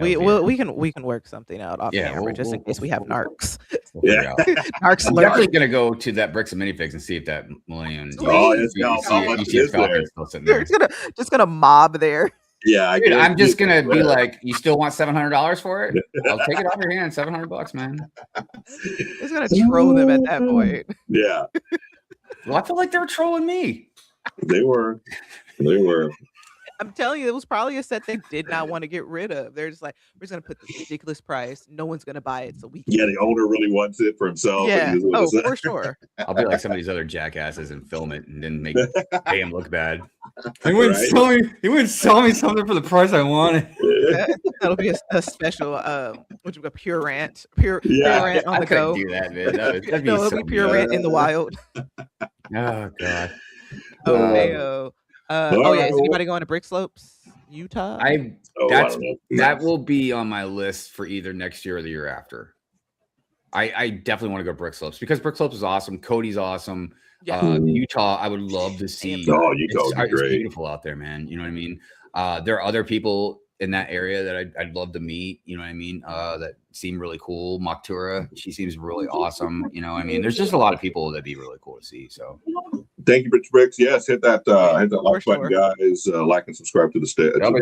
we can work something out off camera just in case we have narcs. Narcs. I'm definitely gonna go to that Bricks and Minifigs and see if that Millennium. Just gonna mob there. Yeah, dude, I'm just gonna be like, you still want $700 for it? I'll take it off your hand, $700, man. Just gonna troll them at that point. Yeah. Well, I feel like they were trolling me. They were. I'm telling you, it was probably a set they did not want to get rid of. They're just like, we're just gonna put this ridiculous price. No one's gonna buy it, so we can. Yeah, the owner really wants it for himself. Yeah. For sure. I'll be like some of these other jackasses and film it and then make him look bad. He wouldn't sell me something for the price I wanted. That'll be a special pure rant on the go. Do that, man. It'll be pure rant in the wild. Oh god. Is anybody going to Brick Slopes, Utah? That will be on my list for either next year or the year after. I definitely want to go to Brick Slopes because Brick Slopes is awesome. Cody's awesome. Utah, I would love to see. Utah, it's beautiful out there, man. You know what I mean? There are other people in that area that I'd love to meet. You know what I mean? That seem really cool. Maktura, she seems really awesome. You know what I mean? There's just a lot of people that'd be really cool to see. So. Thank you, Rich Bricks. Yes, hit that like button, guys. Like and subscribe to the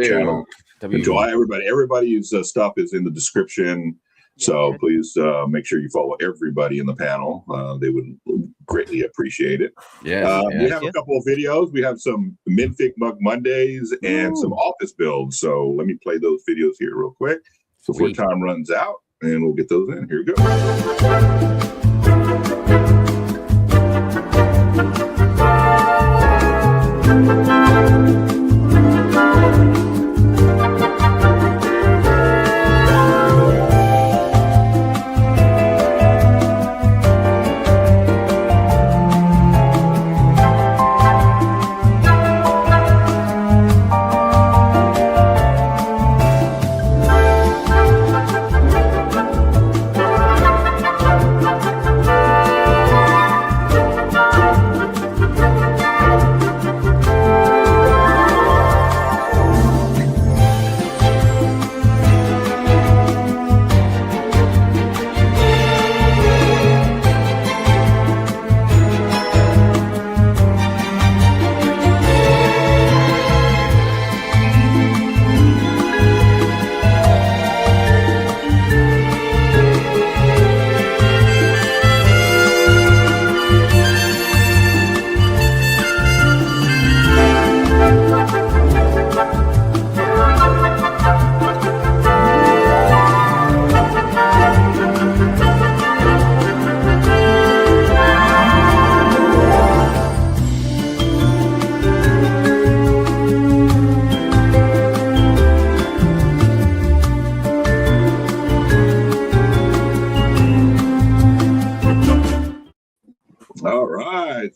channel. Enjoy everybody's stuff is in the description. So please make sure you follow everybody in the panel. They would greatly appreciate it. We have a couple of videos. We have some Minfig Mug Mondays and some office builds. So let me play those videos here real quick before time runs out, and we'll get those in. Here we go.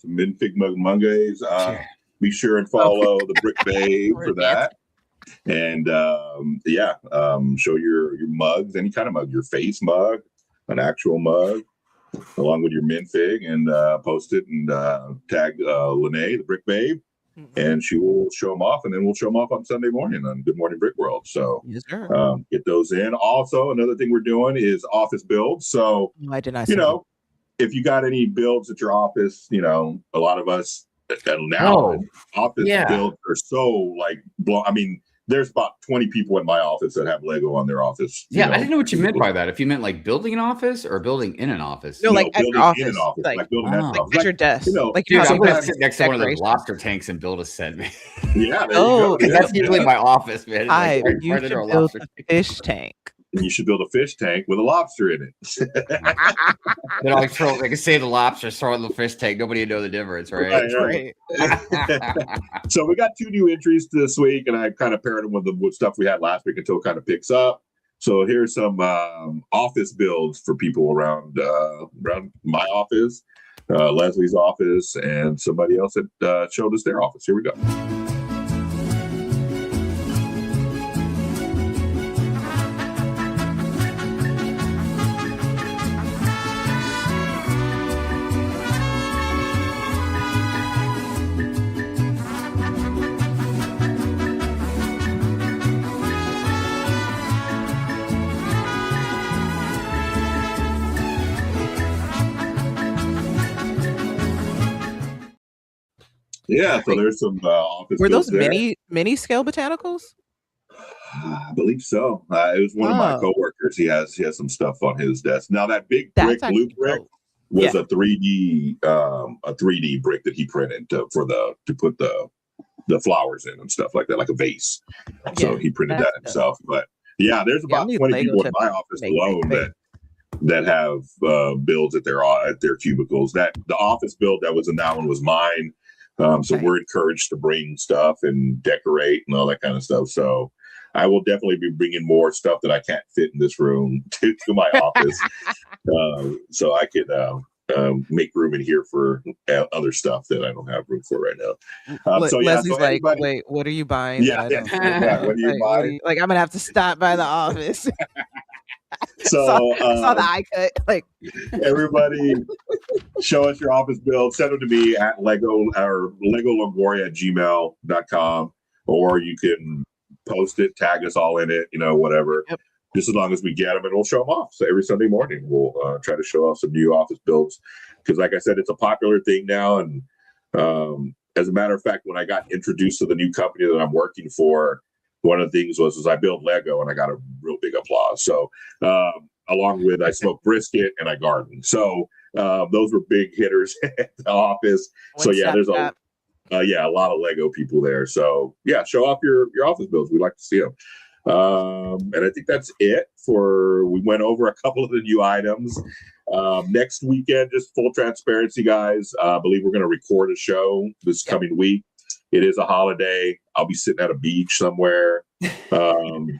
Minfig Mug Mondays. Be sure and follow the Brick Babe for that. And show your mugs, any kind of mug, your face mug, an actual mug, along with your Minfig, and post it and tag Lene, the Brick Babe. and she will show them off, and then we'll show them off on Sunday morning on Good Morning Brick World. So yes, sir. Get those in. Also, another thing we're doing is office builds. So, I did not. If you got any builds at your office, a lot of us now office builds are so there's about 20 people in my office that have Lego on their office. Yeah, I didn't know what you meant by that. If you meant like building an office or building in an office. No, like building office. in an office. Like building at your desk. Dude, I'm going to sit next to one of those lobster tanks and build a set, man. Yeah, there you go. That's usually my office, man. You should build a fish tank. You should build a fish tank with a lobster in it. Then I can save the lobster, throw it in the fish tank. Nobody would know the difference, right? Right. So we got 2 new entries this week, and I kind of paired them with stuff we had last week until it kind of picks up. So here's some office builds for people around my office, Leslie's office, and somebody else that showed us their office. Here we go. Yeah, so there's some office. Were those mini scale botanicals? I believe so. It was one of my coworkers. He has some stuff on his desk. Now that big brick, blue brick, was a 3D brick that he printed to put the flowers in and stuff like that, like a vase. So he printed that himself. But yeah, there's about 20 people in my office alone that have builds at their cubicles. That the office build that was in that one was mine. So we're encouraged to bring stuff and decorate and all that kind of stuff. So I will definitely be bringing more stuff that I can't fit in this room to my office, so I can make room in here for other stuff that I don't have room for right now. Leslie's like, wait, what are you buying? Yeah, what are you buying? I'm gonna have to stop by the office. So saw the eye cut. Like everybody, show us your office build. Send them to me at LegoLongoria@gmail.com, or you can post it, tag us all in it, whatever. Yep. Just as long as we get them, and we'll show them off. So every Sunday morning, we'll try to show off some new office builds because, like I said, it's a popular thing now. And as a matter of fact, when I got introduced to the new company that I'm working for, one of the things was I built Lego, and I got a real big applause. So along with I smoked brisket and I garden. So those were big hitters at the office. So yeah, there's a lot of Lego people there. So yeah, show off your office builds. We'd like to see them. And I think that's it we went over a couple of the new items. Next weekend, just full transparency, guys. I believe we're going to record a show this coming week. It is a holiday. I'll be sitting at a beach somewhere,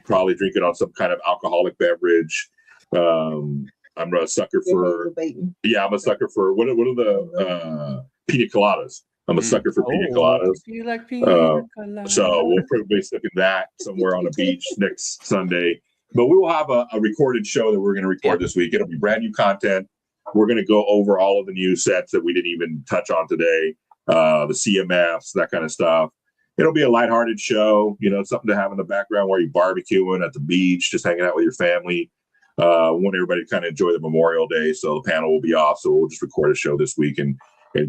probably drinking on some kind of alcoholic beverage. I'm a sucker for I'm a sucker for what are the pina coladas. I'm a sucker for pina coladas. You like pina coladas? So we'll probably be sticking that somewhere on the beach next Sunday. But we will have a recorded show that we're going to record this week. It'll be brand new content. We're going to go over all of the new sets that we didn't even touch on today. The CMFs, that kind of stuff. It'll be a lighthearted show, something to have in the background while you're barbecuing at the beach, just hanging out with your family. Want everybody to kind of enjoy the Memorial Day, so the panel will be off. So we'll just record a show this week and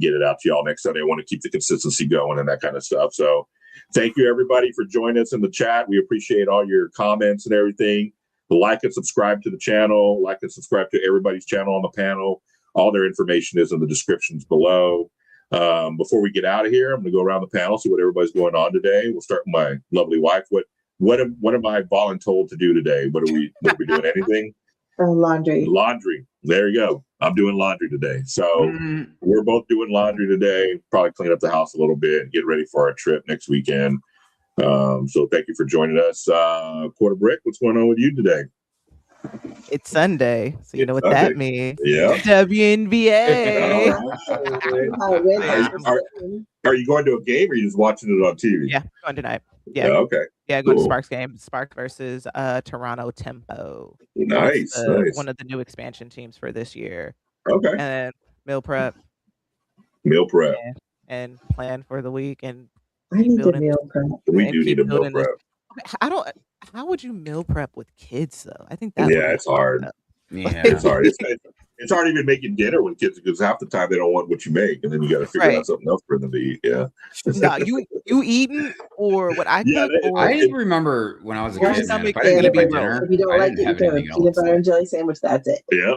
get it out to y'all next Sunday. I want to keep the consistency going and that kind of stuff. So thank you, everybody, for joining us in the chat. We appreciate all your comments and everything. Like and subscribe to the channel. Like and subscribe to everybody's channel on the panel. All their information is in the descriptions below. Before we get out of here, I'm going to go around the panel, see what everybody's going on today. We'll start with my lovely wife. What am I voluntold to do today? What are we doing? Anything? Laundry. Laundry. There you go. I'm doing laundry today. So we're both doing laundry today. Probably clean up the house a little bit, get ready for our trip next weekend. So thank you for joining us. Quarter Brick, what's going on with you today? It's Sunday, so you know what that means. Yeah. WNBA. Are you going to a game or are you just watching it on TV? Yeah, going tonight. Yeah. Okay. Yeah, going to Sparks game. Sparks versus Toronto Tempo. Nice. One of the new expansion teams for this year. Okay. And meal prep. Meal prep. And plan for the week and I need to meal prep. We do need a meal prep. I don't. How would you meal prep with kids though? I think that's it's hard. Yeah, it's hard. It's hard even making dinner with kids because half the time they don't want what you make, and then you got to figure out something else for them to eat. Yeah. No, you eating or what I cook? I remember when I was a kid, man, if I didn't eat my dinner, if you don't like it, you can have a peanut butter and jelly sandwich. That's it. Yeah.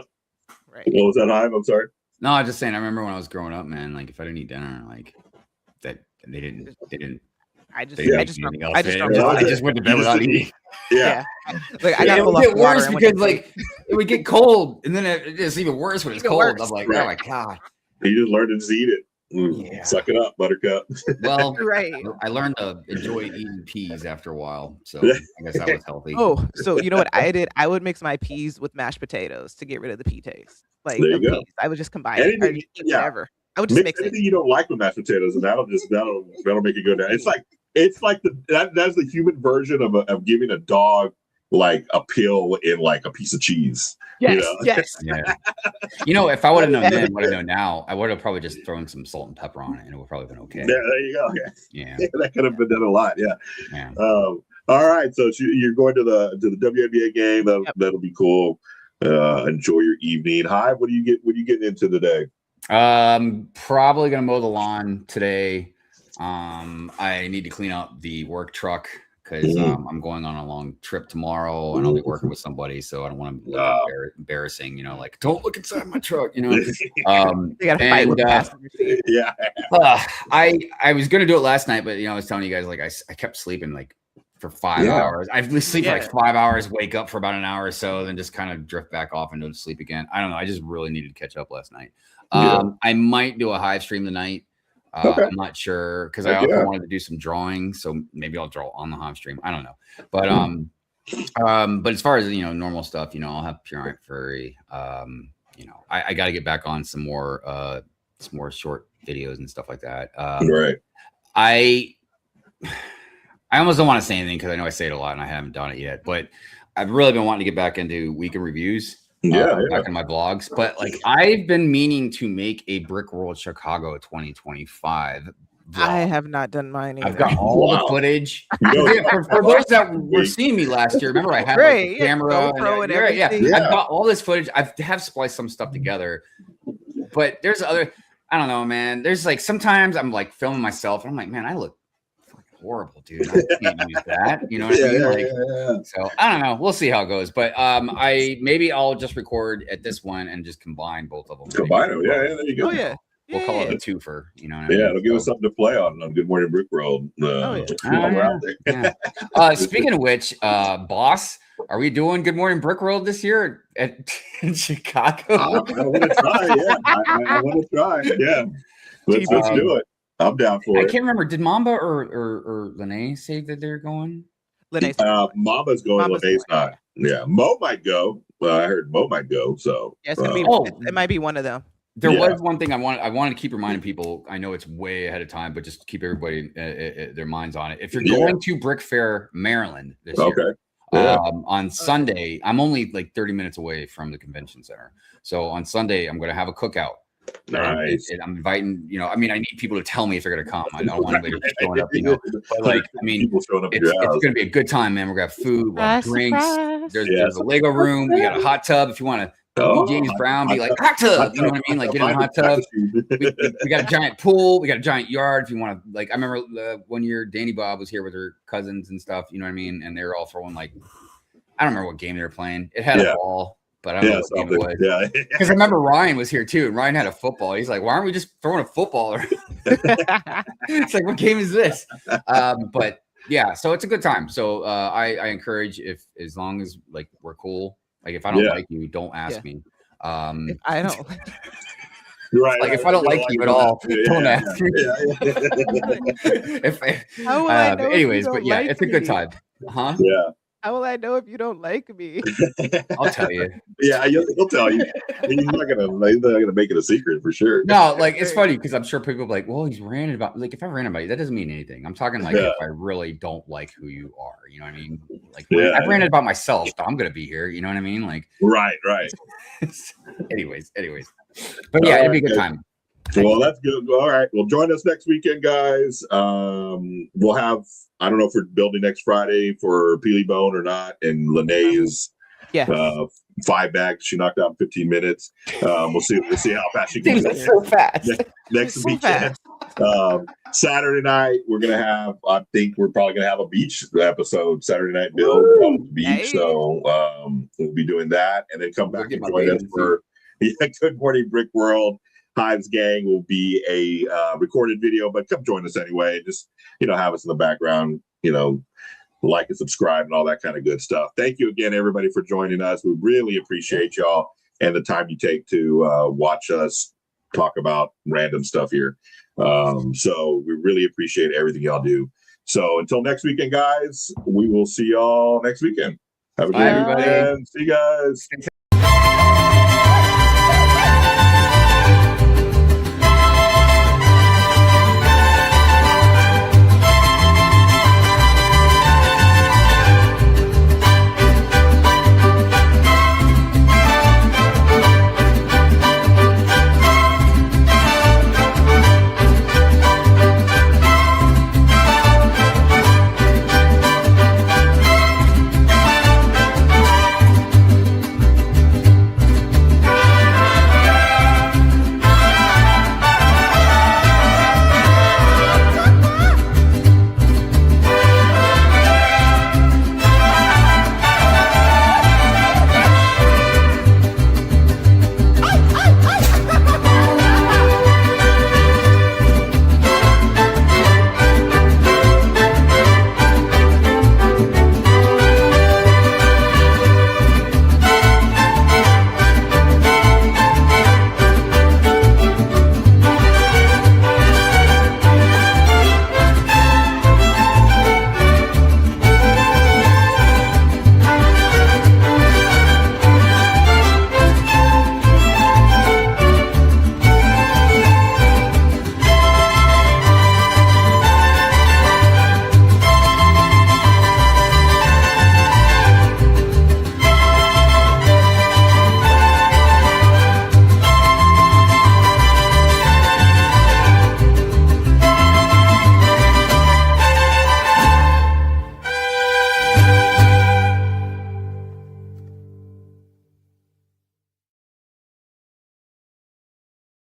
Right. What was that, Hive? I'm sorry. No, I was just saying. I remember when I was growing up, man. Like if I didn't eat dinner, like that, they didn't. I just went to bed without eating. Yeah. Like I got it would get worse because like it would get cold, and then it's even worse when it's cold. I'm like, oh my god. You just learned to just eat it. Suck it up, Buttercup. Well, I learned to enjoy eating peas after a while, so I guess that was healthy. Oh, so you know what I did? I would mix my peas with mashed potatoes to get rid of the pea taste. Like there you go. Peas. I would just combine it. Whatever. I would just mix it. Anything you don't like with mashed potatoes, and that'll make it go down. It's like that's the human version of giving a dog like a pill in like a piece of cheese. Yes, yes. Yeah. You know, if I would have known then what I know now, I would have probably just thrown some salt and pepper on it, and it would probably been okay. Yeah, there you go. Yeah. That could have been done a lot. Yeah. All right, so you're going to the WNBA game. That'll be cool. Enjoy your evening. Hive, what are you getting into today? Probably gonna mow the lawn today. I need to clean up the work truck because I'm going on a long trip tomorrow and I'll be working with somebody, so I don't want to look embarrassing, you know, like don't look inside my truck, you know. You gotta fight with yeah. I was gonna do it last night, but you know, I was telling you guys like I kept sleeping like for 5 hours. I sleep for like 5 hours, wake up for about an hour or so, then just kind of drift back off into sleep again. I don't know. I just really needed to catch up last night. I might do a Hive stream tonight. I'm not sure because I also wanted to do some drawing, so maybe I'll draw on the Hive stream. I don't know, but as far as you know, normal stuff, you know, I'll have Pure Furry. You know, I got to get back on some more short videos and stuff like that. Right. I almost don't want to say anything because I know I say it a lot and I haven't done it yet, but I've really been wanting to get back into weekend reviews. Back in my blogs, but like I've been meaning to make a Brick World Chicago 2025 vlog. I have not done mine either. I've got all the footage. For those that were seeing me last year, remember I had like, the camera GoPro and everything. I've got all this footage. I have spliced some stuff together, but there's other. I don't know, man. There's like sometimes I'm like filming myself, and I'm like, man, I look horrible, dude. I can't use that. You know what I mean? So I don't know. We'll see how it goes. But I'll just record at this one and just combine both of them. Combine them. Yeah, there you go. Oh yeah. We'll call it a twofer. You know what I mean? Yeah, it'll give us something to play on Good Morning Brick World. Speaking of which, boss, are we doing Good Morning Brick World this year in Chicago? I want to try. Yeah, I want to try. Yeah, let's do it. I'm down for it. I can't remember. Did Mamba or Lene say that they're going? Mamba's going. Lene's not. Yeah, Mo might go. Well, I heard Mo might go. So yeah, it's gonna be. It might be one of them. There was one thing I wanted to keep reminding people. I know it's way ahead of time, but just keep everybody their minds on it. If you're going to Brick Fair, Maryland this year, on Sunday, I'm only like 30 minutes away from the convention center. So on Sunday, I'm going to have a cookout. Nice. And I'm inviting, you know, I mean, I need people to tell me if they're going to come. I don't want anybody showing up, you know. But like, I mean, it's going to be a good time, man. We're going to have food, we'll have drinks. There's a Lego room. We got a hot tub if you want to. James Brown be like hot tub, you know what I mean? Like get in a hot tub. We got a giant pool. We got a giant yard. If you want to, like, I remember one year Danny Bob was here with her cousins and stuff. You know what I mean? And they were all throwing like, I don't remember what game they were playing. It had a ball, but I don't know what game it was. Yeah, because I remember Ryan was here too, and Ryan had a football. He's like, why aren't we just throwing a football? It's like, what game is this? But yeah, so it's a good time. So I encourage as long as like we're cool. Like if I don't like you, don't ask me. If I don't. Right. If I don't like you at all, don't ask me. Anyways, but yeah, it's a good time. Huh? Yeah. How will I know if you don't like me? I'll tell you. Yeah, he'll tell you. He's not gonna make it a secret for sure. No, like it's funny because I'm sure people are like, well, he's ranting about like if I rant about you, that doesn't mean anything. I'm talking like if I really don't like who you are, you know what I mean? Like I've ranted about myself, so I'm gonna be here, you know what I mean? Like right. anyways. But yeah, it'd be a good time. Well, that's good. All right. Well, join us next weekend, guys. We'll have, I don't know if we're building next Friday for Peely Bone or not. And Lene's 5 bags. She knocked out in 15 minutes. We'll see how fast she can do it. So fast. Next weekend. Saturday night, we're going to have, I think we're probably going to have a beach episode, Saturday night build on the beach. Hey. So we'll be doing that and then come back and join us for Good Morning Brick World. Hive's gang will be a recorded video, but come join us anyway. Just, have us in the background, like and subscribe and all that kind of good stuff. Thank you again, everybody, for joining us. We really appreciate y'all and the time you take to watch us talk about random stuff here. So we really appreciate everything y'all do. So until next weekend, guys, we will see y'all next weekend. Have a good weekend. See you guys.